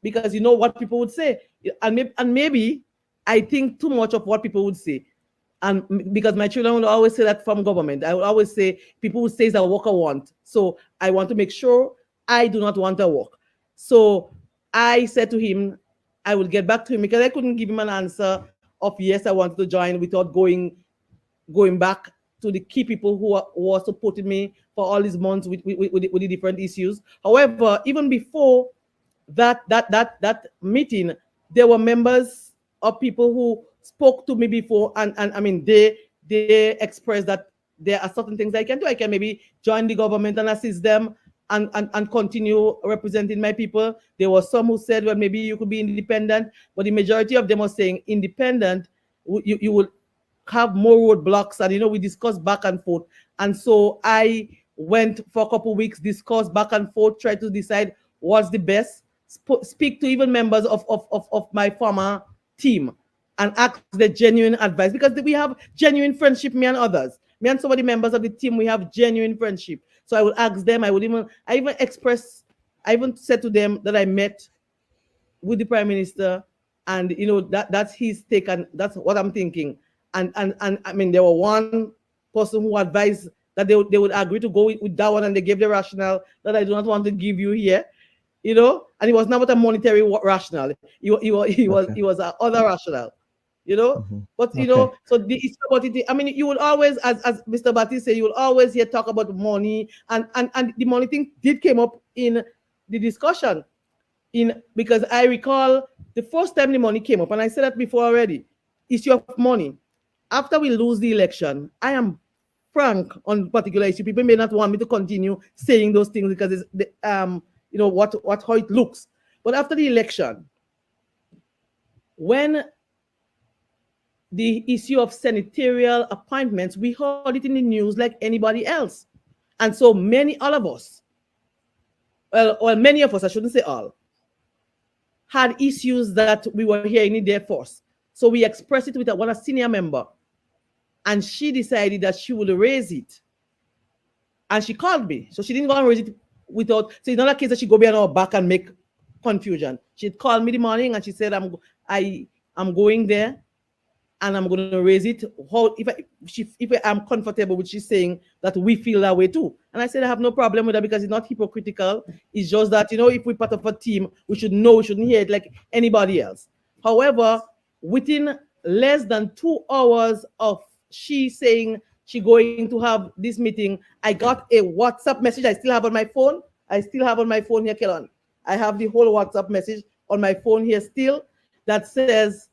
because what people would say. And maybe I think too much of what people would say. And because my children will always say that from government, I will always say, people who say that work I want. So I want to make sure I do not want to work. So I said to him, I will get back to him, because I couldn't give him an answer of yes, I wanted to join without going back to the key people who were supporting me for all these months with the different issues. However, even before that meeting, there were members of people who spoke to me before, and they expressed that there are certain things I can do. I can maybe join the government and assist them and continue representing my people. There were some who said, well, maybe you could be independent, but the majority of them were saying independent, you will have more roadblocks. And, we discussed back and forth. And so I went for a couple of weeks, discussed back and forth, tried to decide what's the best, speak to even members of my former team and ask the genuine advice, because we have genuine friendship, me and others. Me and some of the members of the team, we have genuine friendship. So I would ask them, I even said to them that I met with the Prime Minister, and that's his take, and that's what I'm thinking. And there were one person who advised that they would agree to go with that one, and they gave the rationale that I do not want to give you here, and it was not a monetary rationale. He was other rationale. But so the issue about it, you would always, as Mr. Batty said, you will always hear talk about money, and the money thing did came up in the discussion, because I recall the first time the money came up, and I said that before already, issue of money. After we lose the election, I am frank on particular issue. People may not want me to continue saying those things because it's how it looks. But after the election, when the issue of senatorial appointments, we heard it in the news like anybody else. And so all of us, well, many of us, I shouldn't say all, had issues that we were hearing in their force. So we expressed it with one senior member, and she decided that she would raise it. And she called me. So she didn't go and raise it without, so it's not a case that she go behind our back and make confusion. She'd call me the morning and she said, I'm going there and I'm going to raise it. If I'm comfortable with she's saying that we feel that way too. And I said, I have no problem with that because it's not hypocritical. It's just that, if we're part of a team, we should know, we shouldn't hear it like anybody else. However, within less than 2 hours of she saying she going to have this meeting, I got a WhatsApp message I still have on my phone. Here, Kellan. I have the whole WhatsApp message on my phone here still that says,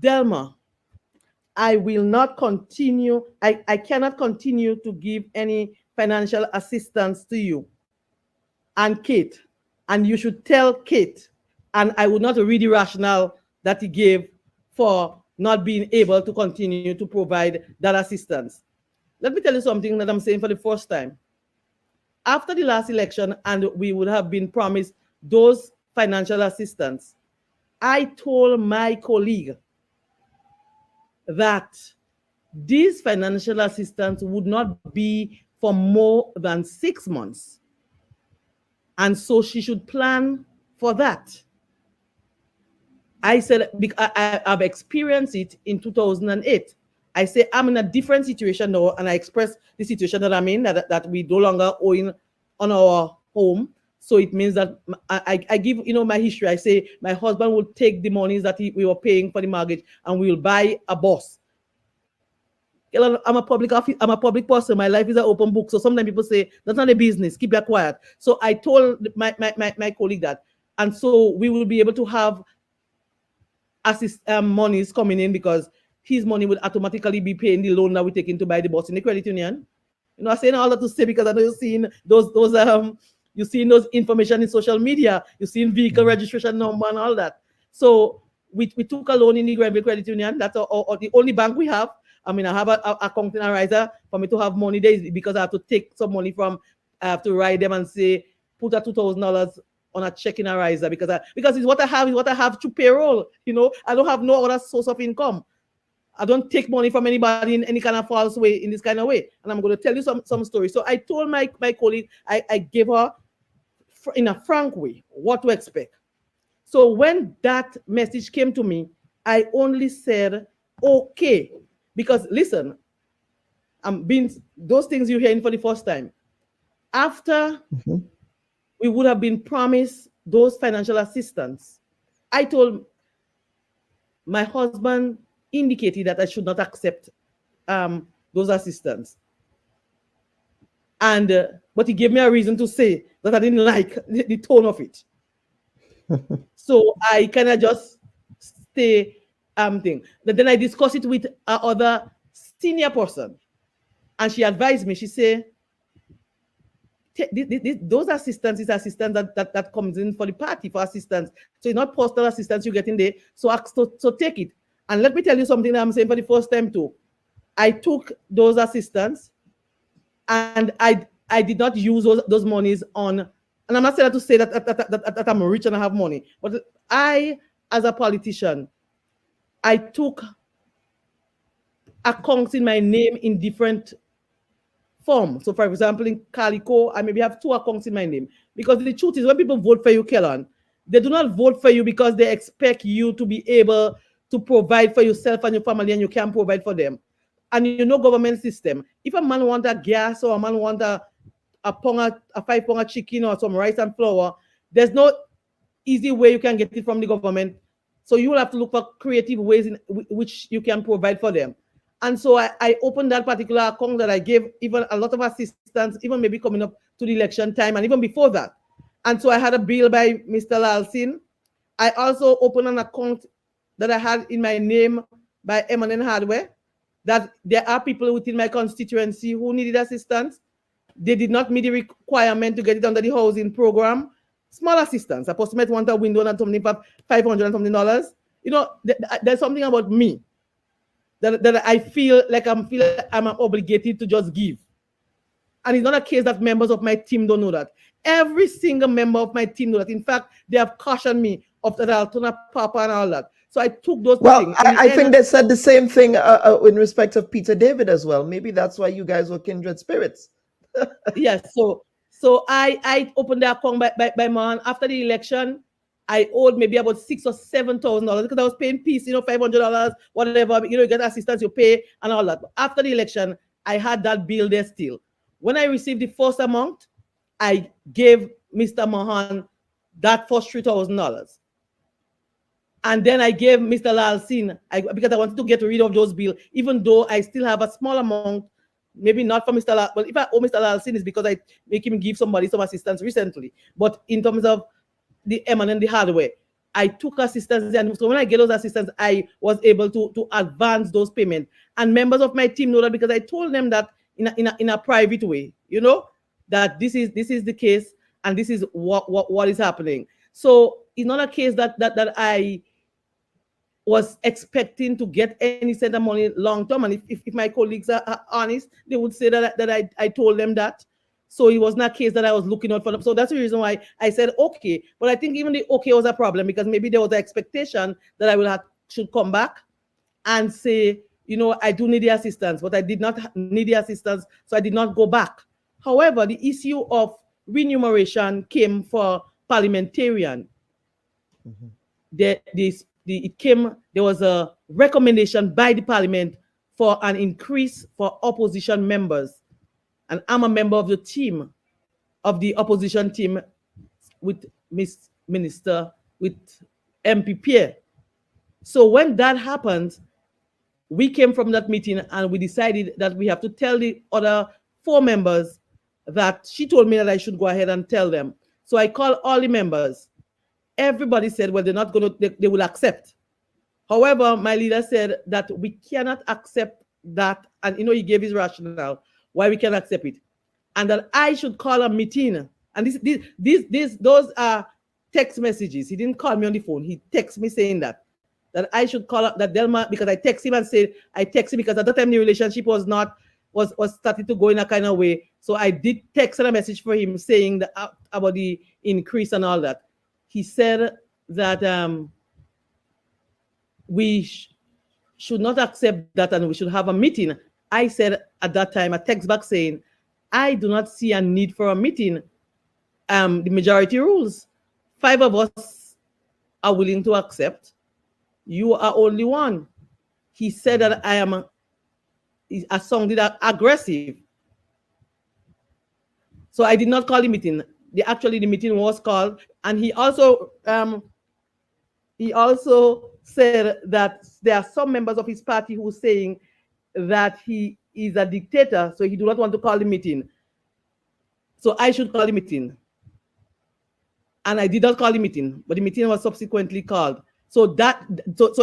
Delma, I will not continue. I cannot continue to give any financial assistance to you and Kate. And you should tell Kate. And I would not read the rationale that he gave for not being able to continue to provide that assistance. Let me tell you something that I'm saying for the first time. After the last election, and we would have been promised those financial assistance, I told my colleague that this financial assistance would not be for more than 6 months. And so she should plan for that. I said, I've experienced it in 2008. I say, I'm in a different situation now, and I express the situation that I'm in, that we no longer own on our home. So it means that I give, my history. I say my husband will take the monies that we were paying for the mortgage and we will buy a bus. I'm a public person. My life is an open book. So sometimes people say, that's not a business. Keep that quiet. So I told my colleague that. And so we will be able to have monies coming in because his money will automatically be paying the loan that we're taking to buy the bus in the credit union. I'm saying all that to say because I know you've seen you've seen those information in social media. You've seen vehicle registration number and all that. So we took a loan in the Grenadian credit union. That's the only bank we have. I mean, I have an account in Ariza for me to have money there because I have to take some money from, I have to write them and say, put a $2,000 on a check in Ariza because it's what I have to payroll. I don't have no other source of income. I don't take money from anybody in any kind of false way, in this kind of way. And I'm going to tell you some stories. So I told my colleague, I gave her in a frank way what to expect. So when that message came to me, I only said, okay. Because listen, those things you're hearing for the first time. After we would have been promised those financial assistance, I told my husband, indicated that I should not accept those assistance. And but he gave me a reason to say that I didn't like the tone of it. So I kind of just stay thing. But then I discussed it with other senior person, and she advised me. She said, those assistance is assistance that comes in for the party for assistance. So it's not personal assistance you get in there. So take it. And let me tell you something that I'm saying for the first time too. I took those assistance and I did not use those monies on, and I'm not saying that to say that I'm rich and I have money, but I, as a politician, I took accounts in my name in different forms. So for example, in Calico, I maybe have 2 accounts in my name. Because the truth is when people vote for you, Kellan, they do not vote for you because they expect you to be able to provide for yourself and your family, and you can't provide for them. And government system. If a man want a gas or a man want a 5-pound of chicken or some rice and flour, there's no easy way you can get it from the government. So you will have to look for creative ways in which you can provide for them. And so I opened that particular account that I gave even a lot of assistance, even maybe coming up to the election time and even before that. And so I had a bill by Mr. Lalsin. I also opened an account that I had in my name by M&N Hardware, that there are people within my constituency who needed assistance. They did not meet the requirement to get it under the housing program. Small assistance. Supposed to want a window and something for $500 and something. There's something about me that I feel like I'm obligated to just give. And it's not a case that members of my team don't know that. every single member of my team know that. In fact, they have cautioned me of that I'll turn up Papa and all that. So I took those things. I think they said the same thing in respect of Peter David as well. Maybe that's why you guys were kindred spirits. Yes. So I opened the account by man after the election. I owed maybe about $6,000 or $7,000 because I was paying peace, $500, whatever. You get assistance, you pay and all that. But after the election, I had that bill there still. When I received the first amount, I gave Mr. Mahan that first $3,000. And then I gave Mr. Lalsin because I wanted to get rid of those bills, even though I still have a small amount, maybe not for Mr. Lal. Well, if I owe Mr. Lalsin, it's because I make him give somebody some assistance recently. But in terms of the M and the hardware, I took assistance, and so when I get those assistance, I was able to advance those payments. And members of my team know that because I told them that in a private way, that this is the case and this is what is happening. So it's not a case that I was expecting to get any cent of money long term. And if my colleagues are honest, they would say that I told them that. So it was not a case that I was looking out for them. So that's the reason why I said okay. But I think even the okay was a problem because maybe there was an expectation that I should come back and say, I do need the assistance, but I did not need the assistance, so I did not go back. However, the issue of remuneration came for parliamentarian. Mm-hmm. There was a recommendation by the parliament for an increase for opposition members. And I'm a member of the team, of the opposition team with Miss Minister, with MP Pierre. So when that happened, we came from that meeting and we decided that we have to tell the other 4 members that she told me that I should go ahead and tell them. So I called all the members. Everybody said, well, they're not going to, they will accept. However, my leader said that we cannot accept that. And he gave his rationale why we can accept it. And that I should call a meeting. And those are text messages. He didn't call me on the phone. He texted me saying that I should call up that Delma, because I text him and said, I text him because at the time the relationship was starting to go in a kind of way. So I did text and a message for him saying that, about the increase and all that. He said that we should not accept that and we should have a meeting. I said at that time, a text back saying, I do not see a need for a meeting. The majority rules. 5 of us are willing to accept. You are only one. He said that I sounded aggressive. So I did not call the meeting. The meeting was called, and he also said that there are some members of his party who are saying that he is a dictator, so he do not want to call the meeting. So I should call the meeting. And I did not call the meeting, but the meeting was subsequently called. So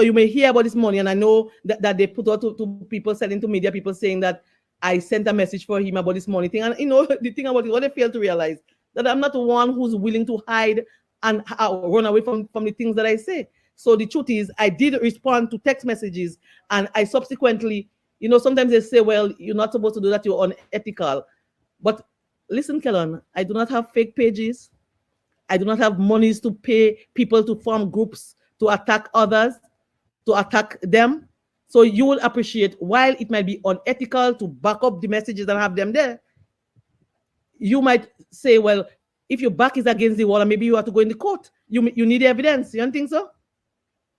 you may hear about this morning, and I know that they put out to people, sending to media, people saying that I sent a message for him about this morning thing. And the thing about it, what they fail to realize, that I'm not the one who's willing to hide and run away from the things that I say. So the truth is, I did respond to text messages, and I subsequently, sometimes they say, well, you're not supposed to do that, you're unethical. But listen, Kellen, I do not have fake pages. I do not have monies to pay people to form groups to attack others, to attack them. So you will appreciate, while it might be unethical to back up the messages and have them there, you might say, well, if your back is against the wall, and maybe you have to go in the court. You need evidence. You don't think so?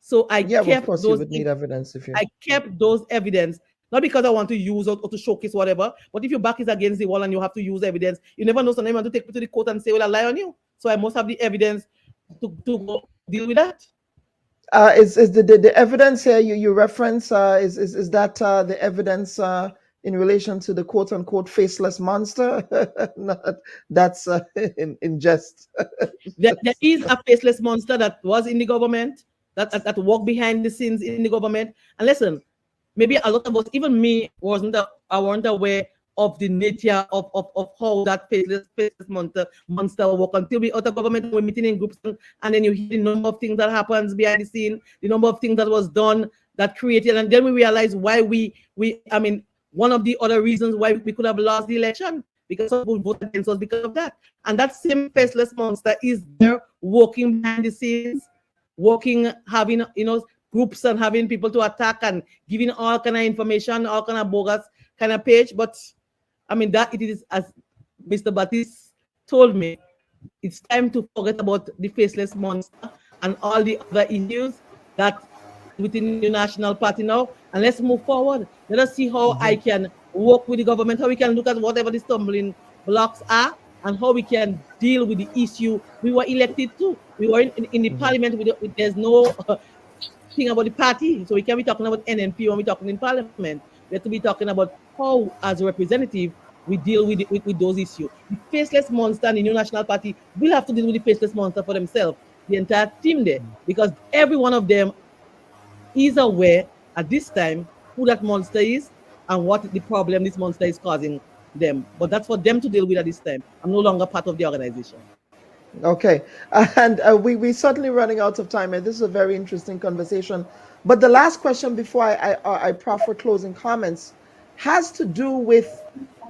So I kept of course you would need evidence if you. I kept those evidence, not because I want to use or to showcase whatever, but if your back is against the wall and you have to use evidence, you never know, sometimes you want to take me to the court and say, well, I lie on you. So I must have the evidence to go deal with that. Is the evidence here you reference, is that the evidence in relation to the quote unquote faceless monster? That's in jest. There is a faceless monster that was in the government, that walked behind the scenes in the government. And listen, maybe a lot of us, even me, I weren't aware of the nature of how that faceless monster work until we out of government, we're meeting in groups, and then you hear the number of things that happens behind the scene, the number of things that was done, that created, and then we realize why one of the other reasons why we could have lost the election, because some people vote against us because of that. And that same faceless monster is there working behind the scenes, working, having, groups and having people to attack and giving all kind of information, all kind of bogus kind of page. But I mean, that it is, as Mr. Baptiste told me, it's time to forget about the faceless monster and all the other issues that within the National Party now, and let's move forward. Let us see how I can work with the government, how we can look at whatever the stumbling blocks are, and how we can deal with the issue. We were elected to. We were in the parliament. There's no thing about the party, so we can't be talking about NNP when we're talking in parliament. We have to be talking about how, as a representative, we deal with those issues. The faceless monster in the new National Party will have to deal with the faceless monster for themselves, the entire team there, because every one of them is aware at this time who that monster is and what the problem this monster is causing them. But that's for them to deal with at this time. I'm no longer part of the organization. Okay, and we're certainly running out of time, and this is a very interesting conversation. But the last question before I proffer closing comments has to do with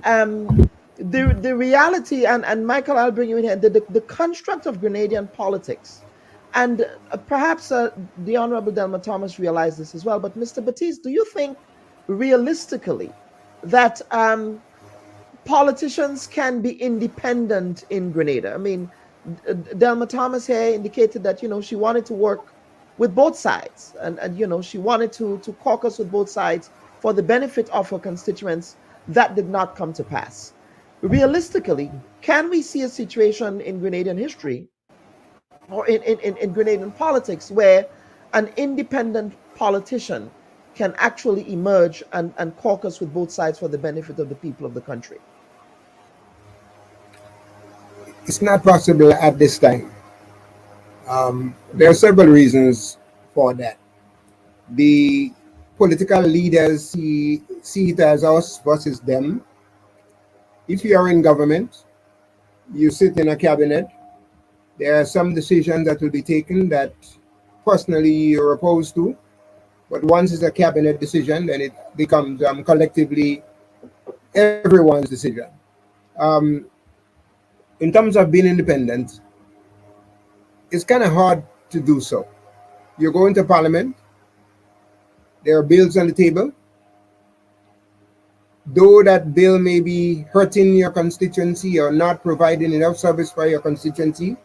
the reality, and Michael, I'll bring you in here, the construct of Grenadian politics. And perhaps the Honorable Delma Thomas realized this as well. But Mr. Baptiste, do you think realistically that politicians can be independent in Grenada? I mean, Delma Thomas here indicated that, she wanted to work with both sides, and she wanted to caucus with both sides for the benefit of her constituents. That did not come to pass. Realistically, can we see a situation in Grenadian history or in Grenadian politics where an independent politician can actually emerge and caucus with both sides for the benefit of the people of the country? It's not possible at this time. There are several reasons for that. The political leaders see it as us versus them. If you are in government, you sit in a cabinet, there are some decisions that will be taken that personally you're opposed to, but once it's a cabinet decision, then it becomes collectively everyone's decision. In terms of being independent, it's kind of hard to do so. You go into parliament, there are bills on the table. Though that bill may be hurting your constituency or not providing enough service for your constituency,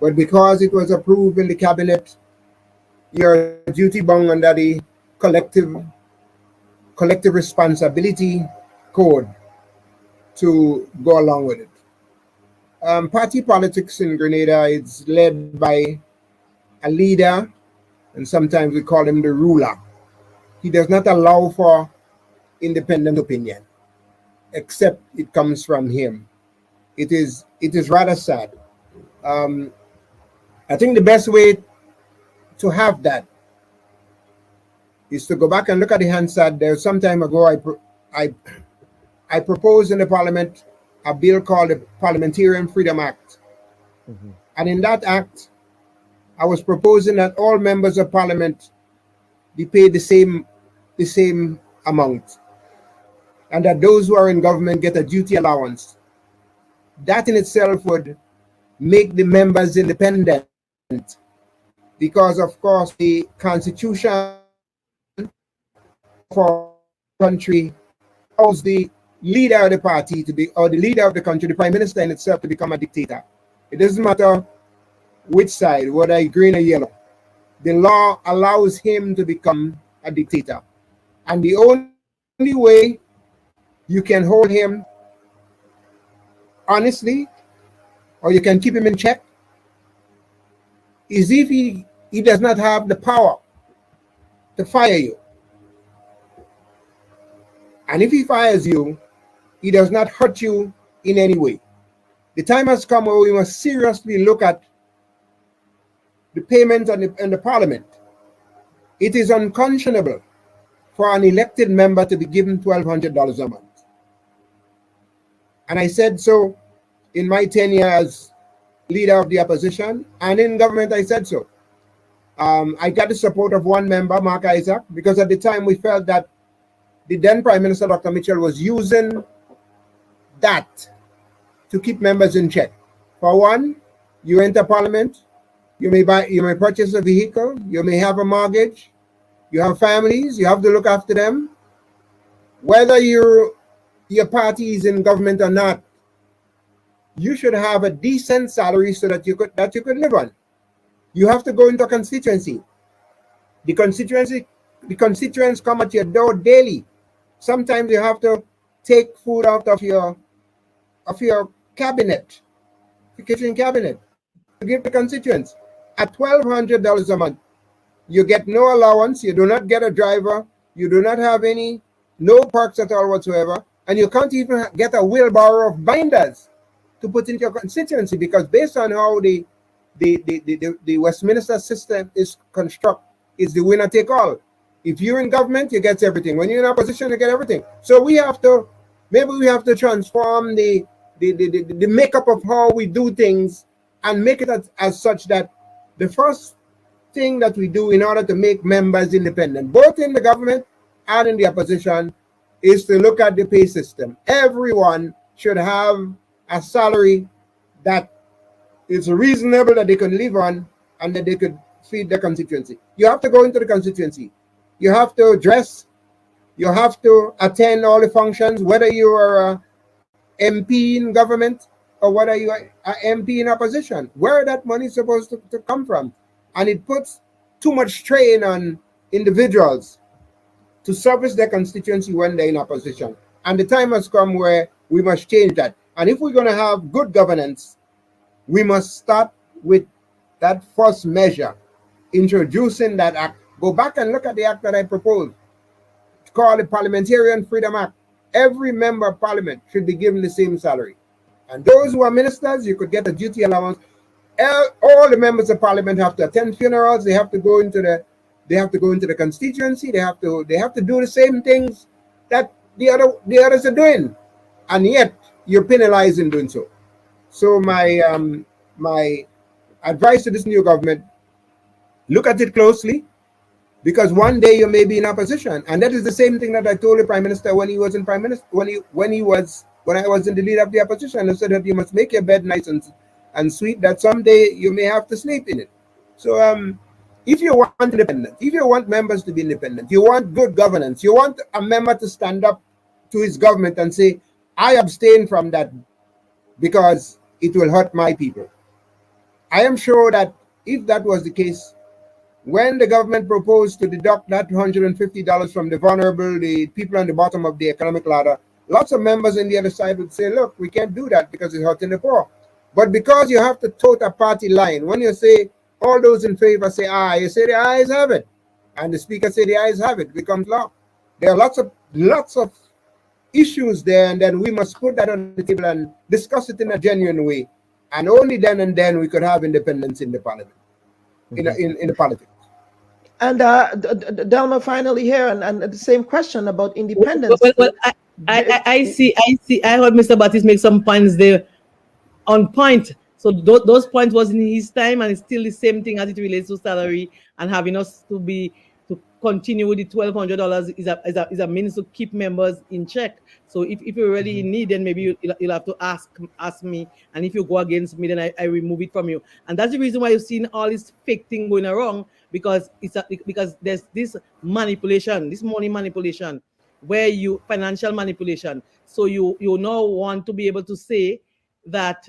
but because it was approved in the cabinet, you're duty bound under the collective responsibility code to go along with it. Party politics in Grenada is led by a leader, and sometimes we call him the ruler. He does not allow for independent opinion, except it comes from him. It is rather sad. I think the best way to have that is to go back and look at the Hansard. There some time ago, I proposed in the parliament a bill called the Parliamentarian Freedom Act. And in that act, I was proposing that all members of parliament be paid the same amount, and that those who are in government get a duty allowance. That in itself would make the members independent, because of course the constitution for country allows the leader of the party to be, or the leader of the country, the prime minister in itself, to become a dictator. It doesn't matter which side, whether green or yellow. The law allows him to become a dictator. And the only way you can hold him honestly, or you can keep him in check, is if he does not have the power to fire you. And if he fires you, he does not hurt you in any way. The time has come where we must seriously look at the payment in the parliament. It is unconscionable for an elected member to be given $1,200 a month. And I said so in my tenure as leader of the opposition, and in government I said so. I got the support of one member, Mark Isaac, because at the time we felt that the then Prime Minister, Dr. Mitchell, was using that to keep members in check. For one, you enter parliament, you may purchase a vehicle, you may have a mortgage, you have families, you have to look after them. Whether your party is in government or not, you should have a decent salary so that you could live on. You have to go into a constituency. The constituents come at your door daily. Sometimes you have to take food out of your cabinet, the kitchen cabinet, to give the constituents. At $1,200 a month, you get no allowance, you do not get a driver, you do not have no perks at all whatsoever, and you can't even get a wheelbarrow of binders to put into your constituency, because based on how the Westminster system is constructed, is the winner take all. If you're in government, you get everything. When you're in opposition, you get everything. So we have to transform the makeup of how we do things and make it as such that the first thing that we do in order to make members independent, both in the government and in the opposition, is to look at the pay system. Everyone should have a salary that is reasonable, that they can live on, and that they could feed the constituency. You have to go into the constituency. You have to dress. You have to attend all the functions, whether you are a MP in government or whether you are an MP in opposition, where that money is supposed to come from. And it puts too much strain on individuals to service their constituency when they're in opposition. And the time has come where we must change that. And if we're going to have good governance, we must start with that first measure, introducing that act. Go back and look at the act that I proposed. It's called the Parliamentarian Freedom Act. Every member of parliament should be given the same salary. And those who are ministers, you could get a duty allowance. All the members of parliament have to attend funerals. They have to go into the constituency. They have to do the same things that the others are doing, and yet you're penalized in doing so. So my advice to this new government: look at it closely, because one day you may be in opposition, and that is the same thing that I told the prime minister when he was in prime minister when I was in the lead of the opposition. I said that you must make your bed nice and sweet, that someday you may have to sleep in it. So if you want independence, if you want members to be independent, you want good governance, you want a member to stand up to his government and say, I abstain from that because it will hurt my people. I am sure that if that was the case, when the government proposed to deduct that $150 from the vulnerable, the people on the bottom of the economic ladder, lots of members on the other side would say, look, we can't do that because it's hurting the poor. But because you have to tote a party line, when you say all those in favor say aye, you say the ayes have it. And the speaker say the ayes have it, it becomes law. There are lots of issues there, and then we must put that on the table and discuss it in a genuine way. And only then and then we could have independence in the parliament, in the politics. And Delma, finally here, and the same question about independence. Well, I see. I heard Mr. Battis make some points there on point. So those points was in his time, and it's still the same thing as it relates to salary and having us to continue with the $1,200 is a means to keep members in check. So if you're really in need, then maybe you'll have to ask me, and if you go against me, then I remove it from you. And that's the reason why you've seen all this fake thing going around, because because there's this manipulation, this money manipulation, where financial manipulation. So you now want to be able to say that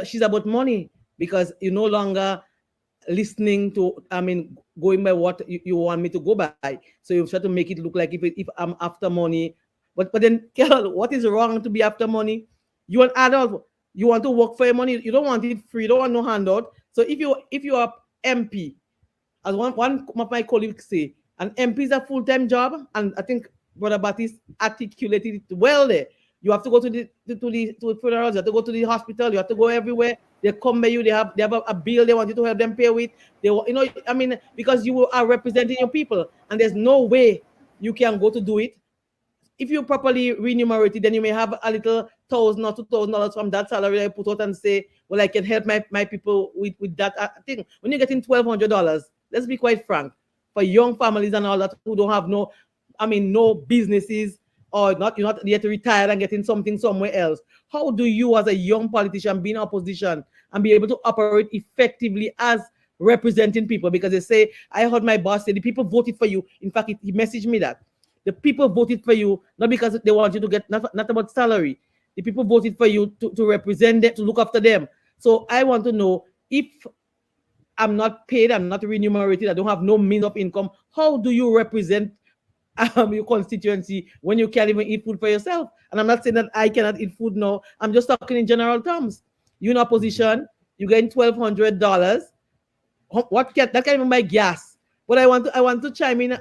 she's about money, because you're no longer listening to, going by what you want me to go by. So you try to make it look like if I'm after money. But then, Carol, what is wrong to be after money? You want adult, you want to work for your money. You don't want it free. You don't want no handout. So if you are MP, as one of my colleagues say, an MP is a full-time job, and I think Brother Battis articulated it well there. You have to go to the funerals, you have to go to the hospital, you have to go everywhere. They come by you, they have a bill they want you to help them pay with. Because you are representing your people, and there's no way you can go to do it. If you properly remunerate it, then you may have a little $1,000 or $2,000 from that salary I put out and say, well, I can help my people with that thing. When you're getting $1,200, let's be quite frank, for young families and all that who don't have no businesses, or not, you're not yet retired and getting something somewhere else. How do you, as a young politician, be in opposition and be able to operate effectively as representing people? Because they say, I heard my boss say the people voted for you. In fact, he messaged me that the people voted for you not because they want you to get, not about salary. The people voted for you to represent them, to look after them. So I want to know, if I'm not paid, I'm not remunerated, I don't have no means of income, how do you represent your constituency when you can't even eat food for yourself? And I'm not saying that I cannot eat food now. I'm just talking in general terms. You're in opposition, you're getting $1,200. What can that can't even buy gas? But I want to chime in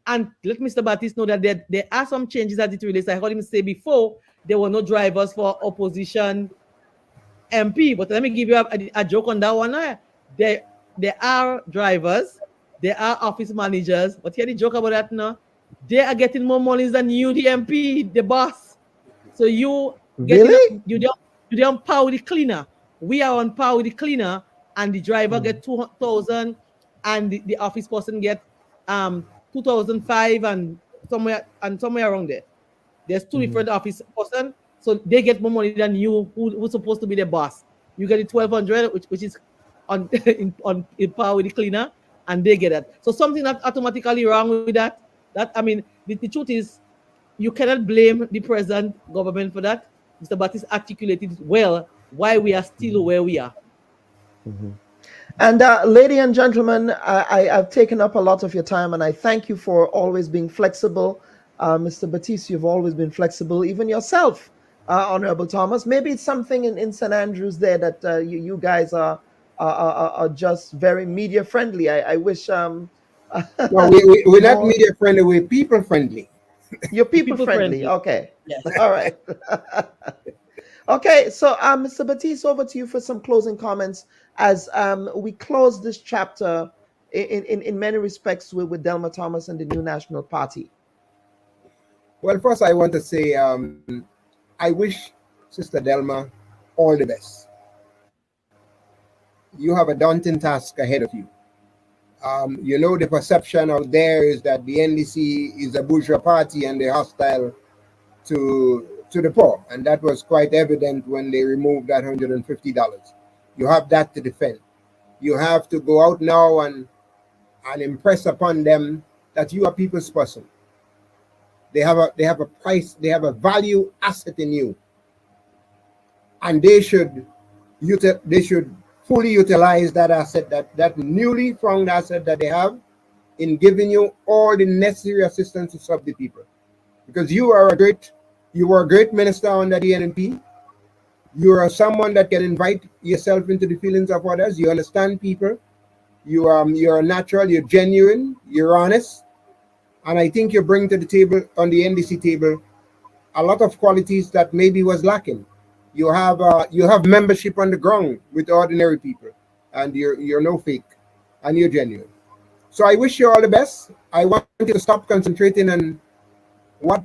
and let Mr. Baptiste know that there are some changes as it relates. I heard him say before there were no drivers for opposition MP. But let me give you a joke on that one. There are drivers, there are office managers. But hear the joke about that now. They are getting more money than you, the MP, the boss. So you Really? You're on par with the cleaner. We are on par with the cleaner, and the driver get 2,000, and the office person get 2,005 and somewhere around there. There's two different office person, so they get more money than you, who's supposed to be the boss. You get the 1,200, which is on in par with the cleaner, and they get that. So something that's automatically wrong with that. That, I mean, the truth is, you cannot blame the present government for that. Mr. Baptiste articulated well why we are still where we are. And ladies and gentlemen, I've taken up a lot of your time, and I thank you for always being flexible. Mr. Baptiste, you've always been flexible, even yourself, Honorable Thomas. Maybe it's something in St. Andrews there that you guys are just very media friendly. I wish. No, we're not media friendly. We're people friendly. You're people friendly. Okay. Yes. All right. Okay. So, Mr. Baptiste, over to you for some closing comments as we close this chapter in many respects with Delma Thomas and the New National Party. Well, first I want to say I wish Sister Delma all the best. You have a daunting task ahead of you. You know, the perception out there is that the NDC is a bourgeois party and they're hostile to the poor. And that was quite evident when they removed that $150. You have that to defend. You have to go out now and impress upon them that you are people's person. They have a price, they have a value asset in you. And they should fully utilize that asset, that newly found asset that they have, in giving you all the necessary assistance to serve the people. Because you are a great minister under the NNP. You are someone that can invite yourself into the feelings of others. You understand people. You're natural, you're genuine, you're honest. And I think you bring to the table, on the NDC table, a lot of qualities that maybe was lacking. You have membership on the ground with ordinary people, and you're no fake, and you're genuine. So I wish you all the best. I want you to stop concentrating on what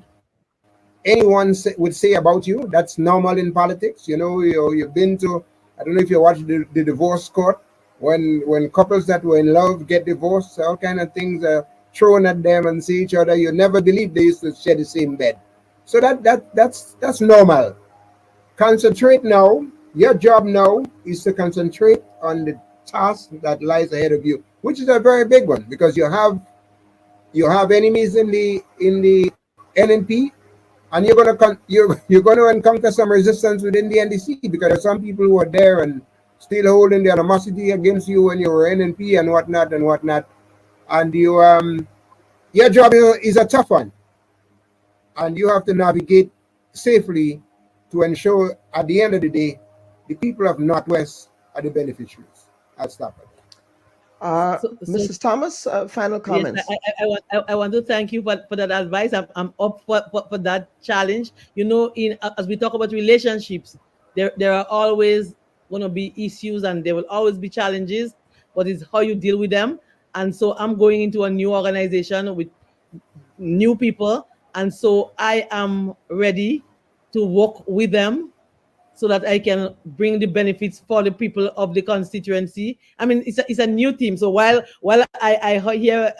anyone would say about you. That's normal in politics. You know, you've been to, I don't know if you watched the divorce court, when couples that were in love get divorced, all kind of things are thrown at them and see each other. You never believe they used to share the same bed. So that's normal. Concentrate now. Your job now is to concentrate on the task that lies ahead of you, which is a very big one, because you have enemies in the NNP, and you're going to encounter some resistance within the NDC, because there are some people who are there and still holding the animosity against you when you were NNP and whatnot. And your job is a tough one, and you have to navigate safely to ensure at the end of the day, the people of Northwest are the beneficiaries. I'll stop it. Mrs. Thomas, final comments. Yes, I want to thank you for that advice. I'm up for that challenge. You know, as we talk about relationships, there are always going to be issues and there will always be challenges, but it's how you deal with them. And so I'm going into a new organization with new people, and so I am ready to work with them so that I can bring the benefits for the people of the constituency. I mean, it's a new team. So while I hear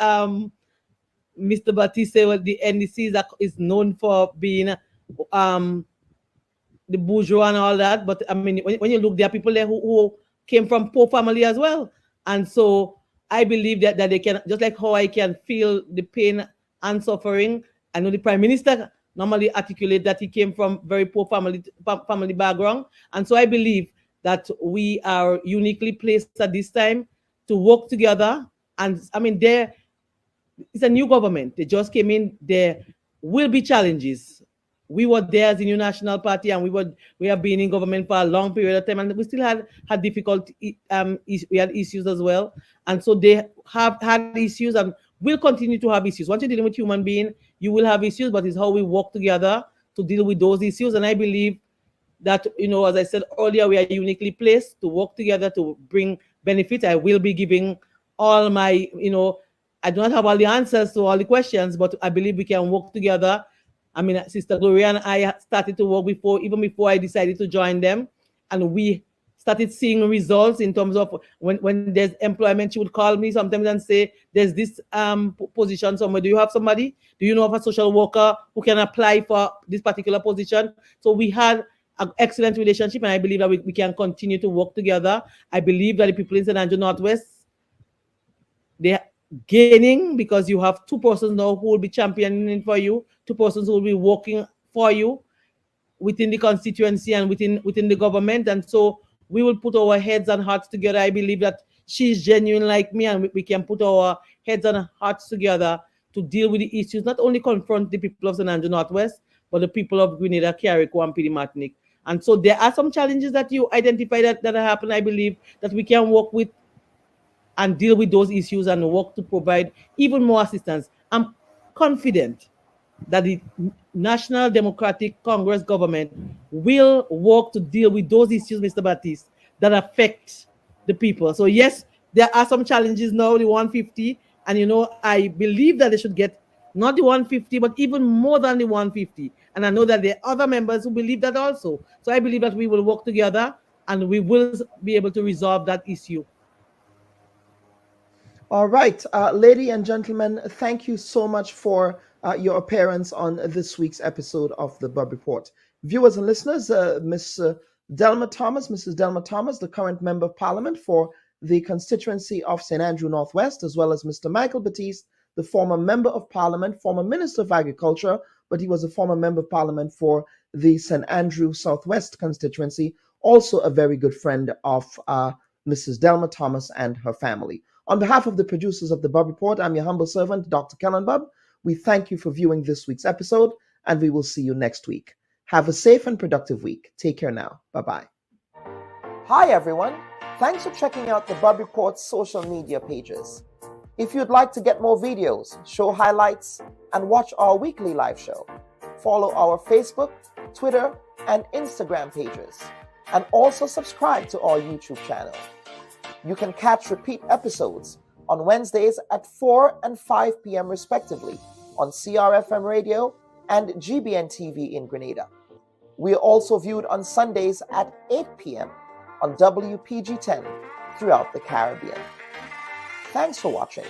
Mr. Batiste said, well, the NDC is known for being the bourgeois and all that. But I mean, when you look, there are people there who came from poor family as well. And so I believe that they can, just like how I can feel the pain and suffering. I know the Prime Minister normally articulate that he came from very poor family background. And so I believe that we are uniquely placed at this time to work together. And I mean, it's a new government. They just came in. There will be challenges. We were there as a new national party, and we have been in government for a long period of time, and we still had difficulty. We had issues as well, and so they have had issues and will continue to have issues. Once you're dealing with human being, you will have issues, but it's how we work together to deal with those issues. And I believe that, as I said earlier, we are uniquely placed to work together to bring benefit. I will be giving all my, I do not have all the answers to all the questions, but I believe we can work together. I mean, Sister Gloria and I started to work even before I decided to join them. And we started seeing results in terms of when there's employment. She would call me sometimes and say, there's this position somewhere. Do you have somebody? Do you know of a social worker who can apply for this particular position? So we had an excellent relationship, and I believe that we can continue to work together. I believe that the people in St. Andrew Northwest, they're gaining, because you have two persons now who will be championing for you, two persons who will be working for you within the constituency and within the government. And so we will put our heads and hearts together. I believe that she's genuine like me, and we can put our heads and hearts together to deal with the issues, not only confront the people of St. Andrew Northwest, but the people of Grenada, Carriacou, and Pidi Martinique. And so there are some challenges that you identify that happen. I believe that we can work with and deal with those issues and work to provide even more assistance. I'm confident that the National Democratic Congress government will work to deal with those issues, Mr. Batiste, that affect the people. So yes, there are some challenges now, the 150, and I believe that they should get not the 150, but even more than the 150. And I know that there are other members who believe that also. So I believe that we will work together and we will be able to resolve that issue. All right, ladies and gentlemen, thank you so much for your appearance on this week's episode of the Bub Report. Viewers and listeners, Mrs. Delma Thomas, the current Member of Parliament for the constituency of St. Andrew Northwest, as well as Mr. Michael Batiste, the former Member of Parliament, former Minister of Agriculture, but he was a former Member of Parliament for the St. Andrew Southwest constituency, also a very good friend of Mrs. Delma Thomas and her family. On behalf of the producers of the Bub Report, I'm your humble servant, Dr. Kellen Bub. We thank you for viewing this week's episode, and we will see you next week. Have a safe and productive week. Take care now. Bye-bye. Hi, everyone. Thanks for checking out the Bub Report's social media pages. If you'd like to get more videos, show highlights, and watch our weekly live show, follow our Facebook, Twitter, and Instagram pages, and also subscribe to our YouTube channel. You can catch repeat episodes on Wednesdays at 4 and 5 p.m. respectively on CRFM Radio and GBN TV in Grenada. We are also viewed on Sundays at 8 p.m. on WPG10 throughout the Caribbean. Thanks for watching.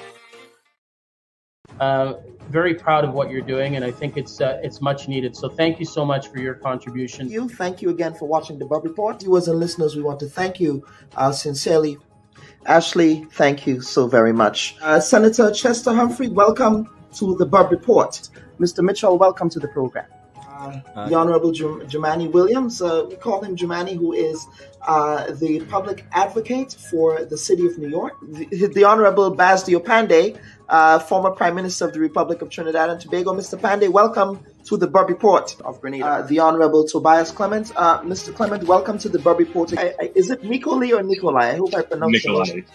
Very proud of what you're doing, and I think it's much needed. So thank you so much for your contribution. Thank you again for watching the Bub Report. Viewers and listeners, we want to thank you sincerely. Ashley, thank you so very much. Senator Chester Humphrey, welcome to the Bub Report. Mr. Mitchell, welcome to the program. The Honorable Jumani Williams, we call him Jumani, who is the public advocate for the city of New York. The Honorable Baz Diopande, former Prime Minister of the Republic of Trinidad and Tobago. Mr. Pandey, welcome to the Bub Report of Grenada. The Honorable Tobias Clement. Mr. Clement, welcome to the Bub Report. Is it Nikoli or Nikolai? I hope I pronounced it right.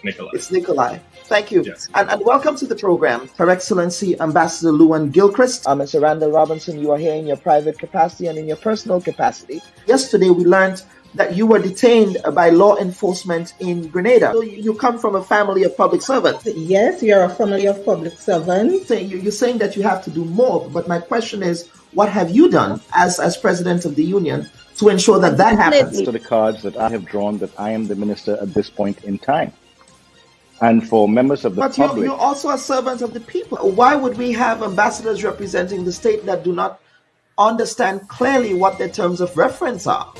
Nikolai. It's Nikolai. Thank you. Yes. And welcome to the program, Her Excellency Ambassador Luan Gilchrist. Ms. Randall Robinson, you are here in your private capacity and in your personal capacity. Yesterday, we learned that you were detained by law enforcement in Grenada. So you come from a family of public servants. Yes, we are a family of public servants. So you're saying that you have to do more, but my question is, what have you done as President of the Union to ensure that happens? To the cards that I have drawn, that I am the minister at this point in time. and for members of the but public. You're also a servant of the people. Why would we have ambassadors representing the state that do not understand clearly what their terms of reference are?